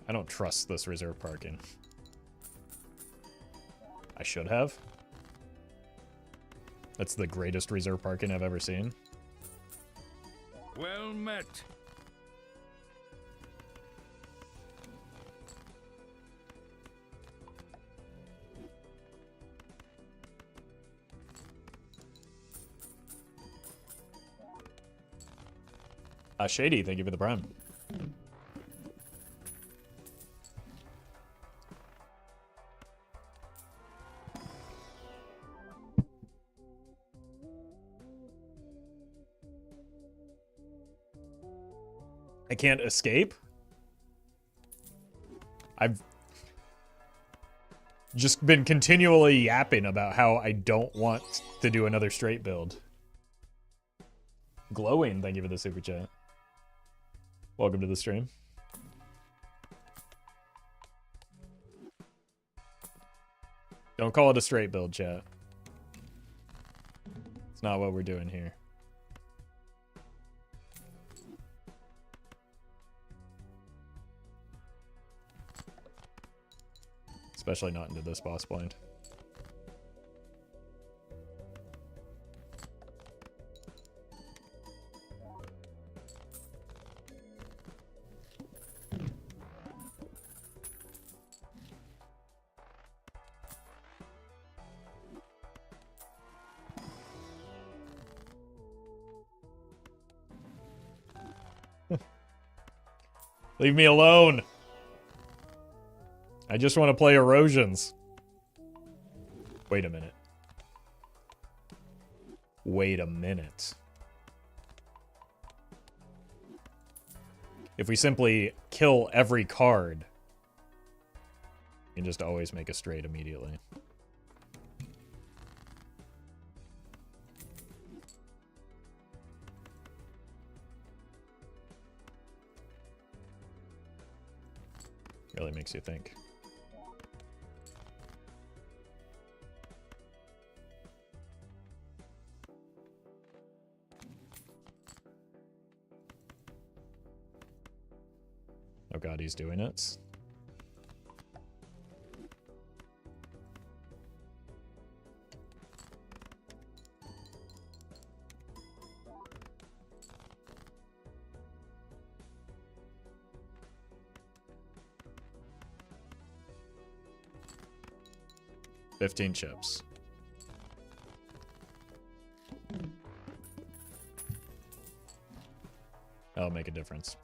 A: I don't trust this reserve parking. I should have. That's the greatest reserve parking I've ever seen.
B: Well met.
A: Shady, thank you for the prime. I can't escape? I've just been continually yapping about how I don't want to do another straight build. Glowing, thank you for the super chat. Welcome to the stream. Don't call it a straight build, chat. It's not what we're doing here. Especially not into this boss blind. Leave me alone. I just want to play erosions. Wait a minute. Wait a minute. If we simply kill every card, you can just always make a straight immediately. Really makes you think. Oh god, he's doing it. $15 chips. That'll make a difference.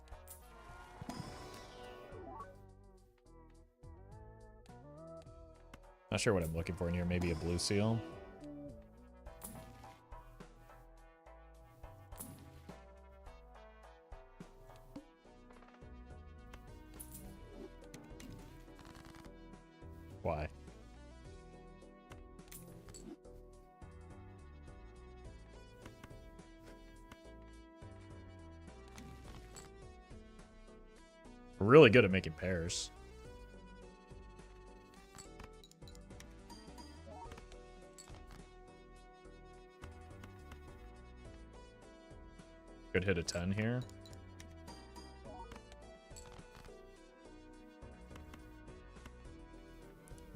A: Not sure what I'm looking for in here. Maybe a blue seal. Why? We're really good at making pairs. Could hit a 10 here.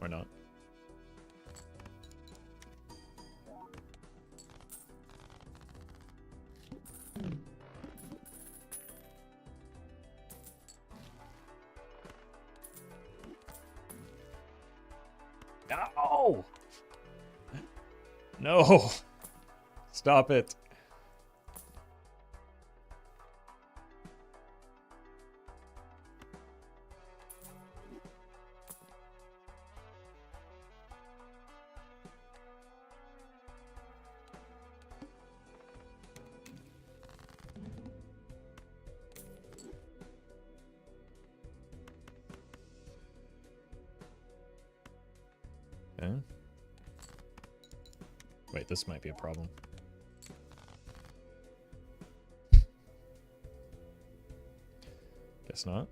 A: Or not. No! No! Stop it. Okay. Wait, this might be a problem. Guess not.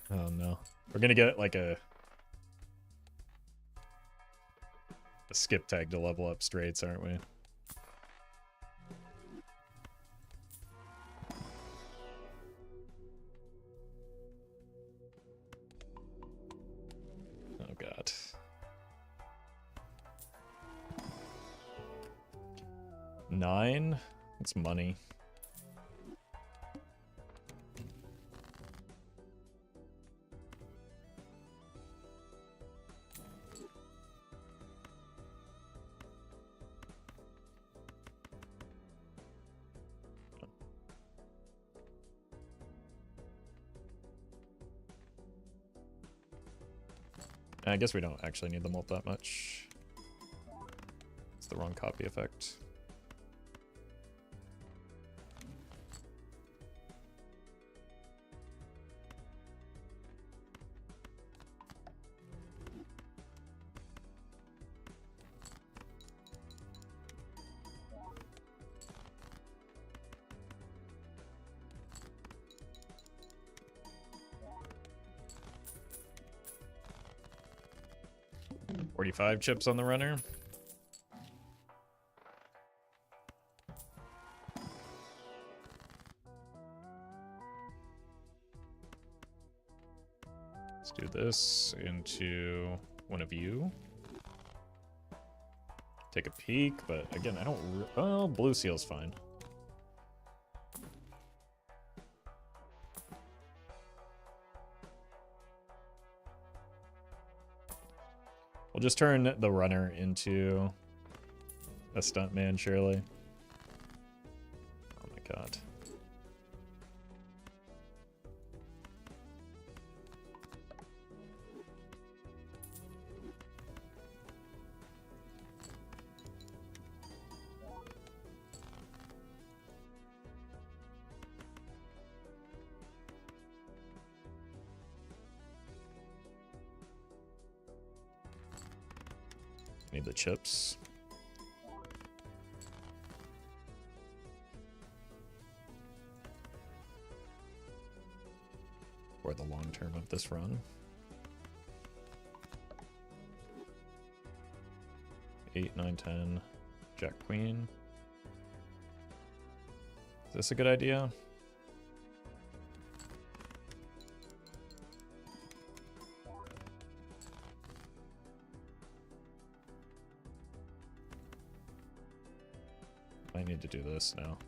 A: Oh no. We're gonna get like a skip tag to level up straights, aren't we? Oh god. Nine? It's money. I guess we don't actually need the mult that much. It's the wrong copy effect. $45 chips on the runner. Let's do this into one of you. Take a peek, but again, I don't... Oh, blue seal's fine. We'll just turn the runner into a stuntman, surely. Oh my god. Need the chips. For the long term of this run. 8, 9, 10. Jack, Queen. Is this a good idea? I need to do this now.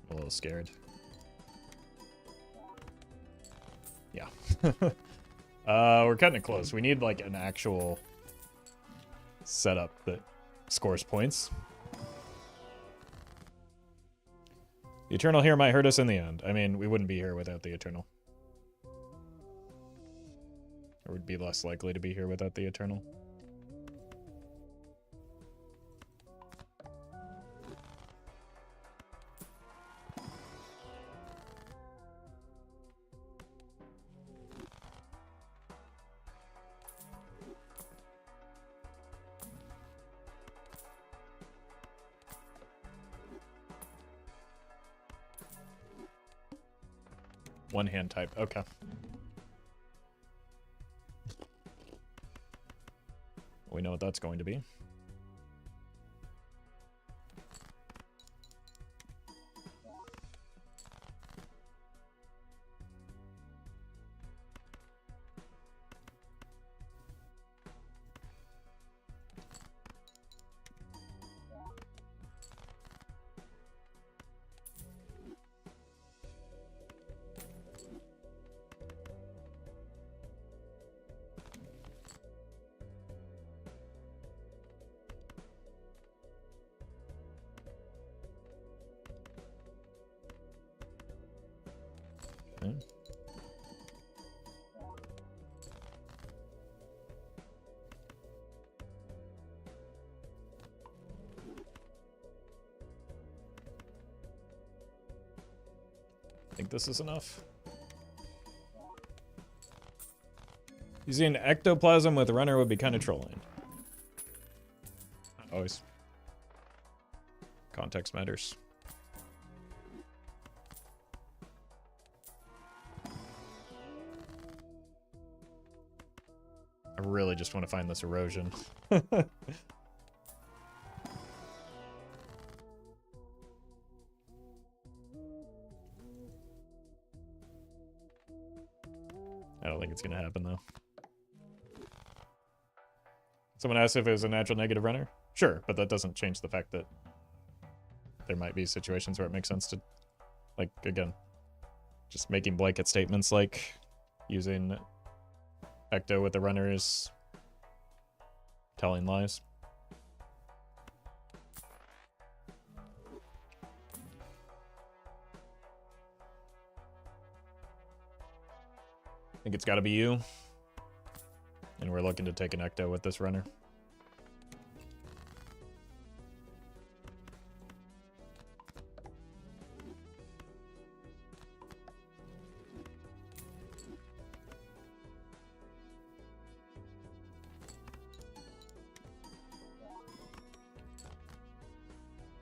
A: I'm a little scared. Yeah. We're cutting it close. We need like an actual setup that scores points. The Eternal here might hurt us in the end. I mean, we wouldn't be here without the Eternal. Or we'd be less likely to be here without the Eternal. One hand type, okay. We know what that's going to be. I think this is enough. Using ectoplasm with runner would be kind of trolling. Not always. Context matters. I really just want to find this erosion. I don't think it's gonna happen though. Someone asked if it was a natural negative runner. Sure, but that doesn't change the fact that there might be situations where it makes sense to, like, again, just making blanket statements like using ecto with the runner is telling lies. I think it's got to be you. And we're looking to take an ecto with this runner.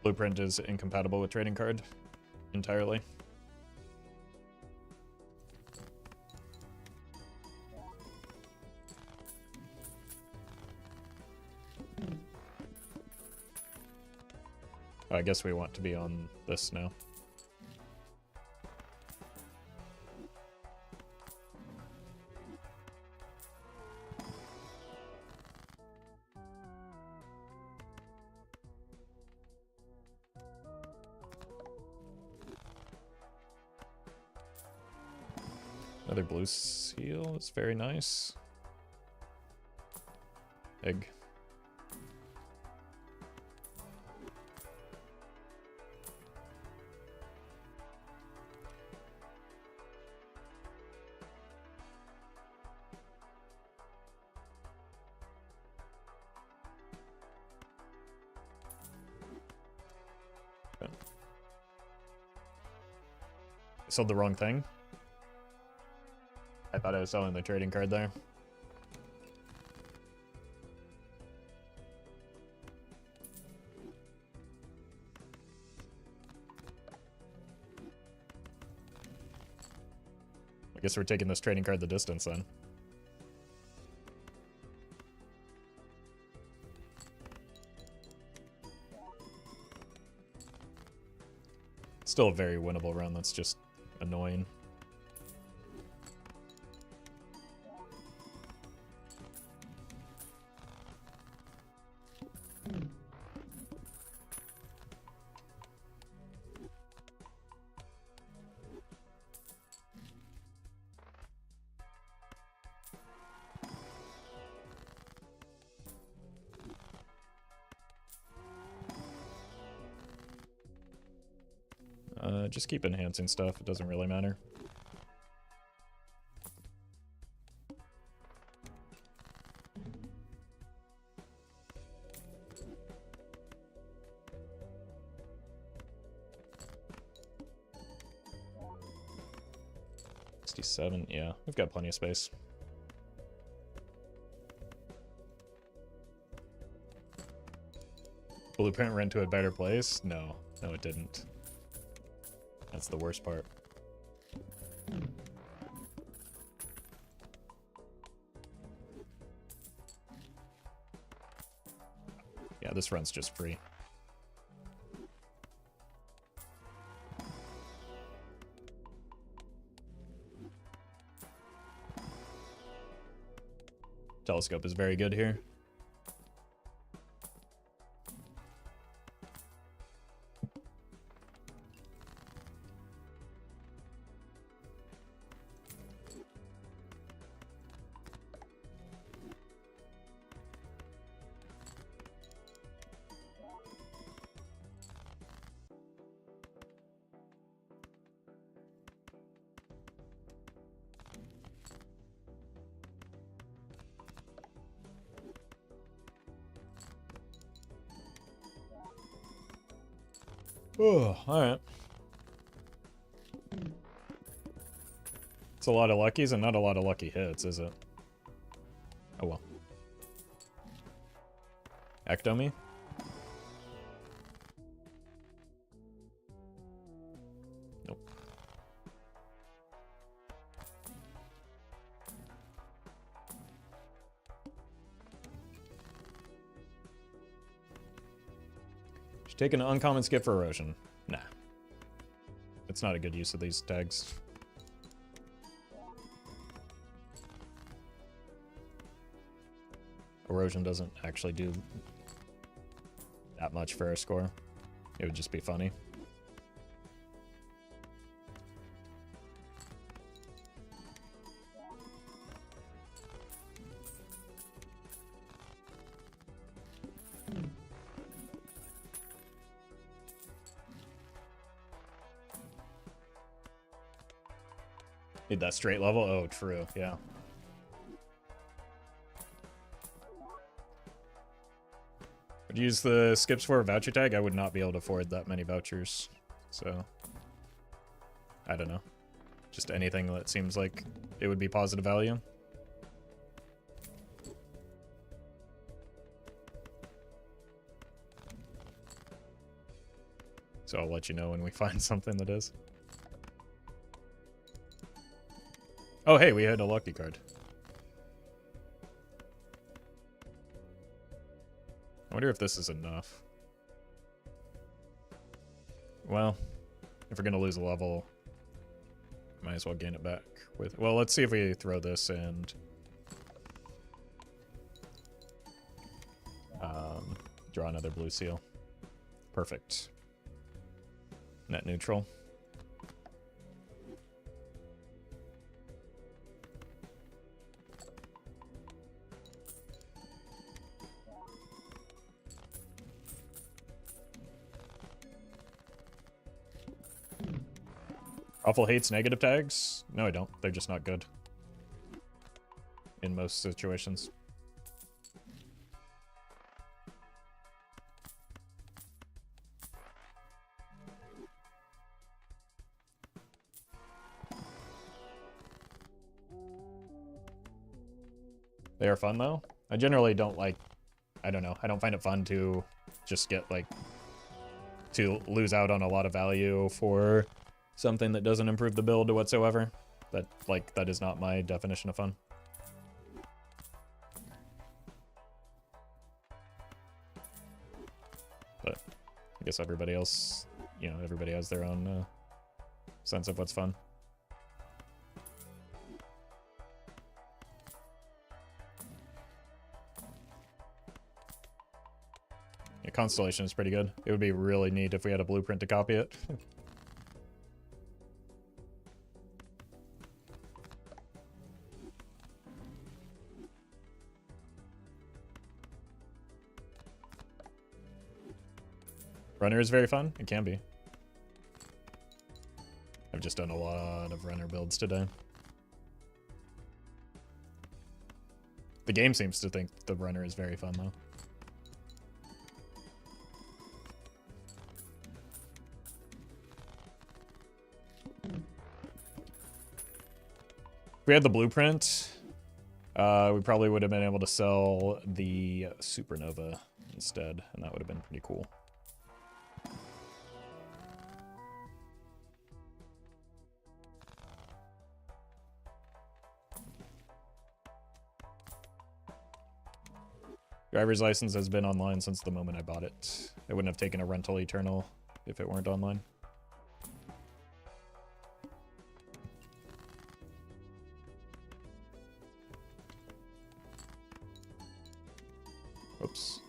A: Blueprint is incompatible with trading card entirely. Oh, I guess we want to be on this now. Another blue seal is very nice. Egg. Okay. I sold the wrong thing. I thought I was selling the trading card there. I guess we're taking this trading card the distance then. Still a very winnable run, that's just annoying. Just keep enhancing stuff, it doesn't really matter. $67, yeah, we've got plenty of space. Blueprint went to a better place? No, no it didn't. That's the worst part. Yeah, this run's just free. Telescope is very good here. Oh, alright. It's a lot of luckies and not a lot of lucky hits, is it? Oh well. Ectomy? Nope. Should take an uncommon skip for erosion. Nah. It's not a good use of these tags. Erosion doesn't actually do that much for our score. It would just be funny. Need that straight level? Oh, true, yeah. Would you use the skips for a voucher tag? I would not be able to afford that many vouchers. So, I don't know. Just anything that seems like it would be positive value. So I'll let you know when we find something that is. Oh, hey, we had a lucky card. I wonder if this is enough. Well, if we're gonna lose a level, might as well gain it back with... Well, let's see if we throw this and... draw another blue seal. Perfect. Net neutral. Roffle hates negative tags? No, I don't. They're just not good. In most situations. They are fun, though. I generally don't like... I don't know. I don't find it fun to just get, like... to lose out on a lot of value for... something that doesn't improve the build whatsoever. That is not my definition of fun. But I guess everybody else, everybody has their own sense of what's fun. Yeah, Constellation is pretty good. It would be really neat if we had a blueprint to copy it. Runner is very fun. It can be. I've just done a lot of runner builds today. The game seems to think the runner is very fun, though. If we had the blueprint, we probably would have been able to sell the Supernova instead, and that would have been pretty cool. Driver's license has been online since the moment I bought it. I wouldn't have taken a rental eternal if it weren't online. Oops.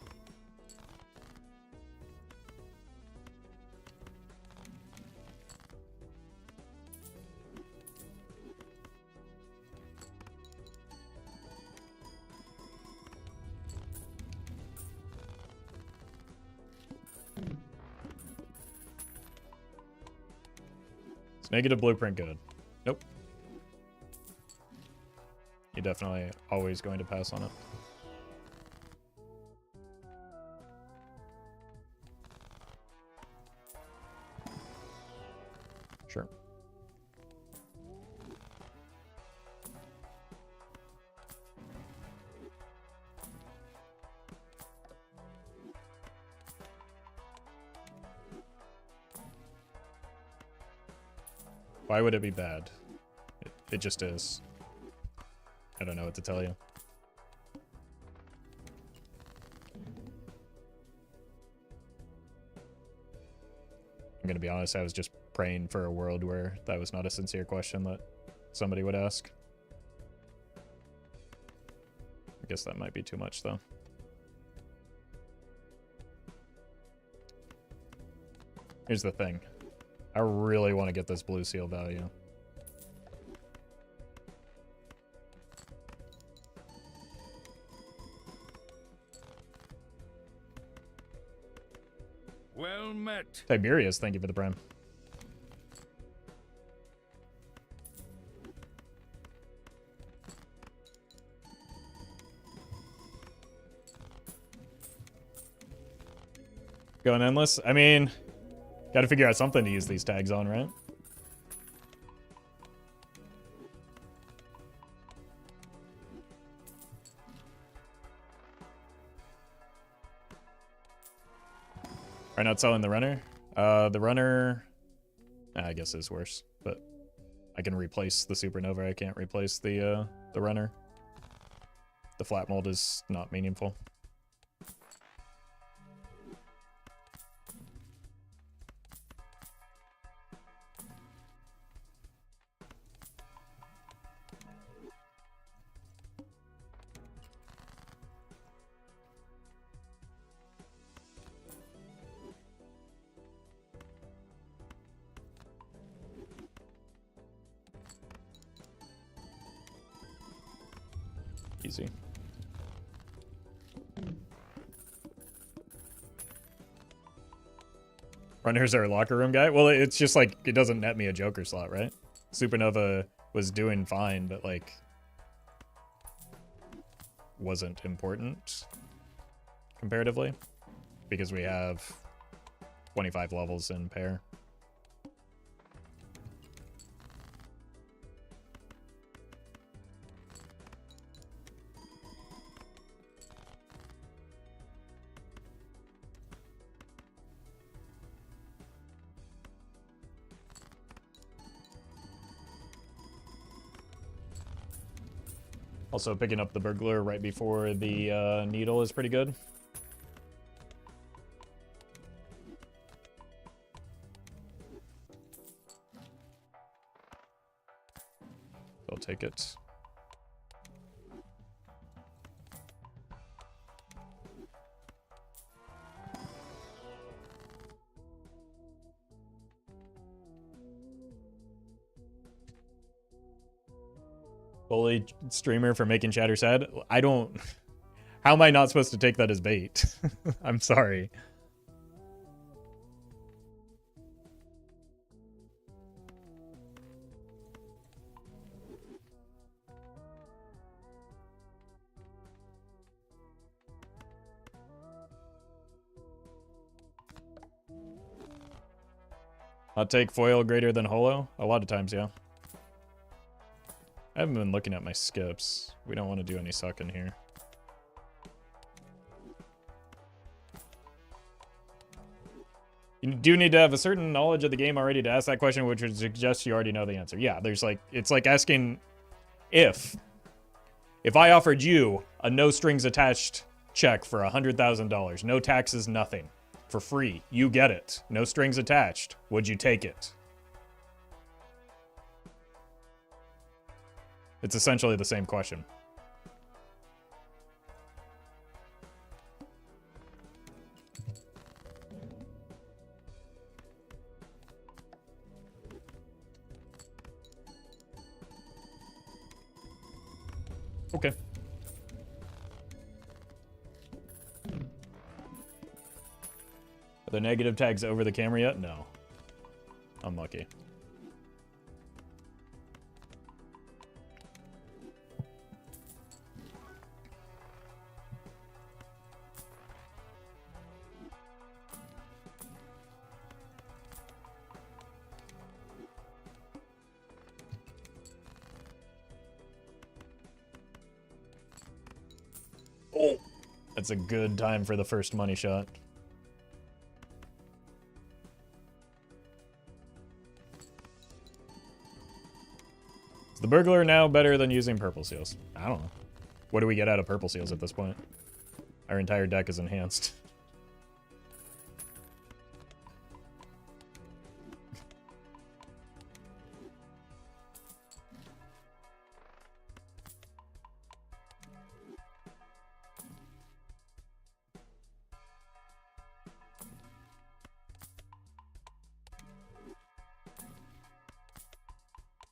A: Is negative blueprint good? Nope. You're definitely always going to pass on it. Sure. Why would it be bad? It just is. I don't know what to tell you. I'm gonna be honest, I was just praying for a world where that was not a sincere question that somebody would ask. I guess that might be too much, though. Here's the thing. I really want to get this blue seal value.
B: Well met.
A: Tiberius, thank you for the prime. Going endless? I mean, gotta figure out something to use these tags on, right? Are not selling the runner? The runner, I guess is worse, but I can replace the supernova. I can't replace the runner. The flat mold is not meaningful. Easy. Runners are a locker room guy? Well, it's just like, it doesn't net me a Joker slot, right? Supernova was doing fine, but like, wasn't important comparatively because we have 25 levels in pair. Also, picking up the burglar right before the needle is pretty good. I'll take it. Bully streamer for making chatter sad. I don't... How am I not supposed to take that as bait? I'm sorry. I'll take foil greater than holo? A lot of times, yeah. I haven't been looking at my skips. We don't want to do any sucking here. You do need to have a certain knowledge of the game already to ask that question, which would suggest you already know the answer. Yeah, there's like, it's like asking if I offered you a no strings attached check for $100,000, no taxes, nothing, for free, you get it, no strings attached, would you take it? It's essentially the same question. Okay. Are the negative tags over the camera yet? No. Unlucky. Oh, that's a good time for the first money shot. the burglar now better than using purple seals? I don't know. What do we get out of purple seals at this point? Our entire deck is enhanced.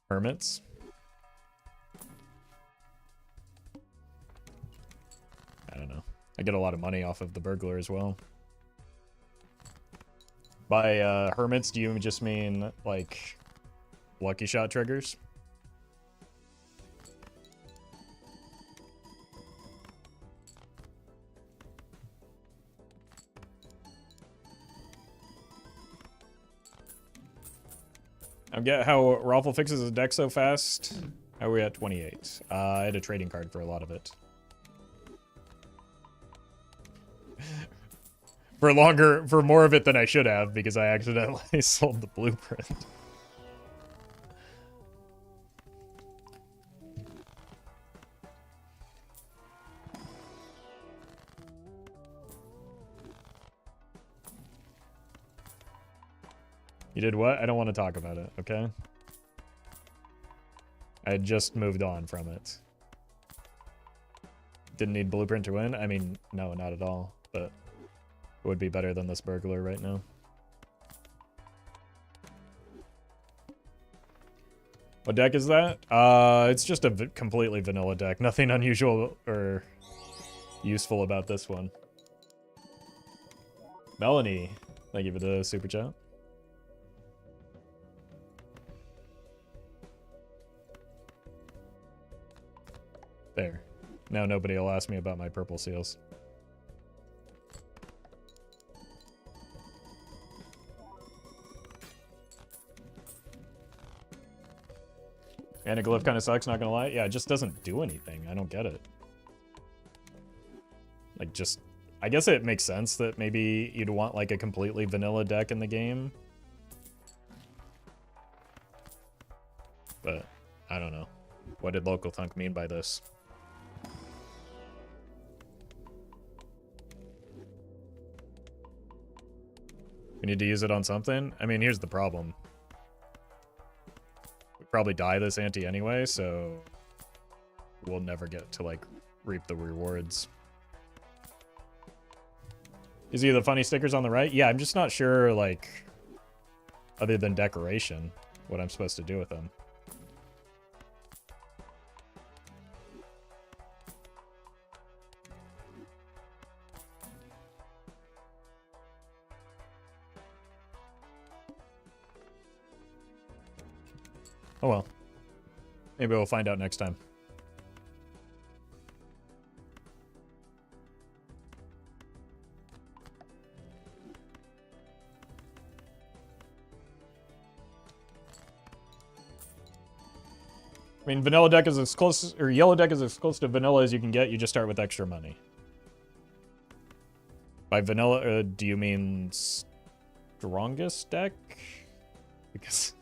A: Hermits. I don't know. I get a lot of money off of the burglar as well. By hermits, do you just mean like lucky shot triggers? I get how Roffle fixes his deck so fast. How are we at 28? I had a trading card for a lot of it. For more of it than I should have, because I accidentally sold the blueprint. You did what? I don't want to talk about it, okay? I just moved on from it. Didn't need blueprint to win? I mean, no, not at all, but it would be better than this burglar right now. What deck is that? It's just a completely vanilla deck. Nothing unusual or useful about this one. Melanie, thank you for the super chat. There. Now nobody will ask me about my purple seals. Anaglyph kind of sucks, not gonna lie. Yeah, it just doesn't do anything. I don't get it. Like, just... I guess it makes sense that maybe you'd want, like, a completely vanilla deck in the game. But, I don't know. What did Local Thunk mean by this? We need to use it on something? I mean, here's the problem. We probably die this ante anyway, so we'll never get to, like, reap the rewards. Is he the funny stickers on the right? Yeah, I'm just not sure, like, other than decoration, what I'm supposed to do with them. Oh well. Maybe we'll find out next time. I mean, vanilla deck is as close, or yellow deck is as close to vanilla as you can get. You just start with extra money. By vanilla, do you mean strongest deck? Because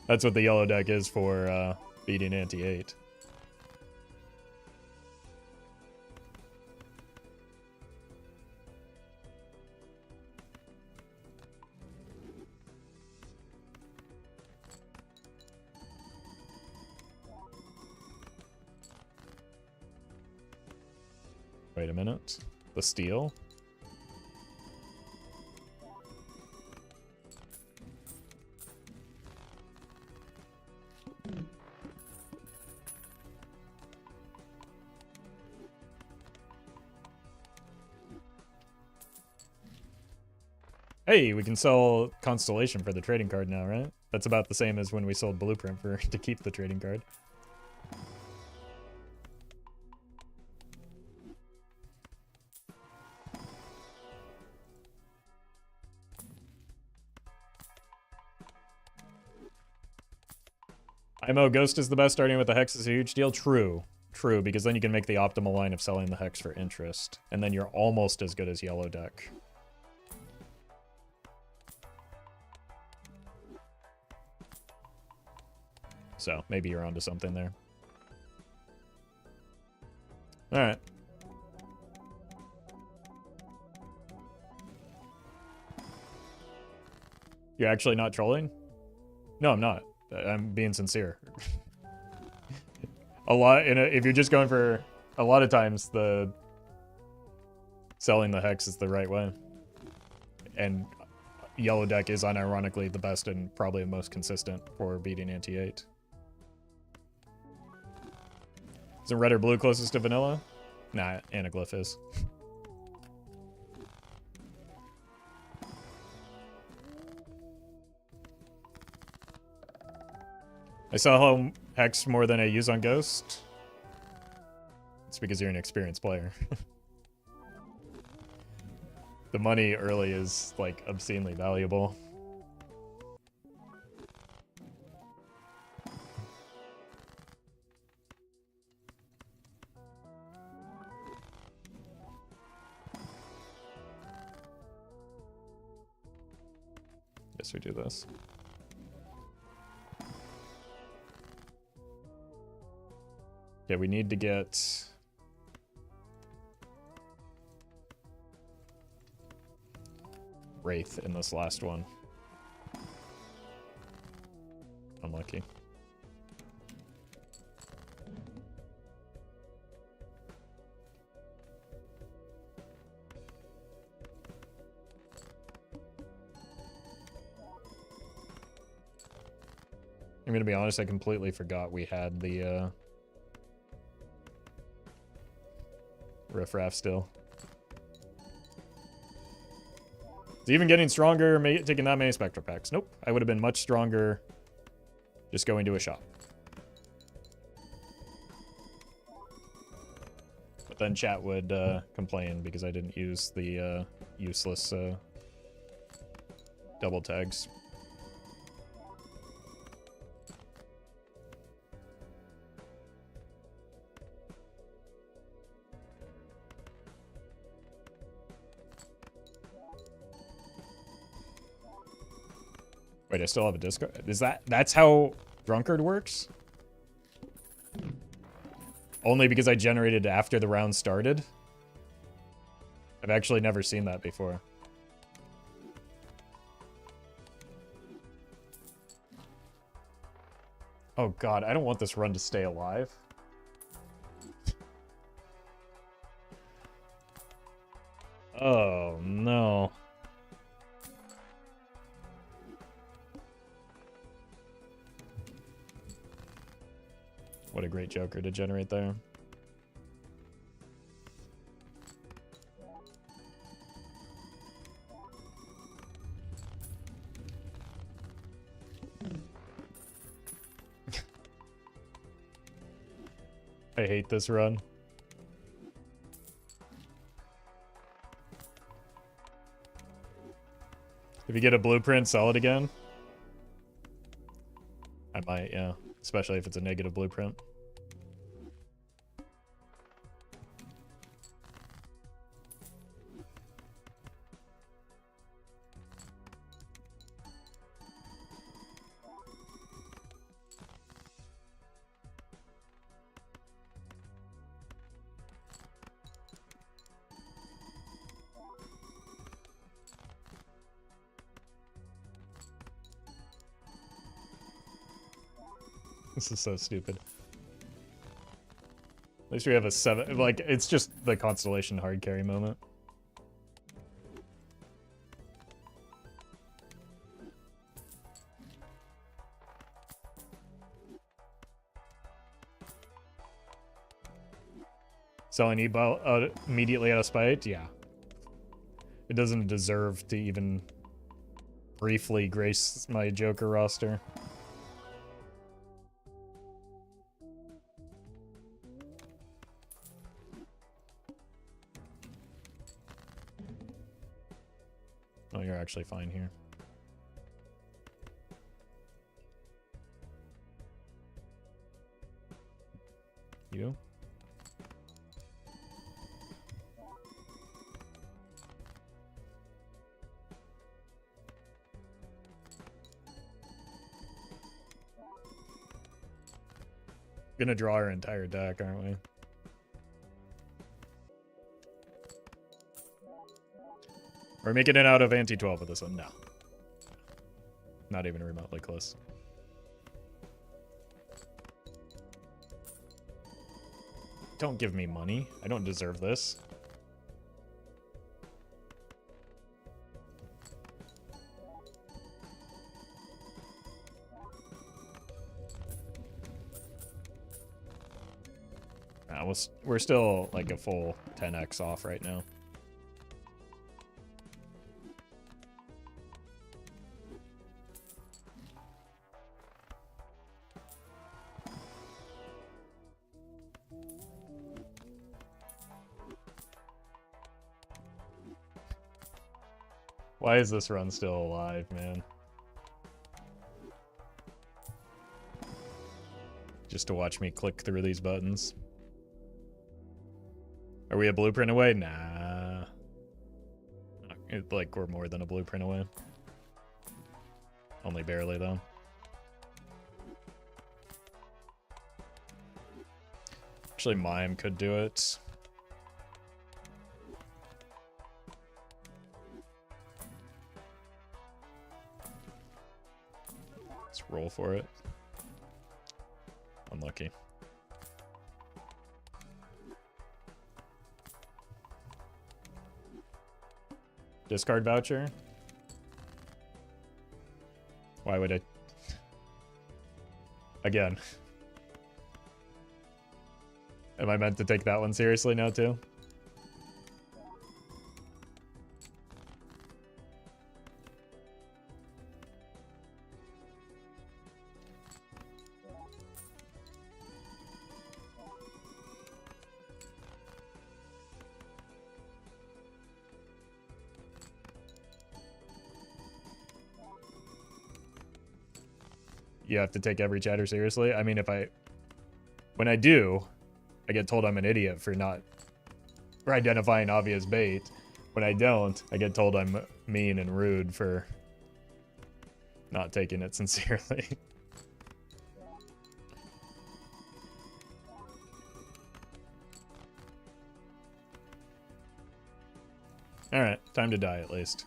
A: that's what the yellow deck is for beating ante 8. Wait a minute. The steel? Hey, we can sell Constellation for the trading card now, right? That's about the same as when we sold Blueprint for to keep the trading card. IMO Ghost is the best, starting with the Hex is a huge deal. True. True, because then you can make the optimal line of selling the Hex for interest. And then you're almost as good as yellow deck. So maybe you're onto something there. All right. You're actually not trolling? No, I'm not. I'm being sincere. If you're just going for a lot of times, the selling the hex is the right way. And yellow deck is unironically the best and probably the most consistent for beating anti-8. Isn't red or blue closest to vanilla? Nah, Anaglyph is. I sell hex more than I use on Ghost. It's because you're an experienced player. The money early is, like, obscenely valuable. Guess we do this. Yeah, we need to get... Wraith in this last one. Unlucky. I'm gonna be honest, I completely forgot we had the riffraff still. Is he even getting stronger taking that many Spectral Packs? Nope. I would have been much stronger just going to a shop. But then chat would complain because I didn't use the useless double tags. Wait, I still have a discard? That's how Drunkard works? Only because I generated after the round started? I've actually never seen that before. Oh god, I don't want this run to stay alive. Oh no. What a great Joker to generate there. I hate this run. If you get a blueprint, sell it again. I might, yeah. Especially if it's a negative blueprint. This is so stupid. At least we have a 7. Like, it's just the Constellation hard carry moment. Selling E-Ball immediately out of spite? Yeah. It doesn't deserve to even briefly grace my Joker roster. Oh, you're actually fine here. You? gonna draw our entire deck, aren't we? We're making it out of ante 12 with this one. No. Not even remotely close. Don't give me money. I don't deserve this. We're still like a full 10x off right now. Why is this run still alive, man? Just to watch me click through these buttons. Are we a blueprint away? Nah. Like, we're more than a blueprint away. Only barely, though. Actually, Mime could do it. Let's roll for it. Unlucky. Discard voucher? Why would I? Again. Am I meant to take that one seriously now, too? You have to take every chatter seriously? I mean, when I do, I get told I'm an idiot for identifying obvious bait. When I don't, I get told I'm mean and rude for not taking it sincerely. Alright, time to die at least.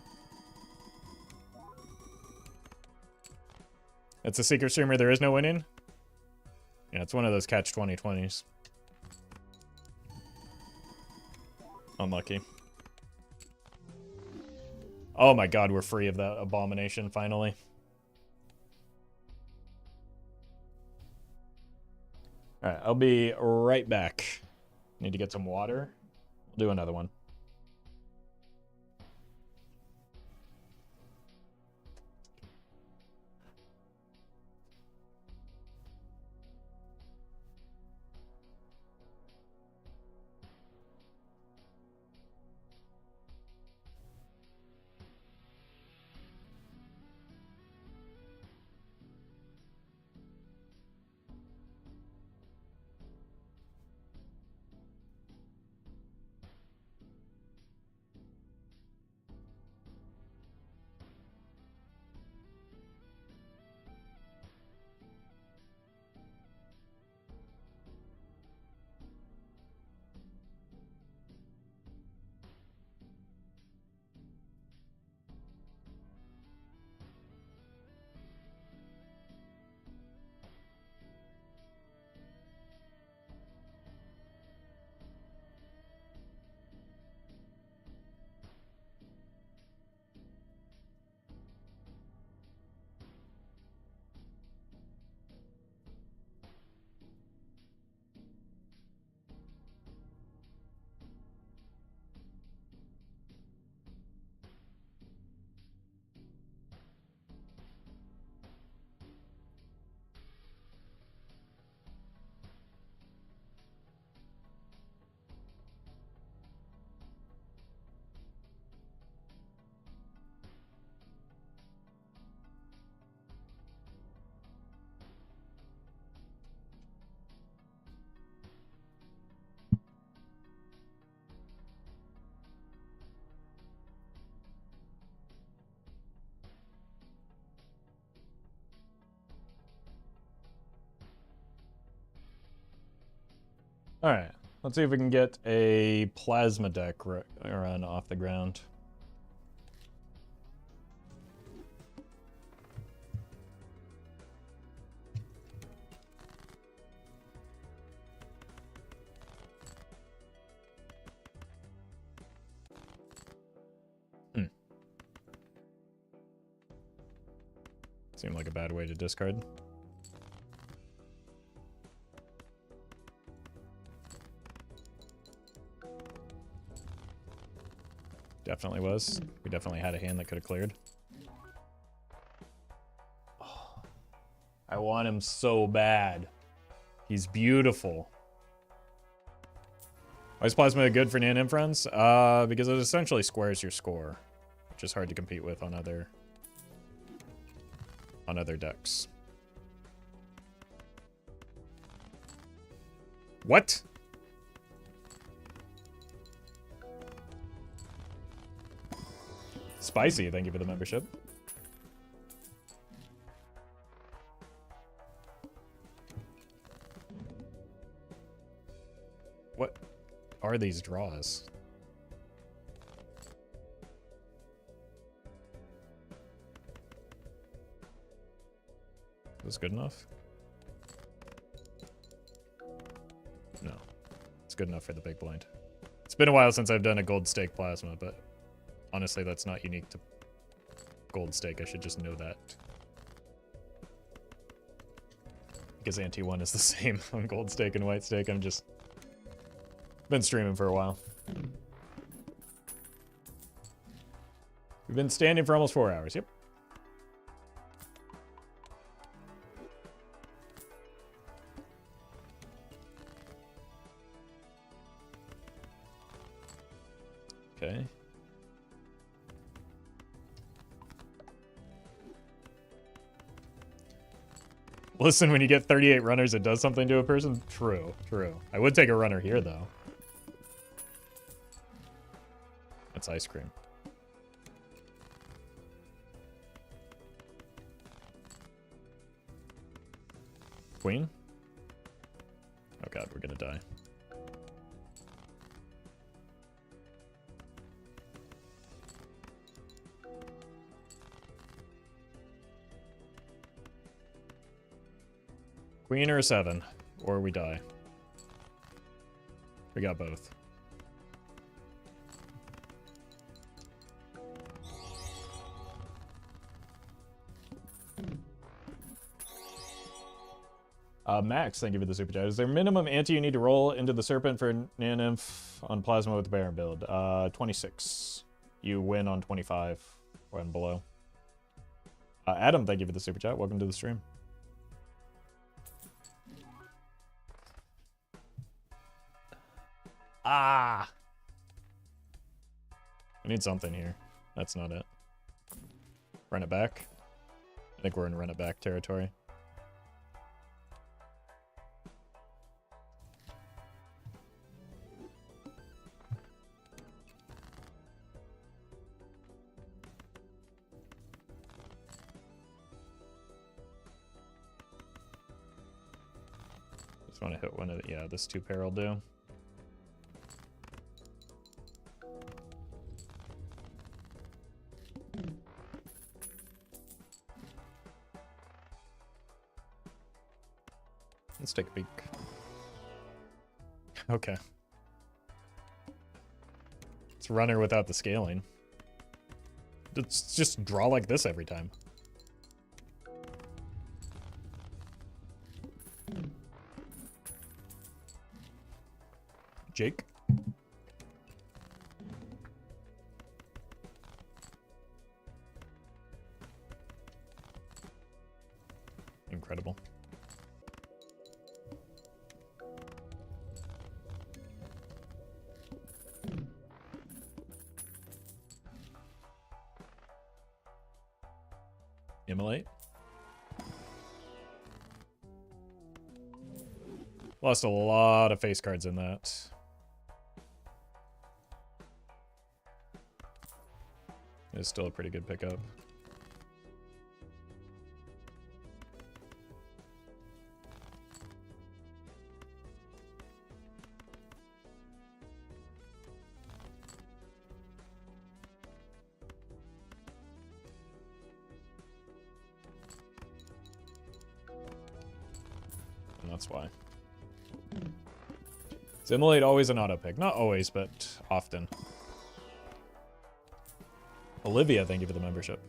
A: It's a secret streamer, there is no winning? Yeah, it's one of those catch 2020s. Unlucky. Oh my god, we're free of that abomination finally. Alright, I'll be right back. Need to get some water. We'll do another one. Alright, let's see if we can get a plasma deck run off the ground. Seemed like a bad way to discard. Definitely was. We definitely had a hand that could have cleared. Oh, I want him so bad. He's beautiful. Why is Plasma good for Nan Friends? Because it essentially squares your score, which is hard to compete with on other decks. What? Spicy, thank you for the membership. What are these draws? Is this good enough? No. It's good enough for the big blind. It's been a while since I've done a gold stake plasma, but honestly, that's not unique to gold stake. I should just know that. Because ante 1 is the same on gold stake and white stake. I'm just been streaming for a while. We've been standing for almost 4 hours. Yep. Okay. Listen, when you get 38 runners, it does something to a person? True, true. I would take a runner here, though. That's ice cream. Queen? Oh god, we're gonna die. Queen or a 7, or we die. We got both. Max, thank you for the super chat. Is there minimum ante you need to roll into the Serpent for Nanymph on Plasma with the Baron build? 26. You win on 25 or and below. Adam, thank you for the super chat. Welcome to the stream. Ah! I need something here. That's not it. Run it back. I think we're in run it back territory. Just want to hit one of the, yeah, this 2-pair will do. Let's take a peek. Okay. It's runner without the scaling. Let's just draw like this every time. Jake? Incredible. Immolate. Lost a lot of face cards in that. It's still a pretty good pickup. That's why. Simulate always an auto pick. Not always, but often. Olivia, thank you for the membership.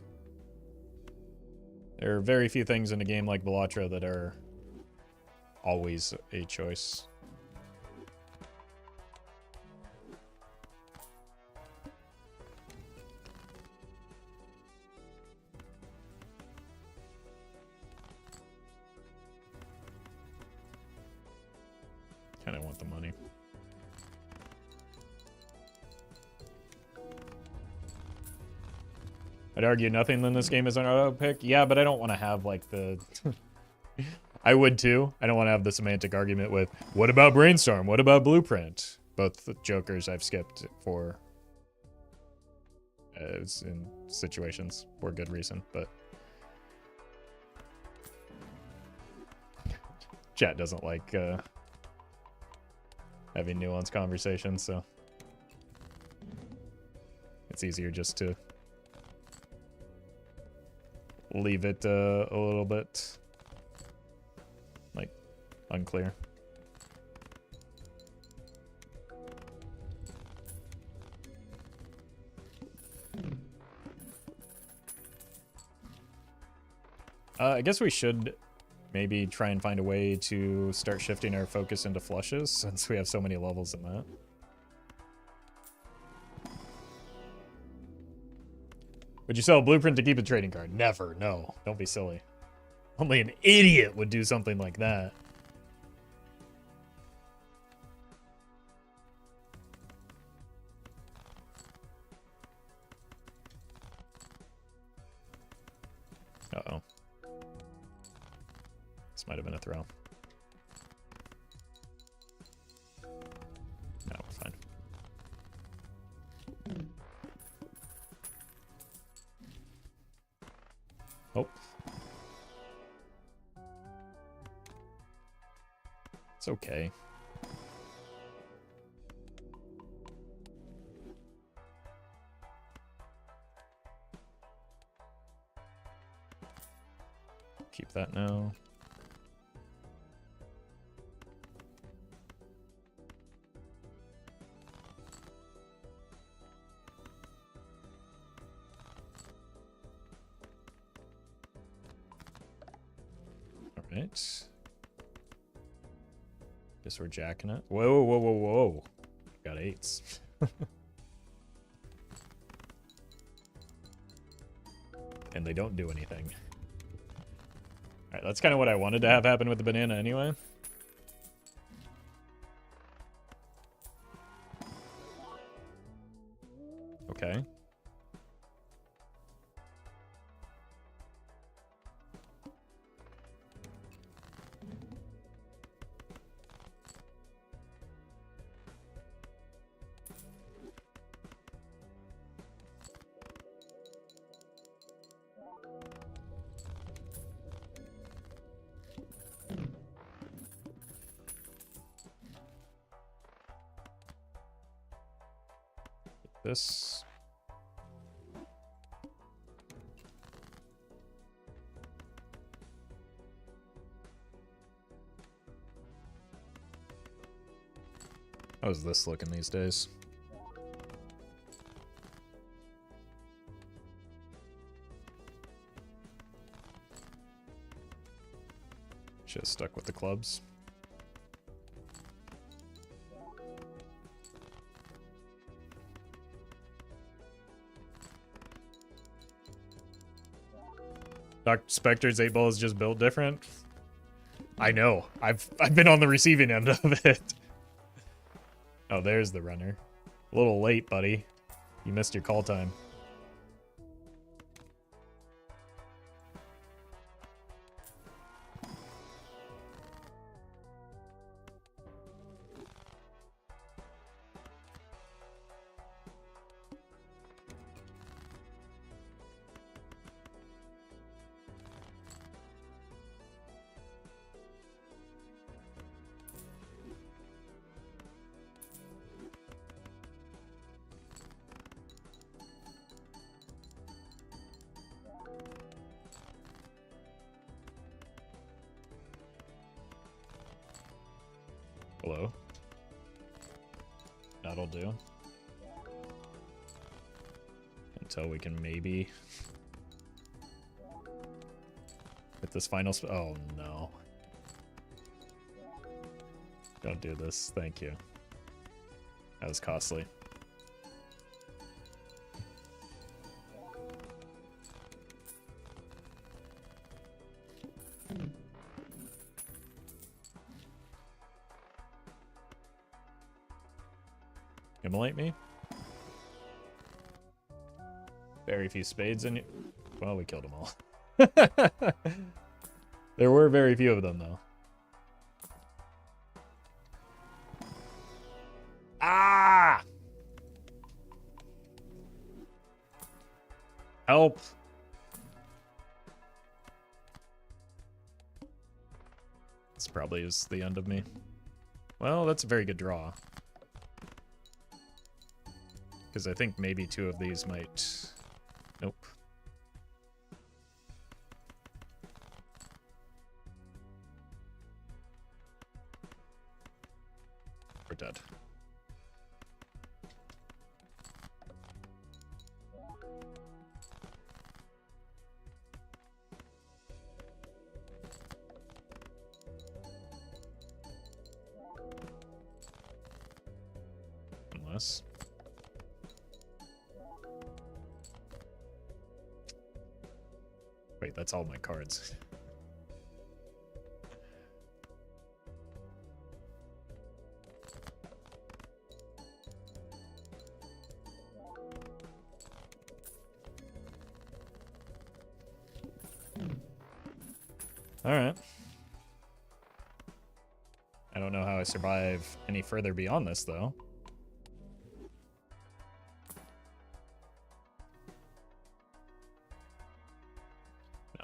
A: There are very few things in a game like Belatra that are always a choice. Kinda want the money. I'd argue nothing in this game is an auto pick. Yeah, but I don't want to have like the... I would too. I don't want to have the semantic argument with, what about Brainstorm? What about Blueprint? Both the jokers I've skipped for in situations for good reason, but... Chat doesn't like having nuanced conversations, so... It's easier just to leave it a little bit, like, unclear. I guess we should maybe try and find a way to start shifting our focus into flushes, since we have so many levels in that. Would you sell a blueprint to keep a trading card? Never, no. Don't be silly. Only an idiot would do something like that. Uh-oh. This might have been a throw. No, we're fine. Oh. It's okay. Keep that now. Alright. Guess we're jacking it. Whoa, whoa, whoa, whoa. Got 8s. And they don't do anything. Alright, that's kind of what I wanted to have happen with the banana anyway. Okay. This. How's this looking these days? Should have stuck with the clubs. Dr. Spectre's 8-ball is just built different. I know. I've been on the receiving end of it. Oh, there's the runner. A little late, buddy. You missed your call time. Hello? That'll do. Until we can maybe hit this final oh no. Don't do this, thank you. That was costly. Immolate me? Very few spades in you. Well, we killed them all. There were very few of them, though. Ah! Help! This probably is the end of me. Well, that's a very good draw. Because I think maybe two of these might... Nope. We're dead. Unless... Wait, that's all my cards. All right. I don't know how I survive any further beyond this, though.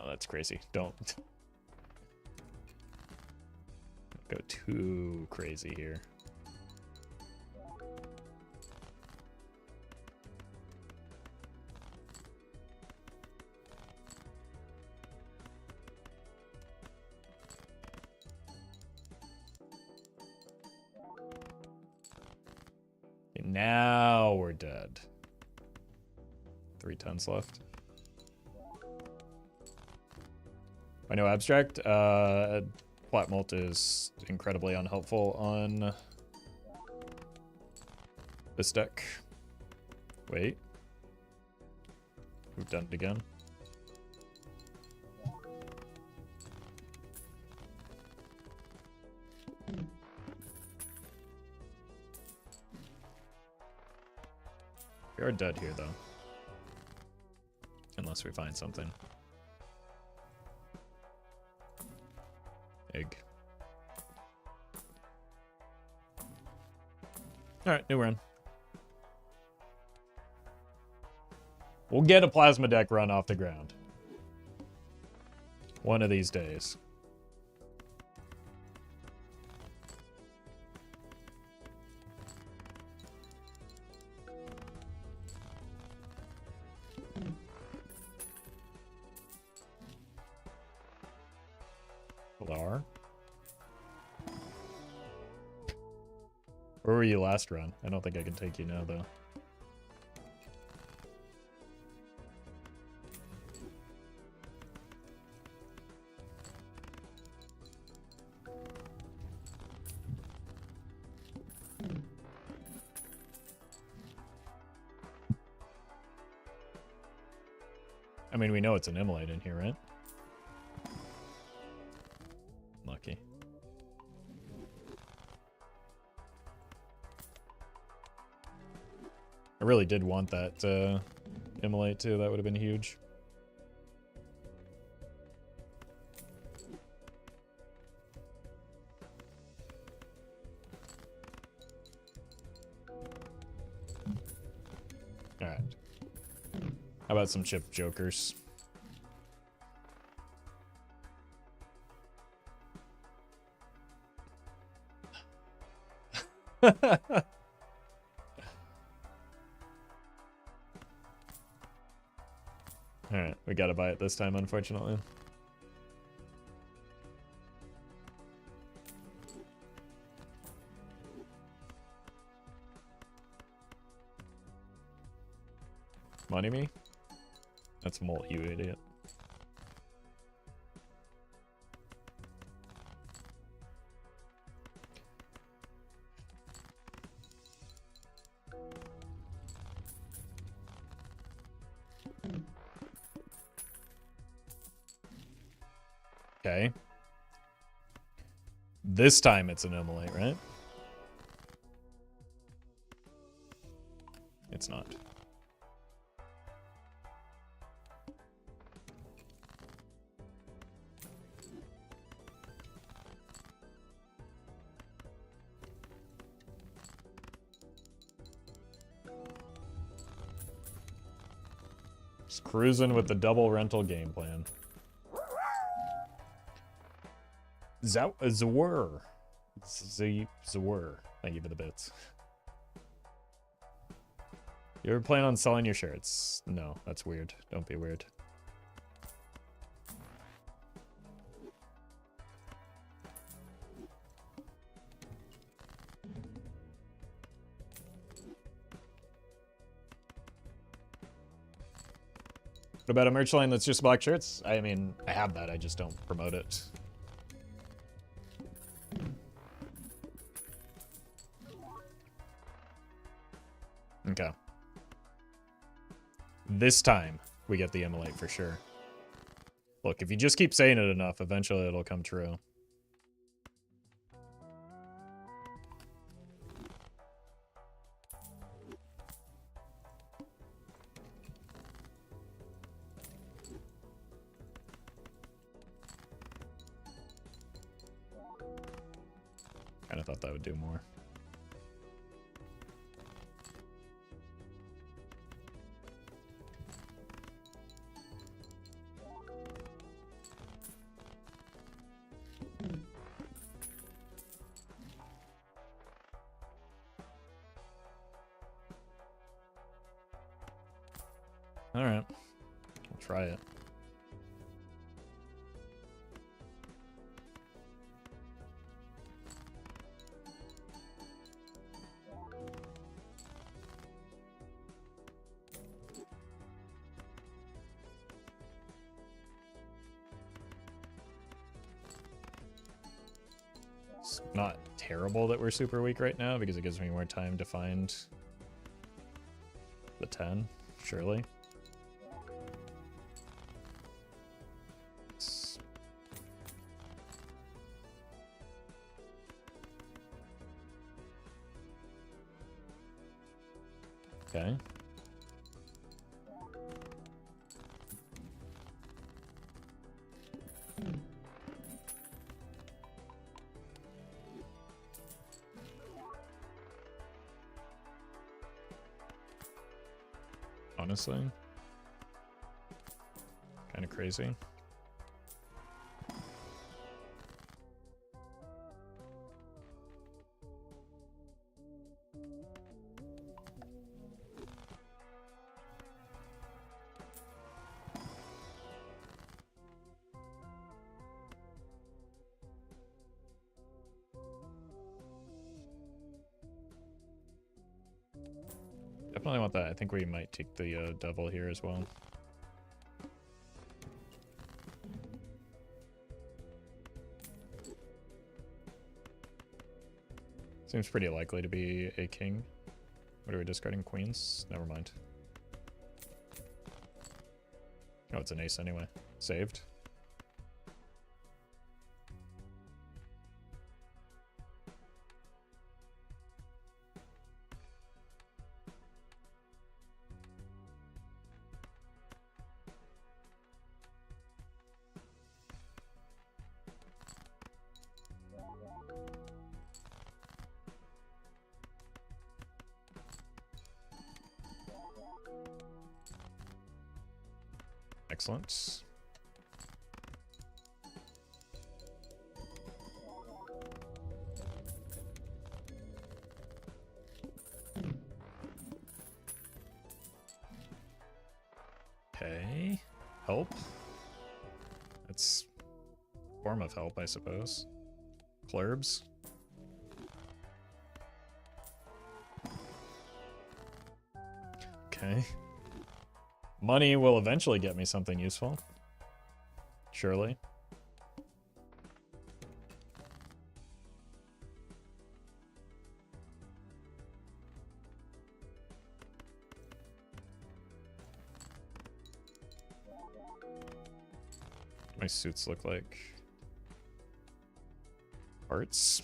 A: That's crazy. Don't go too crazy here. Okay, now we're dead. 3 tons left. I know abstract. Flat mult is incredibly unhelpful on this deck. Wait. We've done it again. We are dead here, though. Unless we find something. Egg. Alright, new run. We'll get a plasma deck run off the ground. One of these days. Lar. Where were you last run? I don't think I can take you now, though. I mean, we know it's an immolate in here, right? Lucky. I really did want that immolate too. That would have been huge. All right. How about some chip jokers? Alright, we gotta buy it this time, unfortunately. Money me? That's mult, you idiot. Okay. This time it's an immolate, right? It's not. Just cruising with the double rental game plan. Zawur. Zawur. Thank you for the bits. You ever plan on selling your shirts? No, that's weird. Don't be weird. What about a merch line that's just black shirts? I mean, I have that, I just don't promote it. Okay. This time, we get the immolate for sure. Look, if you just keep saying it enough, eventually it'll come true. Kinda thought that would do more. Alright. We'll try it. It's not terrible that we're super weak right now because it gives me more time to find the 10, surely. Okay. Honestly, kind of crazy. Definitely want that. I think we might take the double here as well. Seems pretty likely to be a king. What are we discarding? Queens? Never mind. Oh, it's an ace anyway. Saved. Excellent. Okay. Help. That's a form of help, I suppose. Plurbs. Okay. Money will eventually get me something useful. Surely. My suits look like hearts.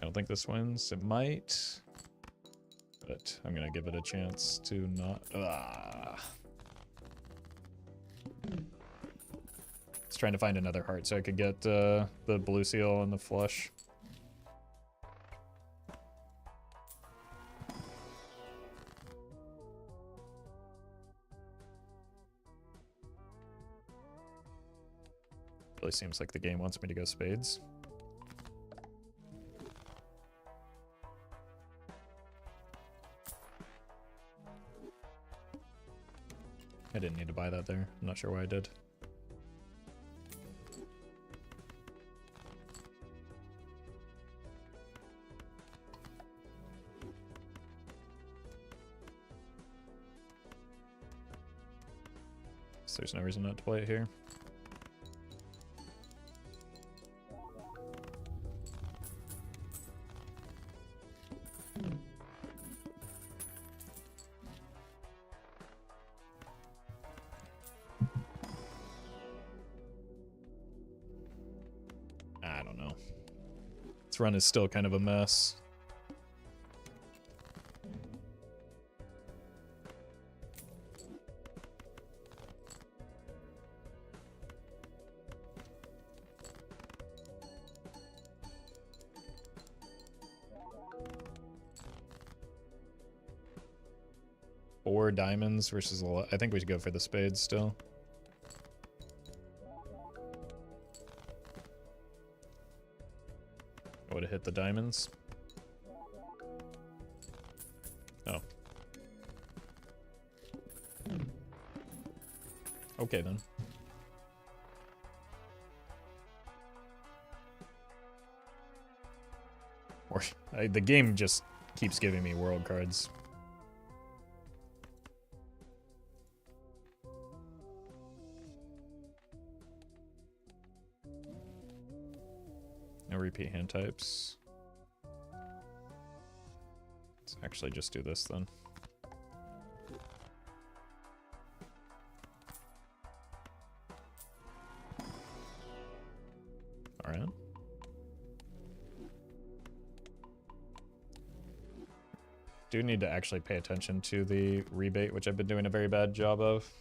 A: I don't think this wins. It might, but I'm gonna give it a chance to not. It's trying to find another heart so I could get the blue seal and the flush. Really seems like the game wants me to go spades. I didn't need to buy that there. I'm not sure why I did. So there's no reason not to play it here. I don't know. This run is still kind of a mess. Four diamonds versus a lot. I think we should go for the spades still. I would have hit the diamonds. Oh. Okay then. Or the game just keeps giving me world cards. No repeat hand types. Let's actually just do this then. All right. Do need to actually pay attention to the rebate, which I've been doing a very bad job of.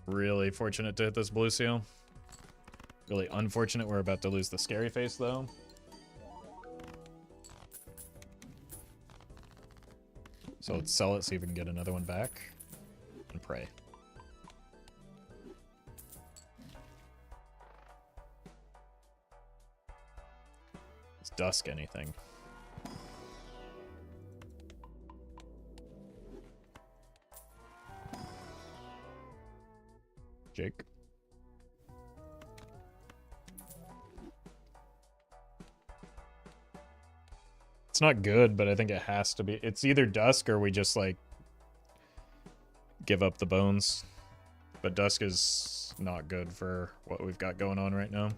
A: Really fortunate to hit this blue seal. Really unfortunate we're about to lose the scary face though. So let's sell it, see if we can get another one back. And pray. Is dusk anything? Jake. It's not good, but I think it has to be. It's either dusk or we just like give up the bones. But dusk is not good for what we've got going on right now.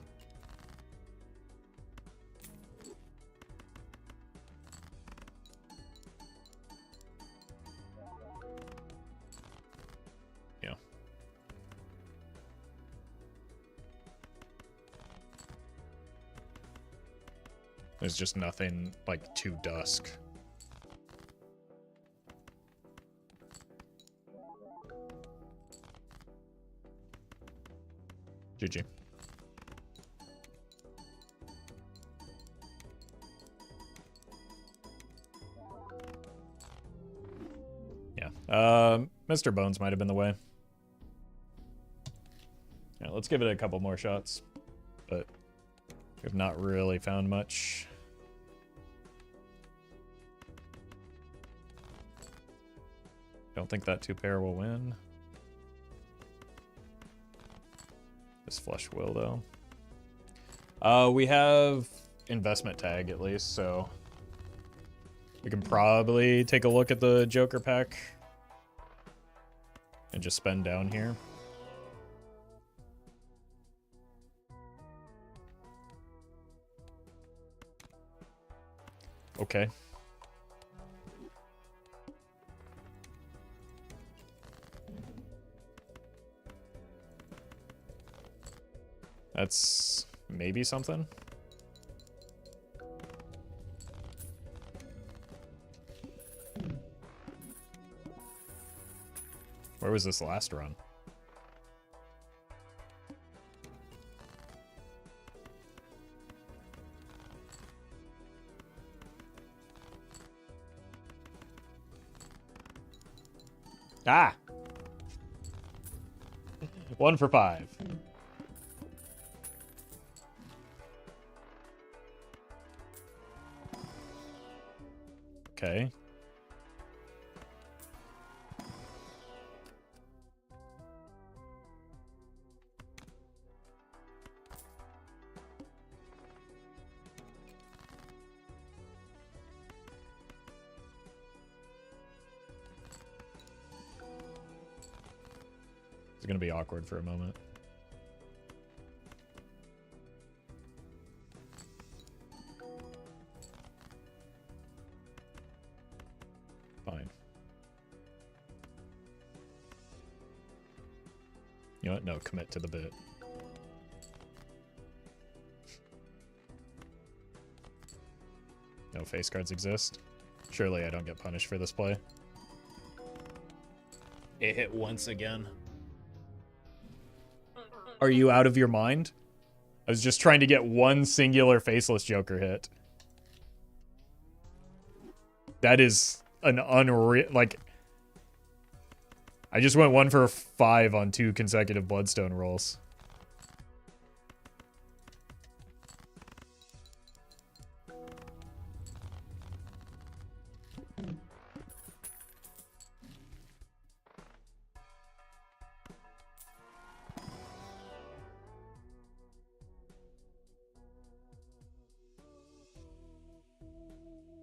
A: There's just nothing like to dusk. GG. Mr. Bones might have been the way. Yeah, let's give it a couple more shots. But we've not really found much. Don't think that 2-pair will win. This flush will, though. We have investment tag, at least, so we can probably take a look at the Joker pack and just spend down here. Okay. That's maybe something. Where was this last run? Ah! 1 for 5. Okay. It's gonna be awkward for a moment. Fine. You know what? No, commit to the bit. No face cards exist. Surely I don't get punished for this play. It hit once again. Are you out of your mind? I was just trying to get one singular faceless Joker hit. That is an unreal... Like, I just went 1 for 5 on 2 consecutive Bloodstone rolls.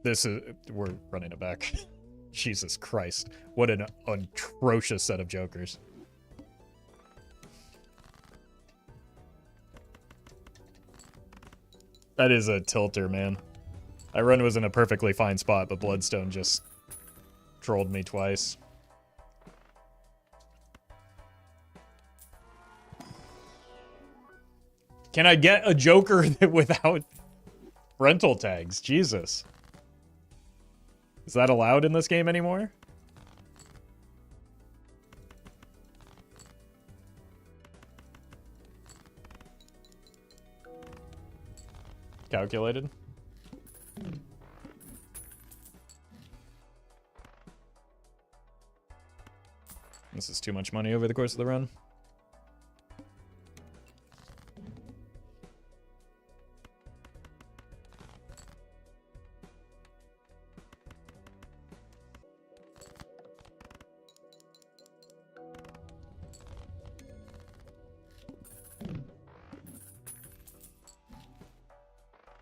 A: This is... We're running it back. Jesus Christ. What an atrocious set of Jokers. That is a tilter, man. That run was in a perfectly fine spot, but Bloodstone just trolled me twice. Can I get a Joker without rental tags? Jesus. Is that allowed in this game anymore? Calculated. This is too much money over the course of the run.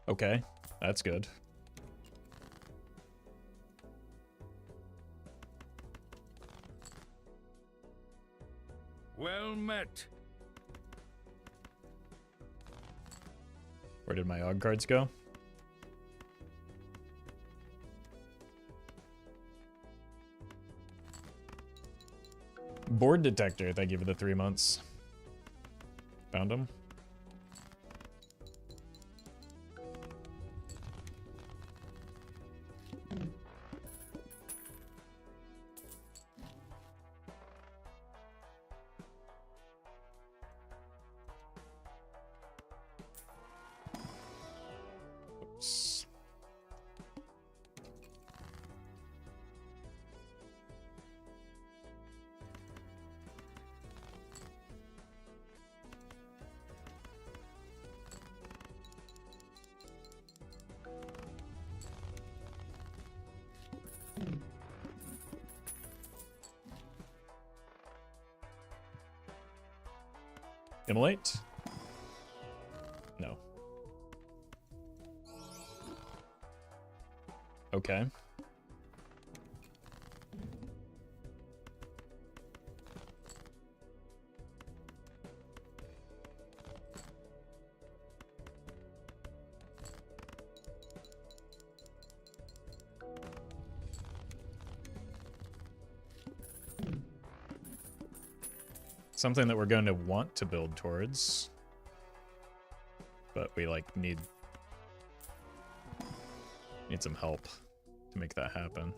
A: Okay, that's good.
B: Well met.
A: Where did my OG cards go? Board detector, thank you for the 3 months. Found him. Oops. Immolate? No. Okay. Something that we're going to want to build towards. But we, like, need some help to make that happen.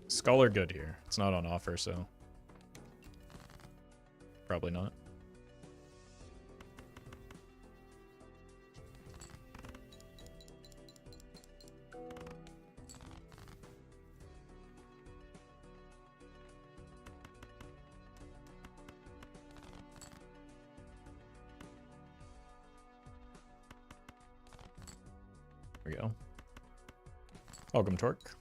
A: Scholar good here. It's not on offer, so probably not. There we go. Welcome, Torque.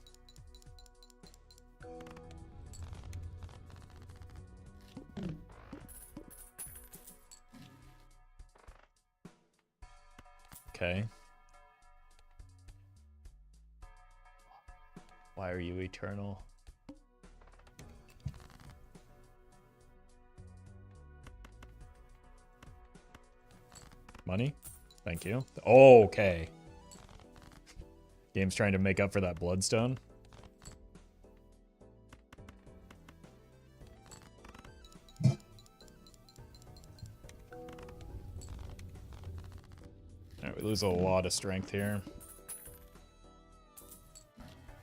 A: Okay. Why are you eternal? Money? Thank you. Oh, okay. Game's trying to make up for that bloodstone. Alright, we lose a lot of strength here.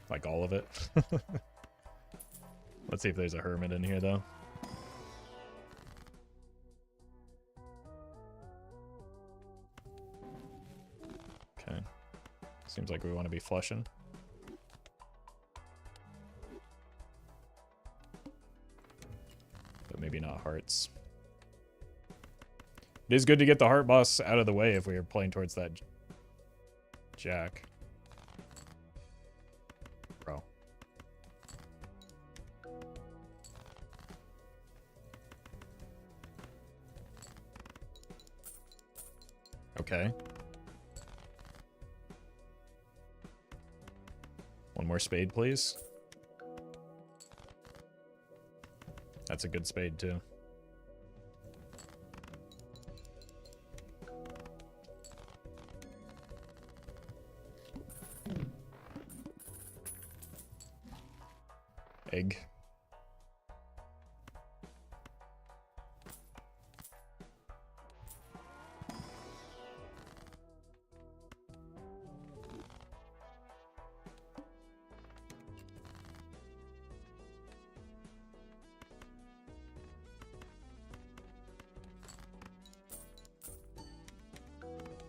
A: Like all of it. Let's see if there's a hermit in here, though. Okay. Seems like we want to be flushing. But maybe not hearts. It is good to get the heart boss out of the way if we are playing towards that jack. Bro. Okay. One more spade, please. That's a good spade, too. Egg.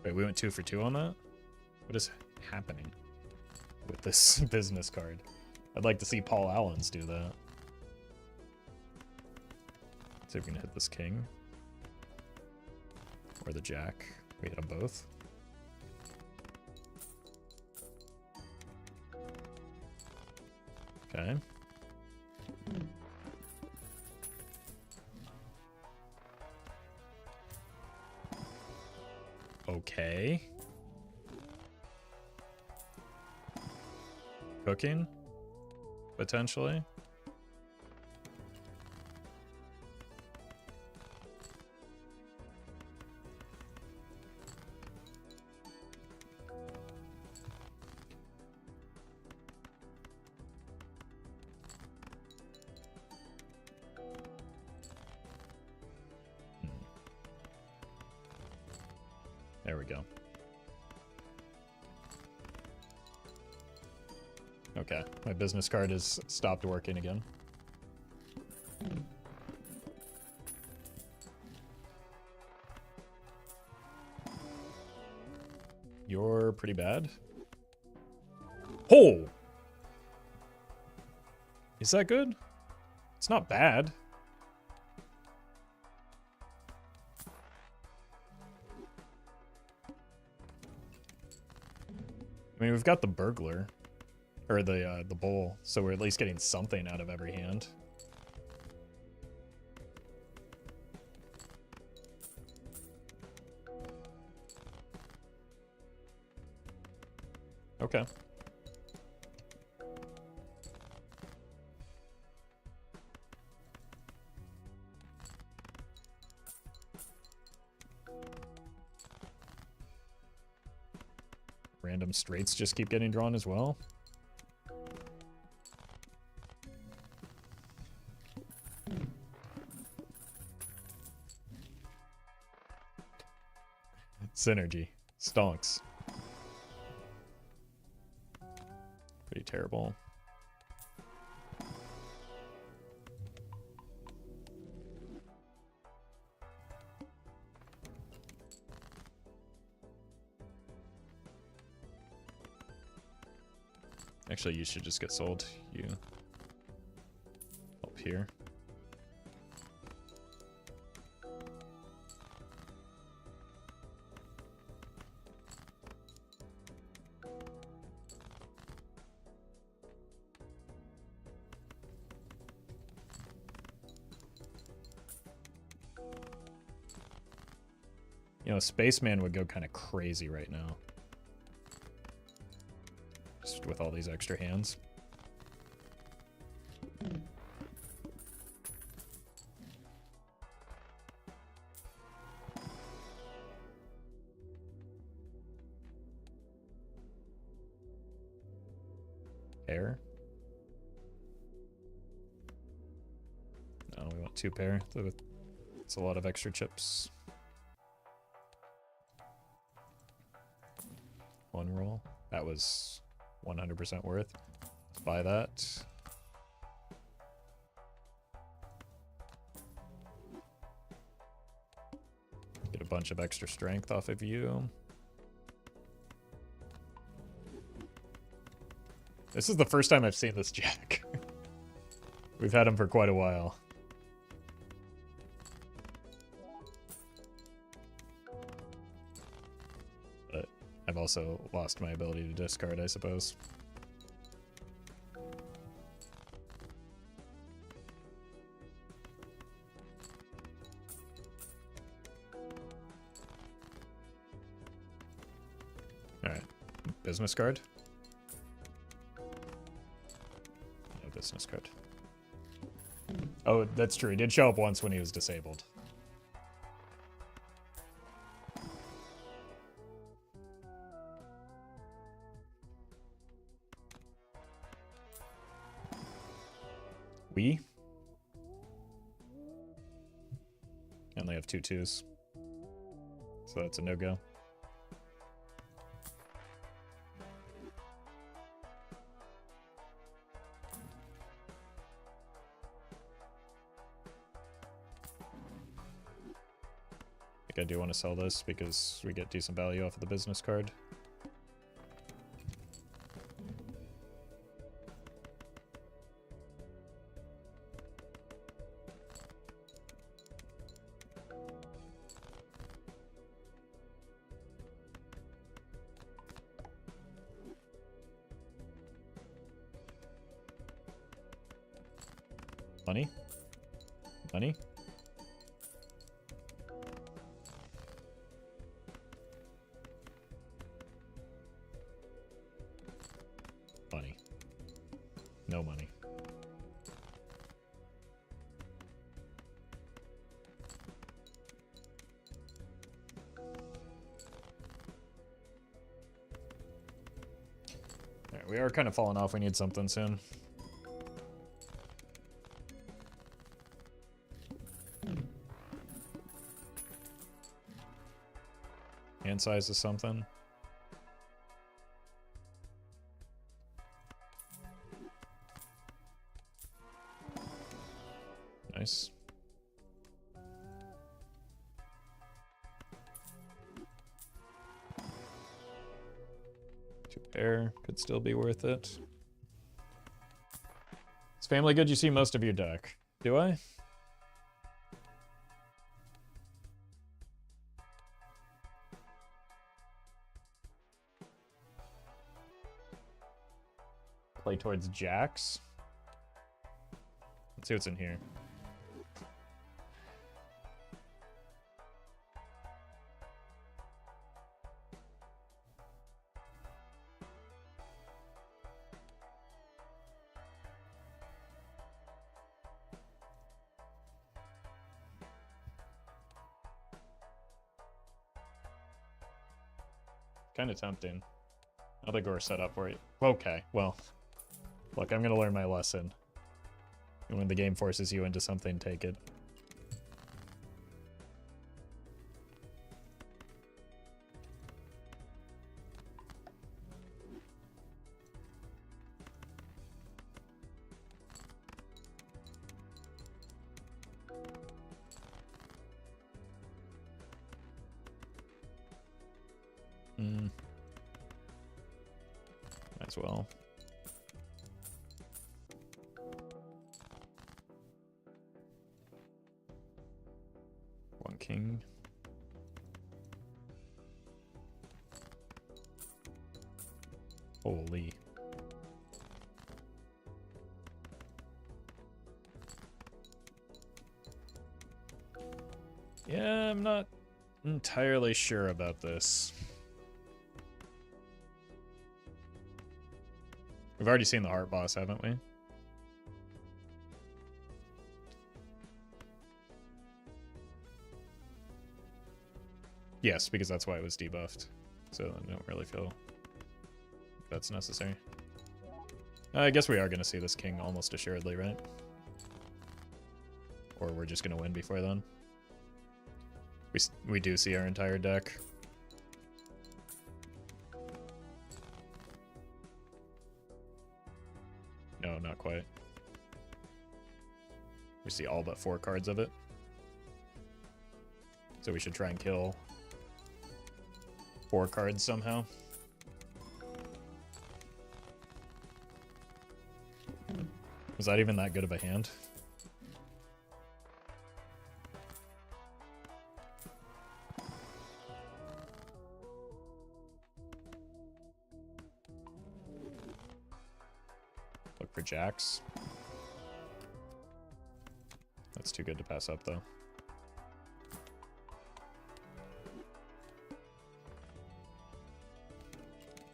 A: Wait, we went 2 for 2 on that? What is happening with this business card? I'd like to see Paul Allen's do that. See if we can hit this king. Or the jack. We hit them both. Okay. Okay. Cooking? Potentially. There we go. Okay, my business card has stopped working again. You're pretty bad. Oh! Is that good? It's not bad. I I mean, we've got the burglar, or the bowl, so we're at least getting something out of every hand. Okay. Random straights just keep getting drawn as well. Synergy. Stonks. Pretty terrible. Actually, you should just get sold. You up here. You know, Spaceman would go kind of crazy right now. Just with all these extra hands. Pair. No, we want 2 pair. It's a lot of extra chips. 1 roll. That was 100% worth. Let's buy that. Get a bunch of extra strength off of you. This is the first time I've seen this jack. We've had him for quite a while. But I've also lost my ability to discard, I suppose. Alright. Business card? No business card. Oh, that's true. He did show up once when he was disabled. We only have 2 2s, so that's a no-go. I think I do want to sell this because we get decent value off of the business card. Money? Money? Money. No money. Alright, we are kind of falling off. We need something soon. Hand size is something. Nice. Two pair could still be worth it. Is Family Good? You see most of your deck. Do I? Play towards jacks. Let's see what's in here. Kind of tempting. I think we're set up for it. Okay, well, look, I'm gonna learn my lesson. And when the game forces you into something, take it. Might as well. One king. Holy. Yeah, I'm not entirely sure about this. We've already seen the heart boss, haven't we? Yes, because that's why it was debuffed. So I don't really feel that's necessary. I guess we are going to see this king almost assuredly, right? Or we're just going to win before then. We do see our entire deck. No, not quite. We see all but 4 cards of it. So we should try and kill 4 cards somehow. Was that even that good of a hand? Look for jacks. That's too good to pass up, though.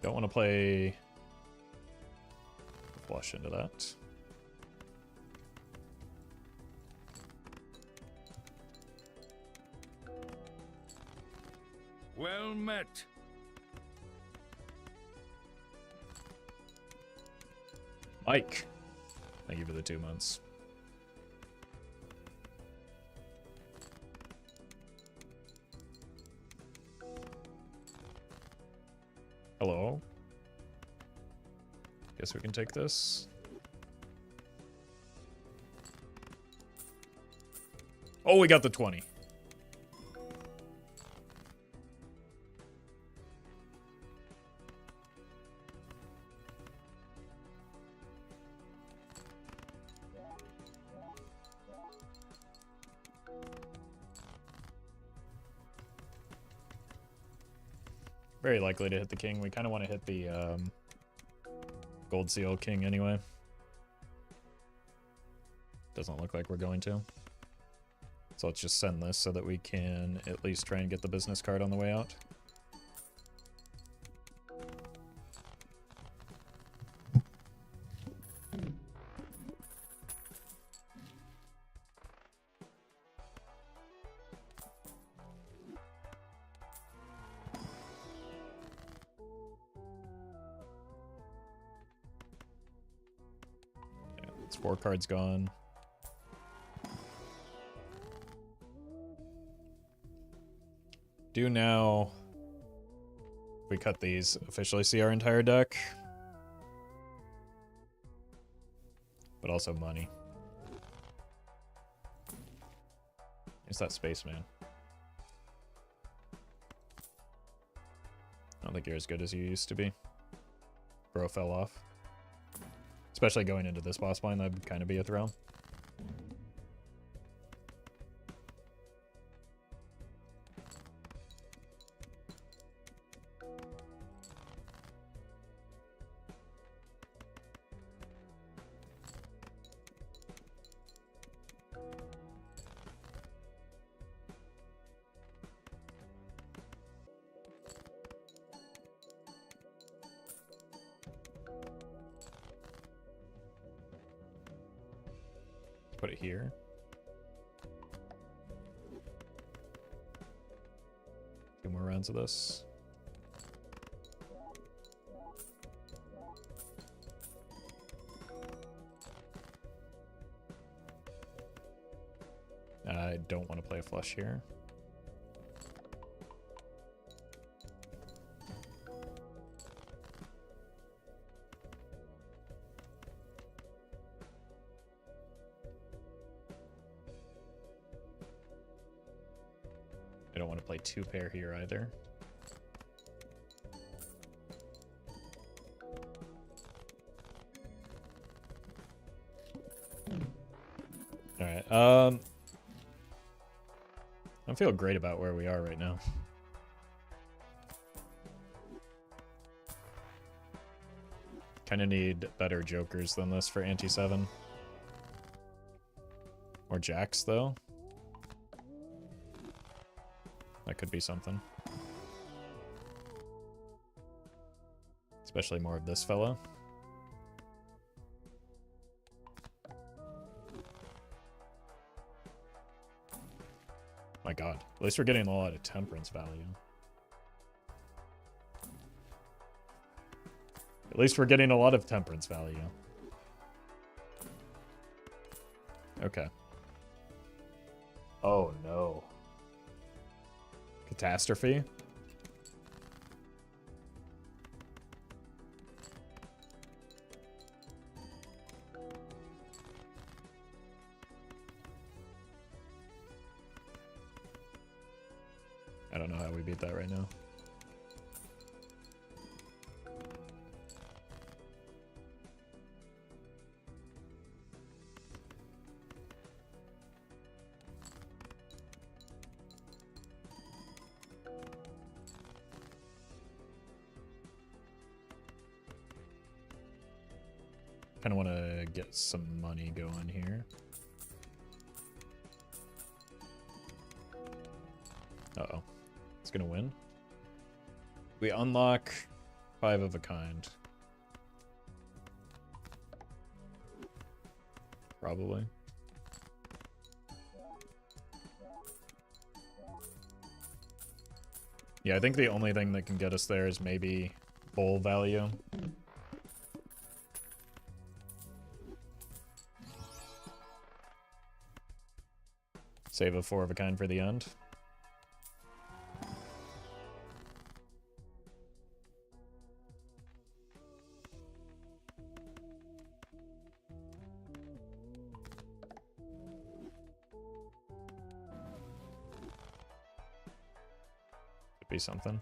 A: Don't want to play flush into that.
B: Well met.
A: Mike, thank you for the 2 months. Hello? Guess we can take this. Oh, we got the 20. Very likely to hit the king. We kind of want to hit the gold seal king anyway. Doesn't look like we're going to. So let's just send this so that we can at least try and get the business card on the way out. Yeah, it's 4 cards gone. Do now, if we cut these, officially see our entire deck. But also money. It's that spaceman. I don't think you're as good as you used to be. Bro fell off. Especially going into this boss line, that would kind of be a throw. Put it here. Two more rounds of this. I don't want to play a flush here. I don't want to play two pair here either. Alright, I feel great about where we are right now. Kind of need better jokers than this for ante 7. Or jacks, though. That could be something. Especially more of this fella. My god. At least we're getting a lot of temperance value. At least we're getting a lot of temperance value. Okay. Oh no. Catastrophe? I don't know how we beat that right now. Kind of want to get some money going here. Uh-oh. It's gonna win. We unlock 5 of a kind. Probably. Yeah, I think the only thing that can get us there is maybe bowl value. Save a 4 of a kind for the end. Could be something.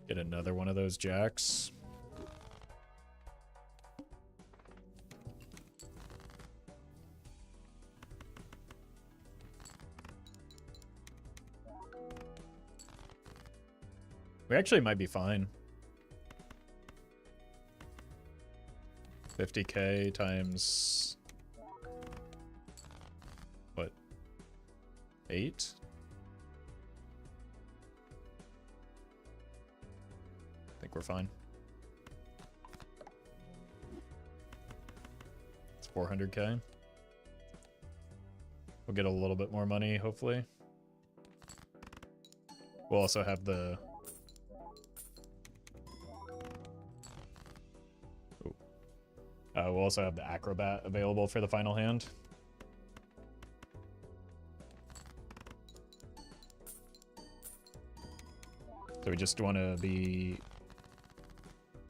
A: Get another one of those jacks. We actually might be fine. 50k times... what? 8? I think we're fine. It's 400k. We'll get a little bit more money, hopefully. We'll also have the... we'll also have the acrobat available for the final hand. So we just want to be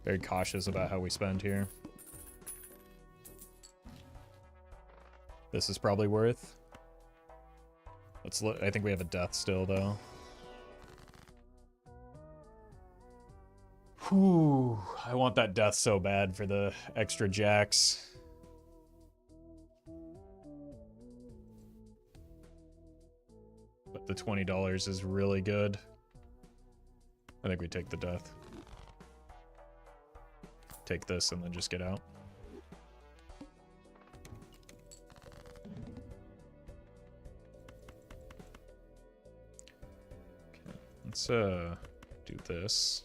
A: very cautious about how we spend here. This is probably worth. Let's look. I think we have a death still, though. Whew. I want that death so bad for the extra jacks. But the $20 is really good. I think we take the death. Take this and then just get out. Let's do this.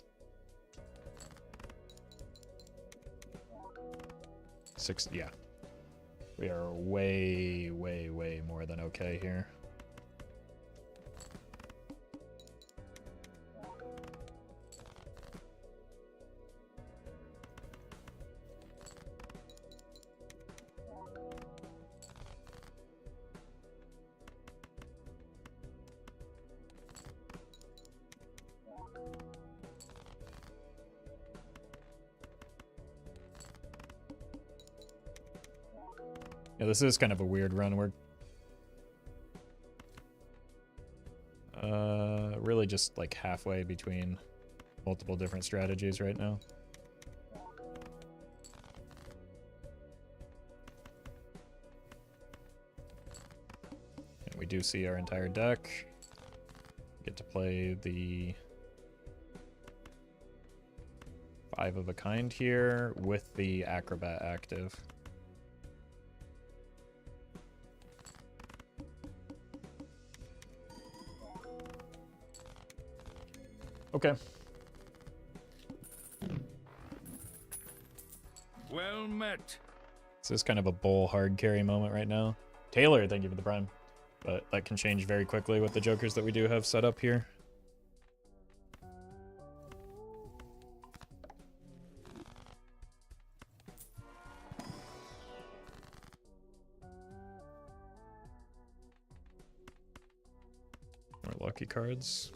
A: 6, yeah. We are way, way, way more than okay here. Yeah, this is kind of a weird run. We're really just like halfway between multiple different strategies right now. And we do see our entire deck. Get to play the 5 of a kind here with the Acrobat active. Okay.
B: Well met.
A: This is kind of a bull hard carry moment right now. Taylor, thank you for the prime. But that can change very quickly with the jokers that we do have set up here. More lucky cards.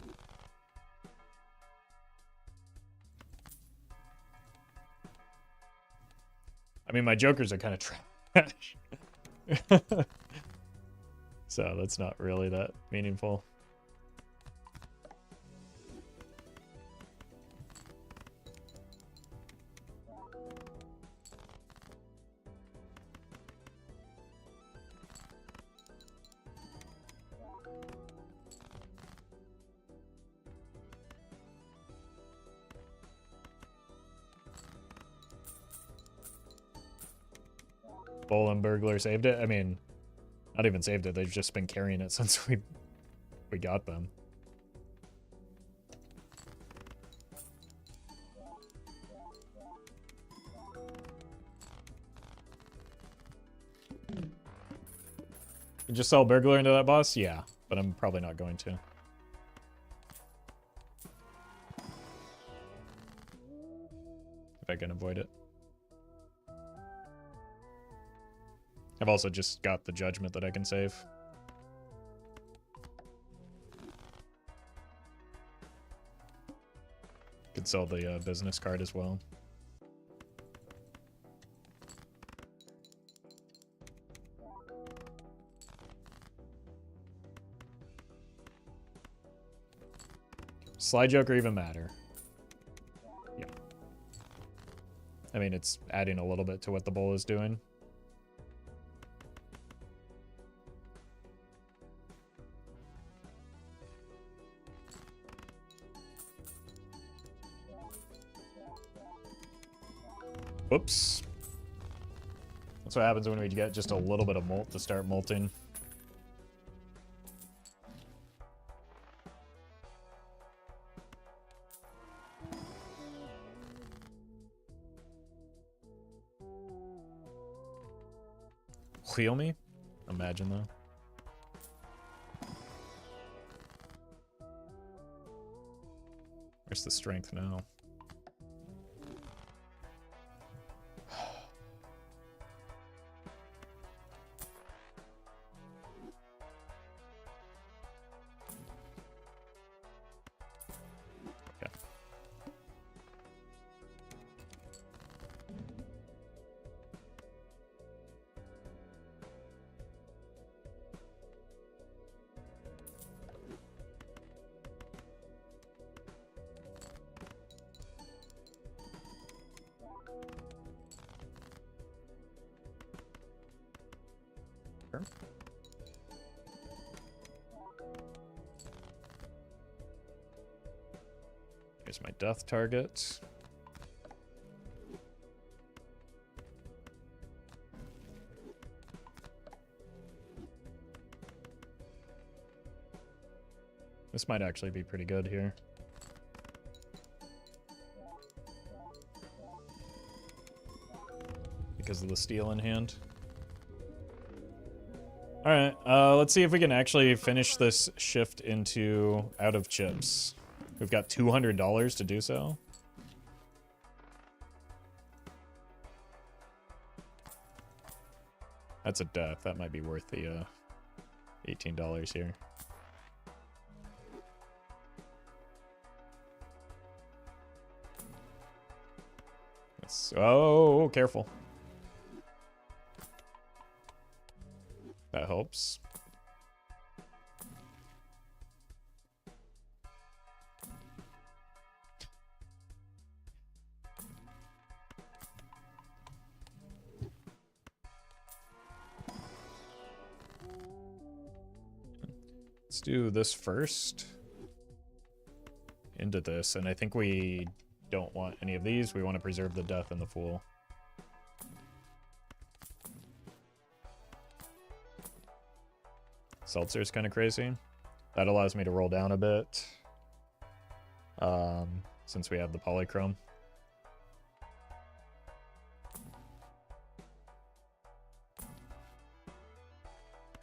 A: I mean, my jokers are kind of trash. So that's not really that meaningful. Bull and Burglar saved it. I mean, not even saved it. They've just been carrying it since we got them. You just sell Burglar into that boss? Yeah, but I'm probably not going to. If I can avoid it. I've also just got the Judgment that I can save. Could sell the business card as well. Slide Joker even matter? Yeah. I mean, it's adding a little bit to what the bull is doing. Whoops. That's what happens when we get just a little bit of mult to start molting. Heal me? Imagine though. Where's the strength now? Here's my death target. This might actually be pretty good here. Because of the steel in hand. Alright, let's see if we can actually finish this shift into out of chips. We've got $200 to do so. That's a death. That might be worth the $18 here. Oh, careful. That helps. Let's do this first. Into this, and I think we don't want any of these. We want to preserve the death and the fool. Seltzer's kind of crazy. That allows me to roll down a bit. Since we have the polychrome.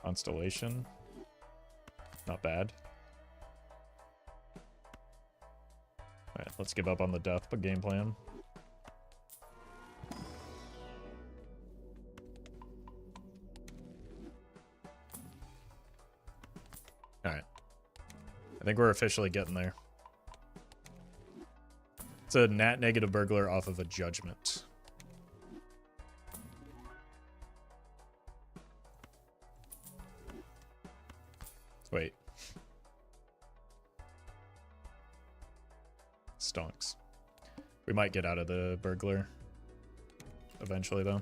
A: Constellation. Not bad. Alright, let's give up on the death but game plan. Alright. I think we're officially getting there. It's a nat negative burglar off of a judgment. Wait. Stonks. We might get out of the burglar eventually, though.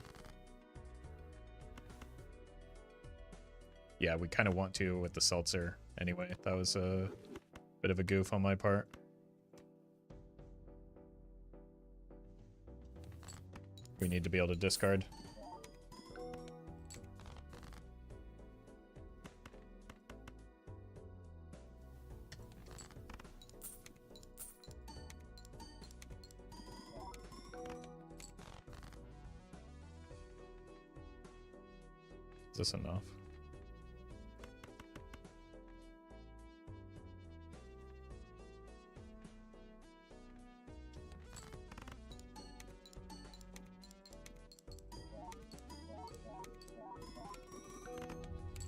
A: Yeah, we kind of want to with the seltzer anyway. That was a bit of a goof on my part. We need to be able to discard. Is this enough?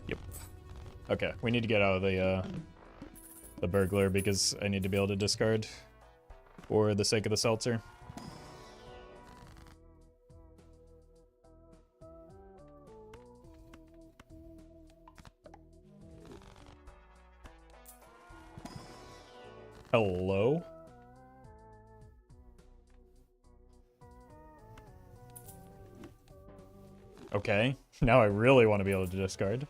A: Yep. Okay, we need to get out of the burglar because I need to be able to discard for the sake of the seltzer. Hello? Okay, now I really want to be able to discard.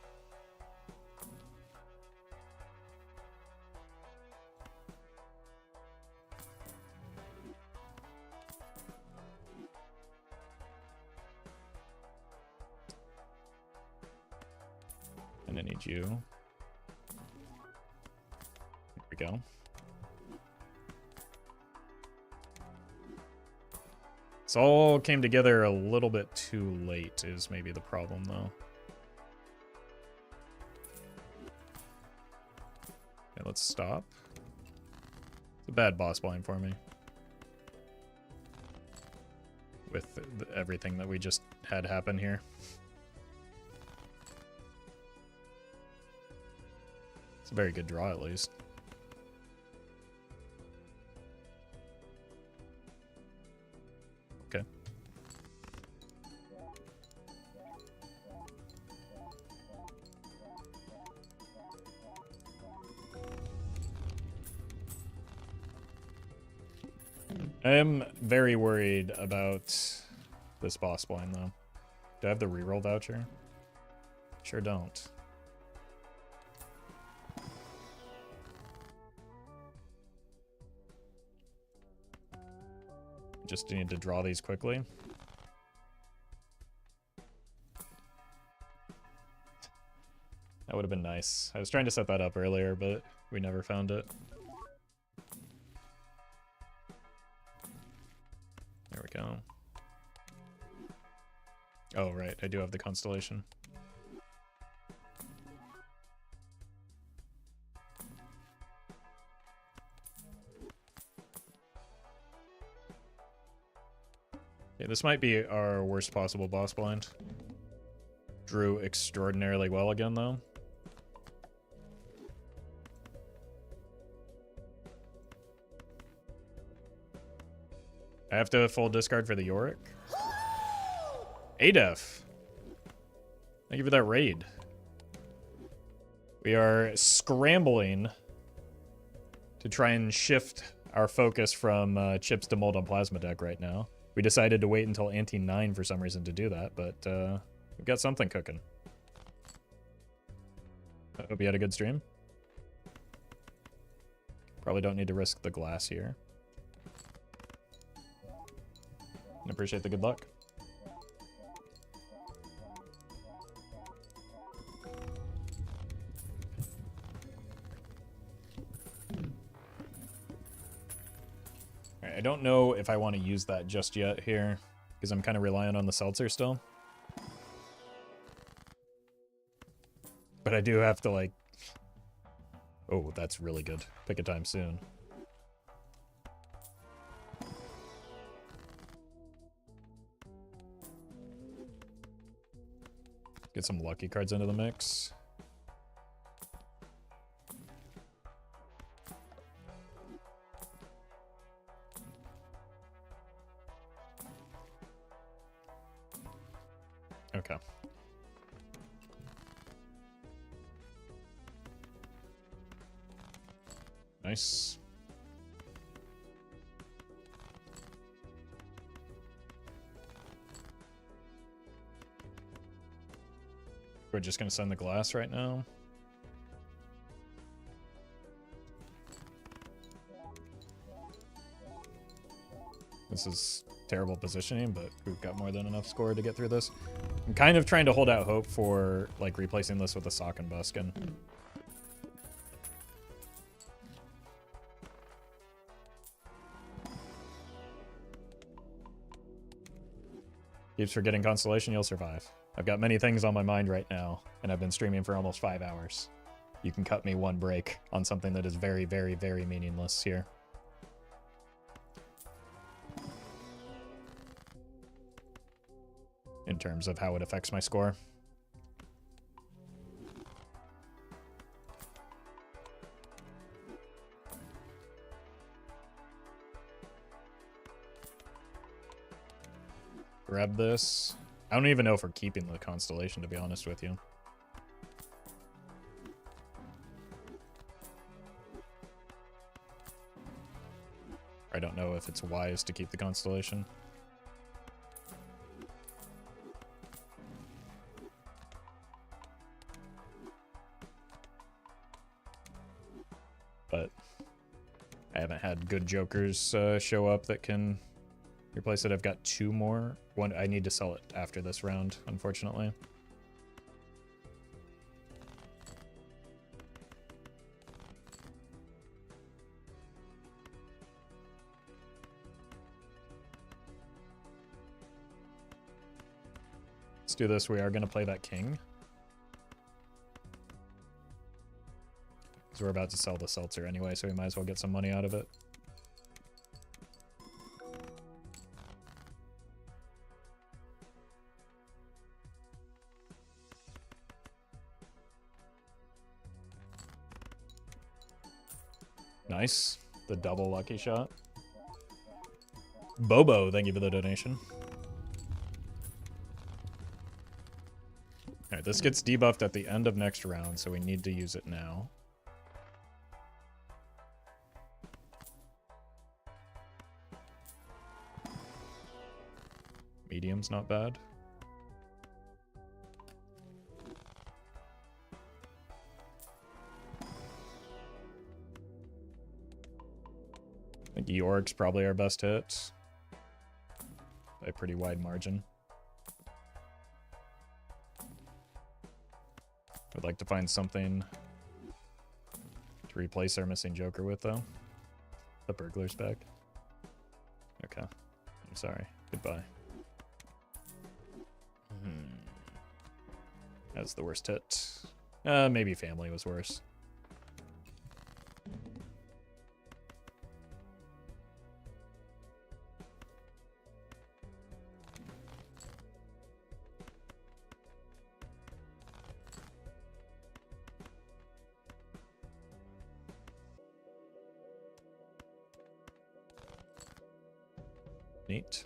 A: And I need you. There we go. This all came together a little bit too late is maybe the problem, though. Okay, let's stop. It's a bad boss blind for me. With everything that we just had happen here. It's a very good draw, at least. Okay. I am very worried about this boss blind, though. Do I have the reroll voucher? Sure don't. Just need to draw these quickly. That would have been nice. I was trying to set that up earlier, but we never found it. There we go. Oh, right. I do have the constellation. Okay, this might be our worst possible boss blind. Drew extraordinarily well again, though. I have to full discard for the Yorick. ADEF. Thank you for that raid. We are scrambling to try and shift our focus from chips to mold on plasma deck right now. We decided to wait until ante 9 for some reason to do that, but we've got something cooking. I hope you had a good stream. Probably don't need to risk the glass here. And appreciate the good luck. Alright, I don't know if I want to use that just yet here, because I'm kind of relying on the seltzer still. But I do have to, like... Oh, that's really good. Pick a time soon. Get some lucky cards into the mix. Okay. Nice. We're just gonna send the glass right now. This is terrible positioning, but we've got more than enough score to get through this. I'm kind of trying to hold out hope for like replacing this with a Sock and Buskin. Keeps forgetting Constellation, you'll survive. I've got many things on my mind right now, and I've been streaming for almost 5 hours. You can cut me one break on something that is very, very, very meaningless here. In terms of how it affects my score. Grab this. I don't even know if we're keeping the Constellation, to be honest with you. I don't know if it's wise to keep the Constellation. But I haven't had good jokers show up that can replace it. I've got 2 more. One, I need to sell it after this round, unfortunately. Let's do this. We are going to play that king. Because we're about to sell the seltzer anyway, so we might as well get some money out of it. Nice. The double lucky shot. Bobo, thank you for the donation. Alright, this gets debuffed at the end of next round, so we need to use it now. Medium's not bad. I think York's probably our best hit. By a pretty wide margin. Would like to find something to replace our missing Joker with, though. The burglar's back. Okay. I'm sorry. Goodbye. That's the worst hit. Maybe family was worse. Neat.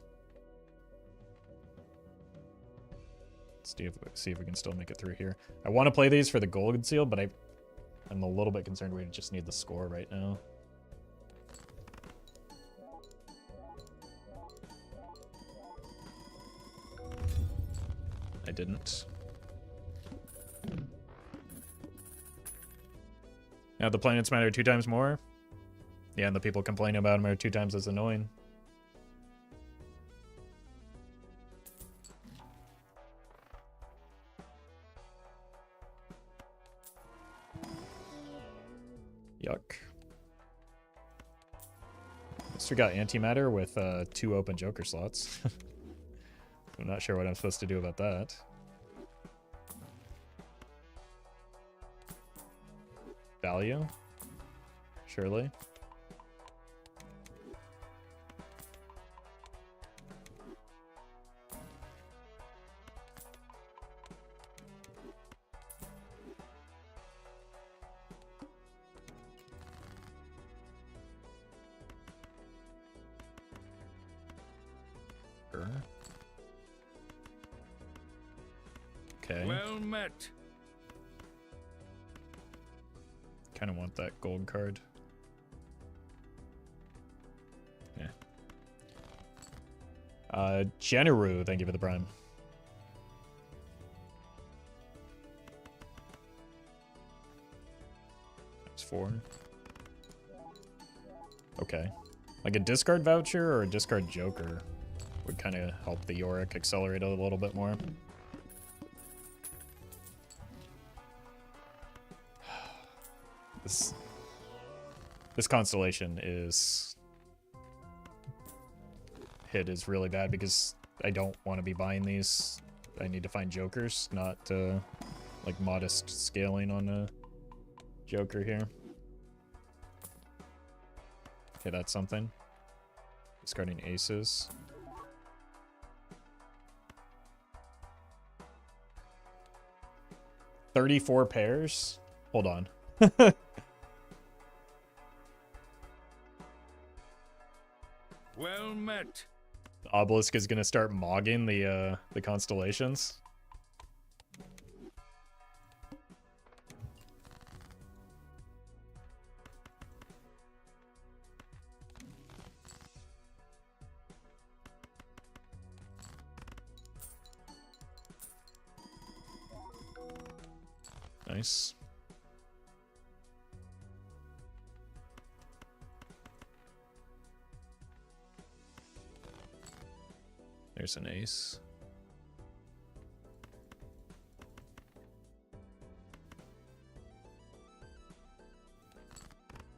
A: Let's see if we can still make it through here. I want to play these for the gold seal, but I'm a little bit concerned we just need the score right now. I didn't. Now the planets matter 2 times more. Yeah, and the people complaining about them are 2 times as annoying. Yuck. At least we got antimatter with 2 open Joker slots. I'm not sure what I'm supposed to do about that. Value? Surely. Okay.
B: Well met.
A: Kind of want that gold card. Yeah. Generu, thank you for the prime. That's 4. Okay. Like a discard voucher or a discard Joker would kind of help the Yorick accelerate a little bit more. This constellation is hit is really bad because I don't want to be buying these. I need to find Jokers, not like modest scaling on a Joker here. Okay, that's something. Discarding aces. $34 pairs? Hold on.
B: Well met.
A: The Obelisk is gonna start mogging the constellations. Nice. There's an ace.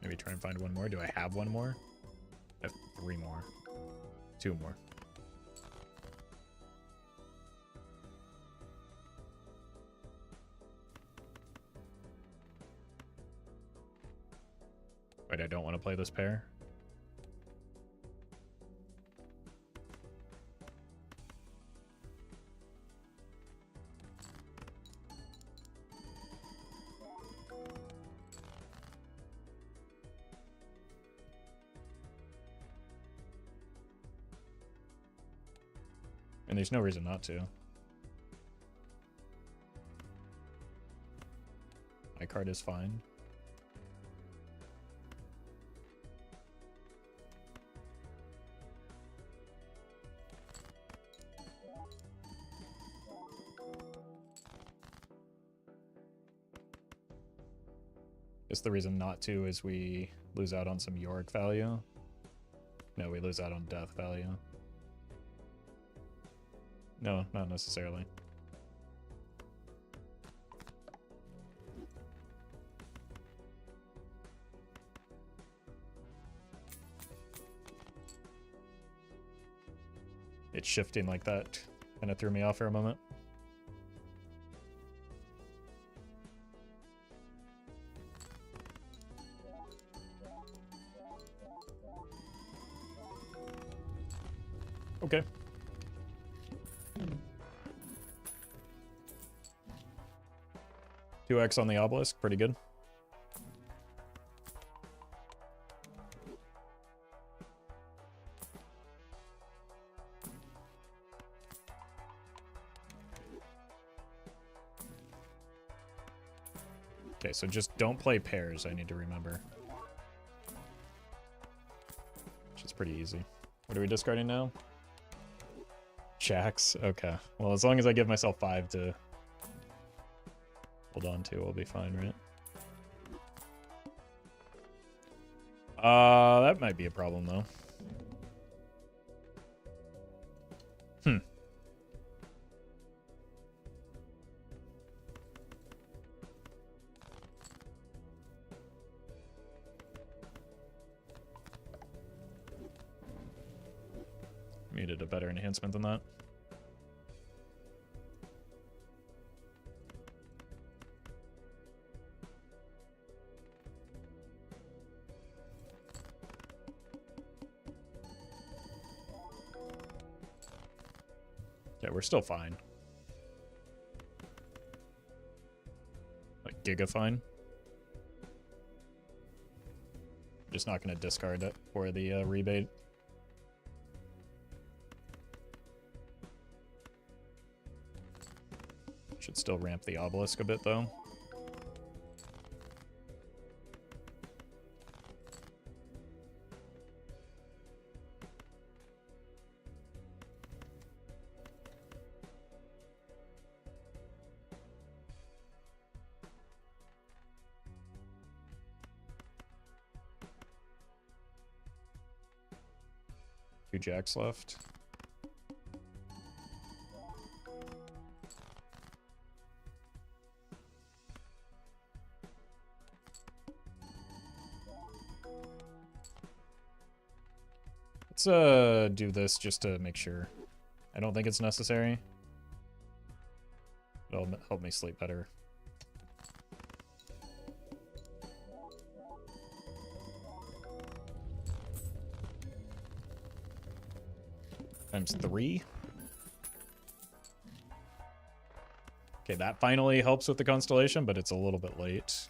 A: Maybe try and find one more. Do I have one more? I have 3 more. 2 more. Wait, I don't want to play this pair. And there's no reason not to. My card is fine. Guess the reason not to is we lose out on some Yorick value. No, we lose out on death value. No, not necessarily. It shifting like that kind of threw me off for a moment. Okay. Two X on the Obelisk, pretty good. Okay, so just don't play pairs, I need to remember. Which is pretty easy. What are we discarding now? Jacks? Okay. Well, as long as I give myself 5 to hold on to, we'll be fine, right? That might be a problem, though. Needed a better enhancement than that. Yeah, we're still fine. Like, giga fine. Just not going to discard it for the rebate. Should still ramp the Obelisk a bit, though. Two jacks left. Let's do this just to make sure. I don't think it's necessary. It'll help me sleep better. Times 3. Okay, that finally helps with the constellation, but it's a little bit late.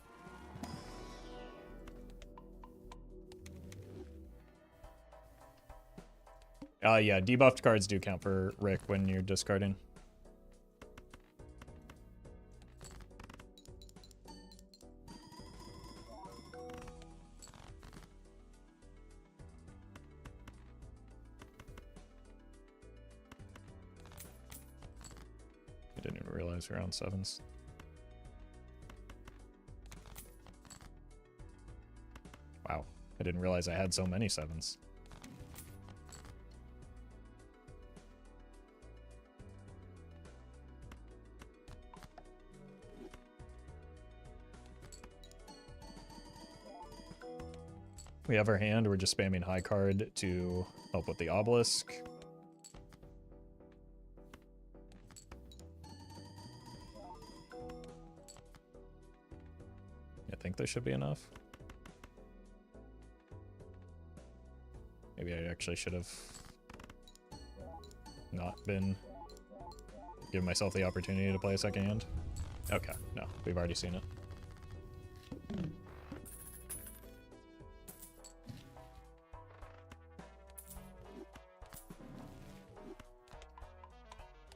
A: Yeah, debuffed cards do count for Rick when you're discarding. I didn't even realize we're on 7s. Wow, I didn't realize I had so many 7s. We have our hand, we're just spamming high card to help with the Obelisk. I think this should be enough. Maybe I actually should have not been giving myself the opportunity to play a second hand. Okay, no, we've already seen it.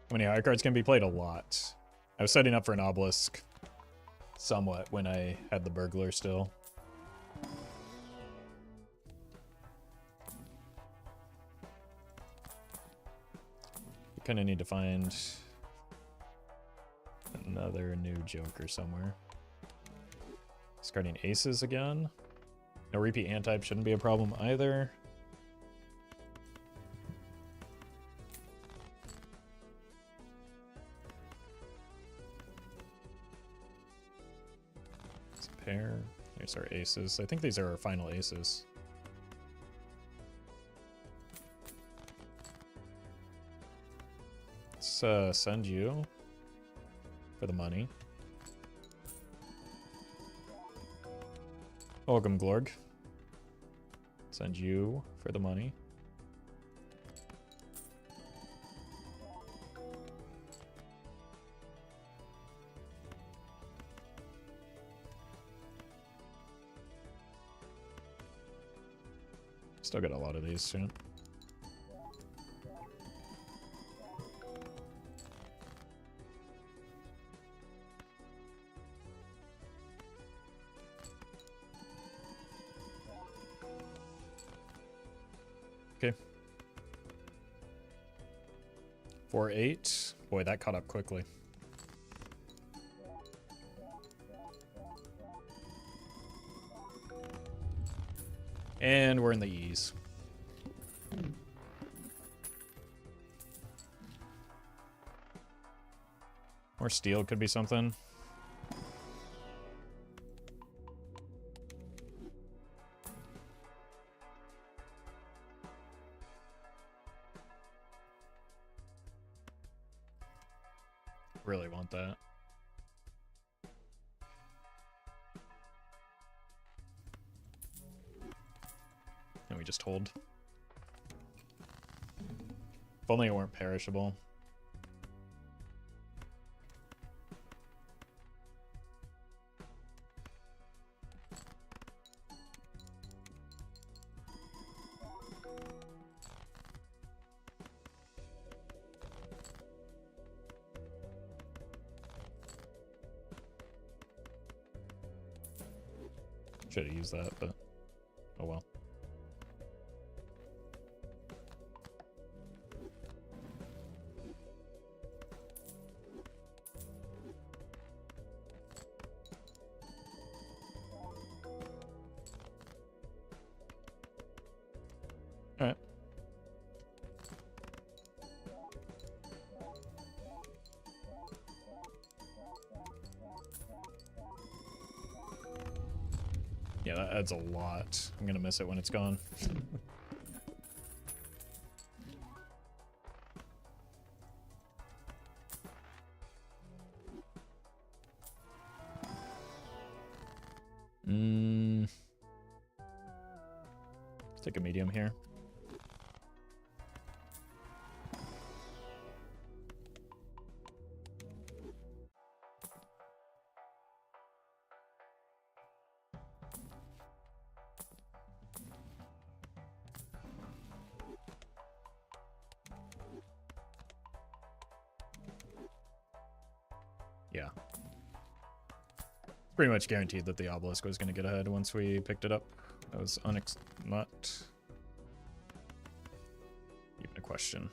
A: How many high cards can be played? A lot. I was setting up for an Obelisk somewhat when I had the Burglar still. We kind of need to find another new Joker somewhere. Discarding aces again. No repeat hand type shouldn't be a problem either. Pair. There's our aces. I think these are our final aces. Let's send you for the money. Welcome, Glorg. Send you for the money. Still got a lot of these soon. Okay. 4-8. Boy, that caught up quickly. And we're in the E's. More steel could be something. Really want that. And we just hold. If only it weren't perishable. Should have used that, but oh well. All right. Yeah, that adds a lot. I'm gonna miss it when it's gone. Let's take a medium here. Yeah. Pretty much guaranteed that the Obelisk was going to get ahead once we picked it up. That was not even a question.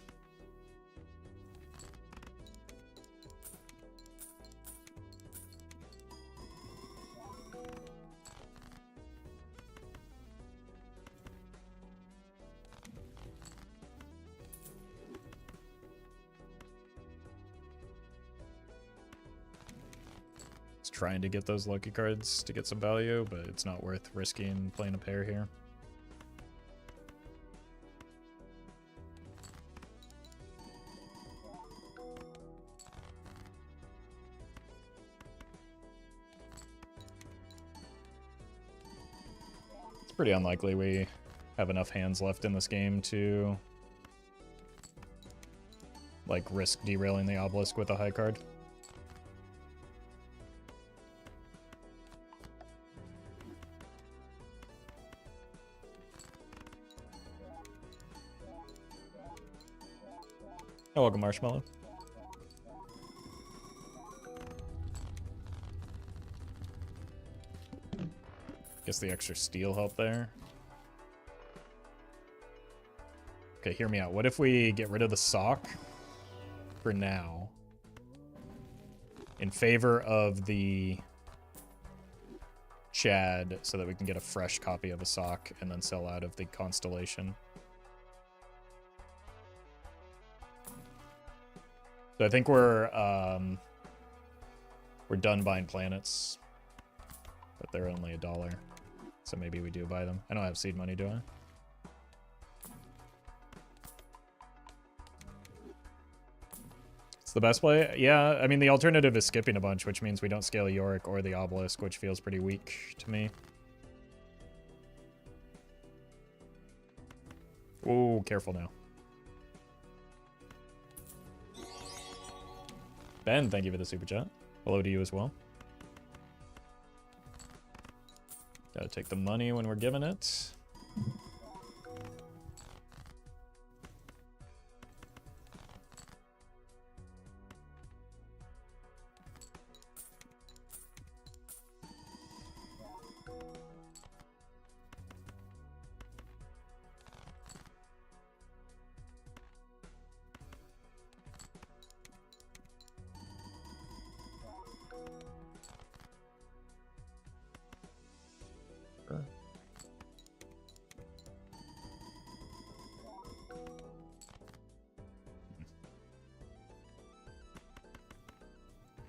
A: Trying to get those lucky cards to get some value, but it's not worth risking playing a pair here. It's pretty unlikely we have enough hands left in this game to like risk derailing the Obelisk with a high card. Oh, welcome, Marshmallow. Guess the extra steel helped there. Okay, hear me out. What if we get rid of the sock for now in favor of the Chad so that we can get a fresh copy of a sock and then sell out of the Constellation? So I think we're done buying planets, but they're only $1. So maybe we do buy them. I don't have seed money, do I? It's the best play. Yeah, I mean, the alternative is skipping a bunch, which means we don't scale Yorick or the Obelisk, which feels pretty weak to me. Ooh, careful now. Ben, thank you for the super chat. Hello to you as well. Gotta take the money when we're giving it.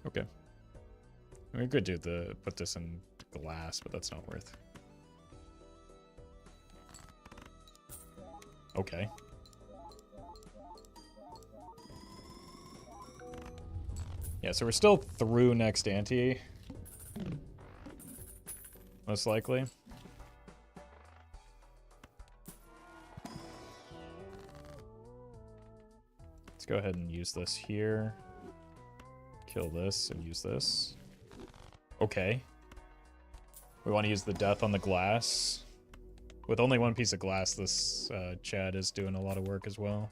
A: Okay. We could do put this in glass, but that's not worth. Okay. Yeah, so we're still through next ante. Most likely. Let's go ahead and use this here. Kill this and use this. Okay. We want to use the death on the glass. With only one piece of glass, this Chad is doing a lot of work as well.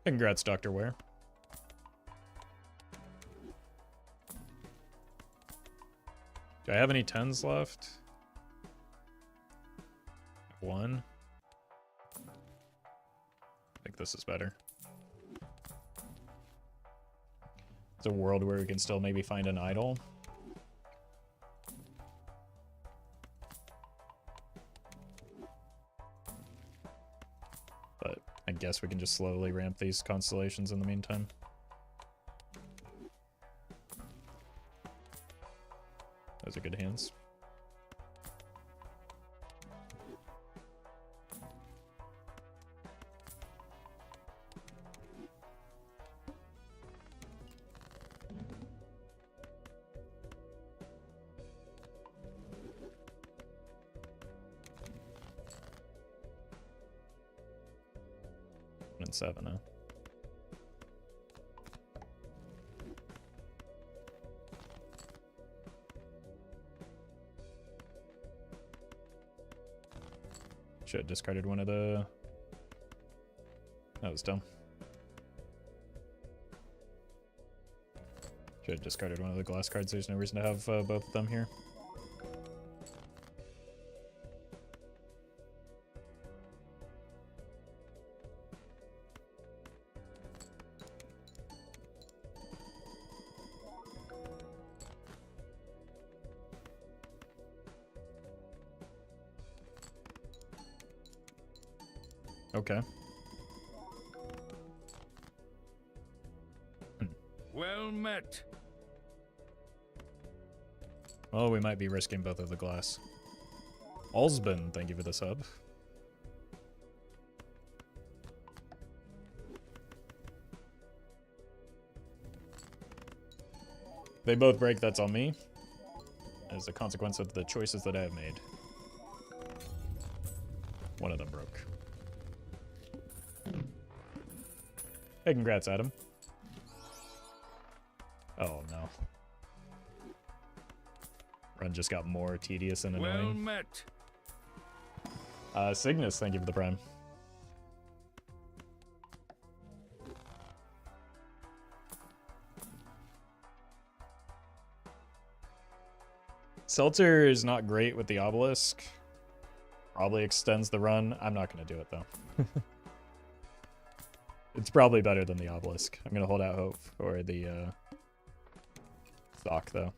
A: Congrats, Dr. Ware. Do I have any 10s left? One. I think this is better. It's a world where we can still maybe find an idol. But I guess we can just slowly ramp these constellations in the meantime. Those are good hands. And 7 now. Should have discarded one of the... That was dumb. Should have discarded one of the glass cards. There's no reason to have both of them here. Okay.
B: Well met.
A: Well, we might be risking both of the glass. Allsbin, thank you for the sub. They both break, that's on me. As a consequence of the choices that I have made. One of them broke. Hey, congrats, Adam. Oh, no. Run just got more tedious and
B: Well
A: annoying.
B: met.
A: Cygnus, thank you for the prime. Seltzer is not great with the Obelisk. Probably extends the run. I'm not going to do it, though. It's probably better than the Obelisk. I'm going to hold out hope for the stock, though.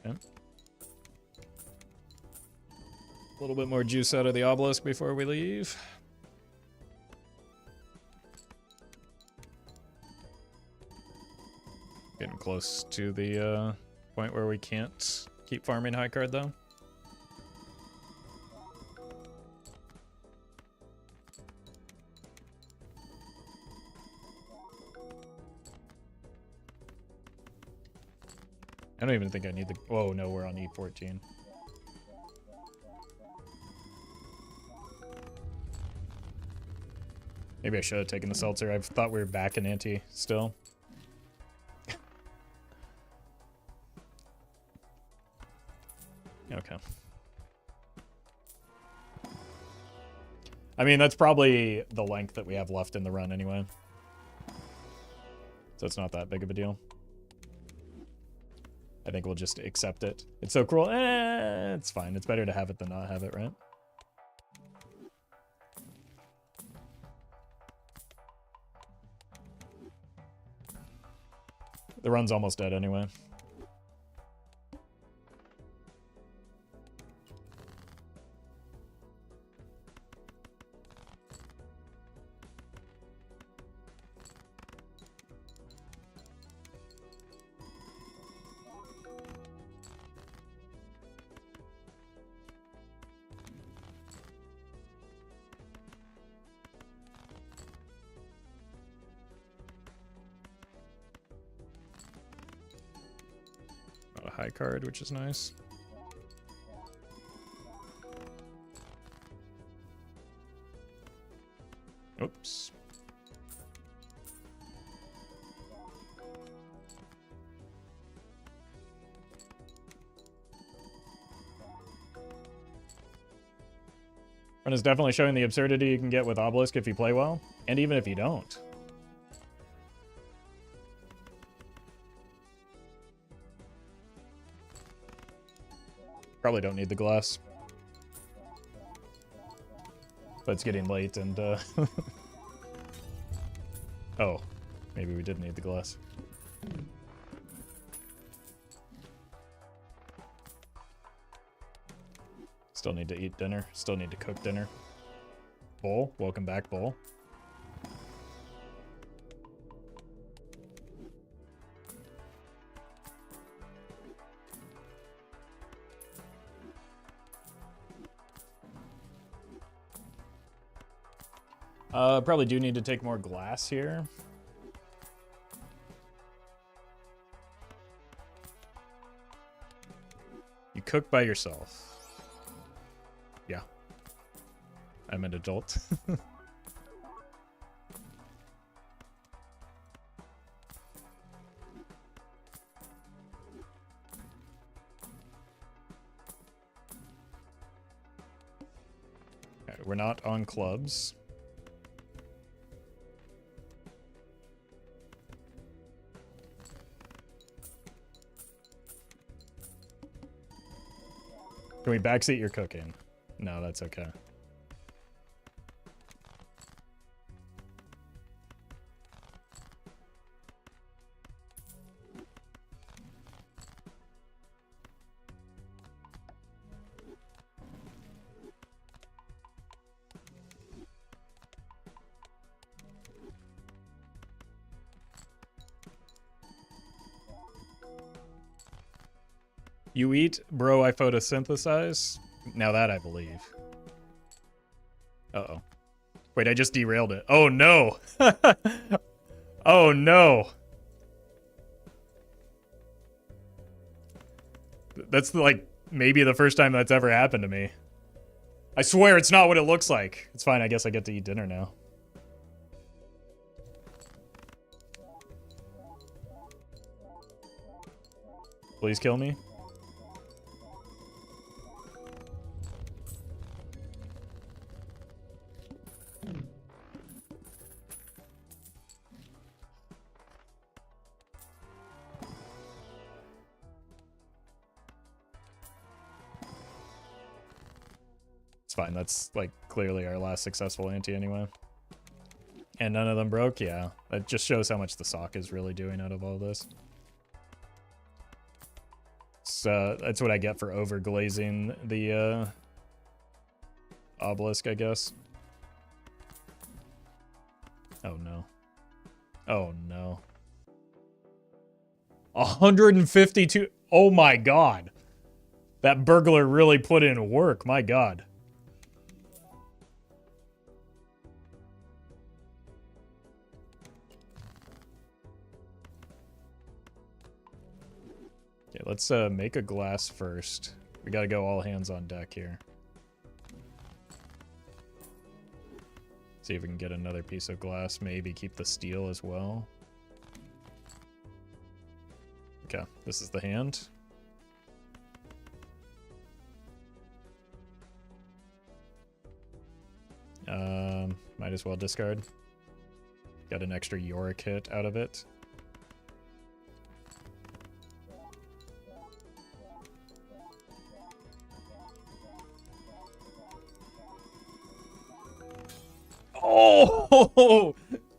A: Okay. A little bit more juice out of the Obelisk before we leave. Getting close to the point where we can't keep farming high card though. I don't even think I need the... Whoa, no, we're on E14. Maybe I should have taken the seltzer. I thought we were back in ante still. Okay. I mean, that's probably the length that we have left in the run anyway. So it's not that big of a deal. I think we'll just accept it. It's so cruel. It's fine. It's better to have it than not have it, right? The run's almost dead anyway. Got a high card, which is nice. Oops. Run is definitely showing the absurdity you can get with Obelisk if you play well, and even if you don't. Probably don't need the glass. But it's getting late and, oh, maybe we did need the glass. Still need to eat dinner. Still need to cook dinner. Bull, welcome back, Bull. Probably do need to take more glass here. You cook by yourself. Yeah. I'm an adult. Okay, we're not on clubs. Can we backseat your cooking? No, that's okay. You eat? Bro, I photosynthesize? Now that I believe. Uh-oh. Wait, I just derailed it. Oh, no! Oh, no! That's, like, maybe the first time that's ever happened to me. I swear it's not what it looks like. It's fine, I guess I get to eat dinner now. Please kill me. It's fine, that's like clearly our last successful ante anyway. And none of them broke? Yeah. That just shows how much the sock is really doing out of all this. that's what I get for overglazing the Obelisk, I guess. Oh no. Oh no. 152. Oh my god. That burglar really put in work. My god. Okay, let's make a glass first. We gotta go all hands on deck here. See if we can get another piece of glass. Maybe keep the steel as well. Okay, this is the hand. Might as well discard. Got an extra Yorick hit out of it. Oh!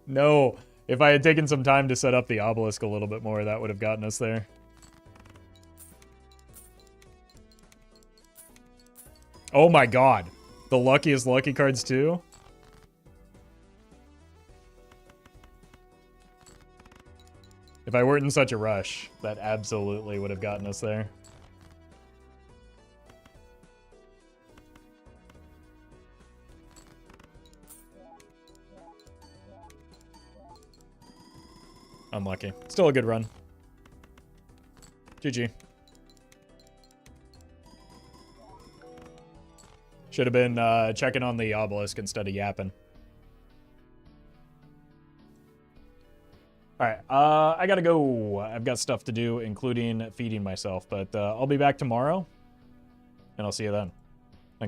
A: No. If I had taken some time to set up the Obelisk a little bit more, that would have gotten us there. Oh my god. The luckiest lucky cards too? If I weren't in such a rush, that absolutely would have gotten us there. Unlucky. Still a good run. GG. Should have been checking on the Obelisk instead of yapping. Alright, I gotta go. I've got stuff to do, including feeding myself, but I'll be back tomorrow, and I'll see you then.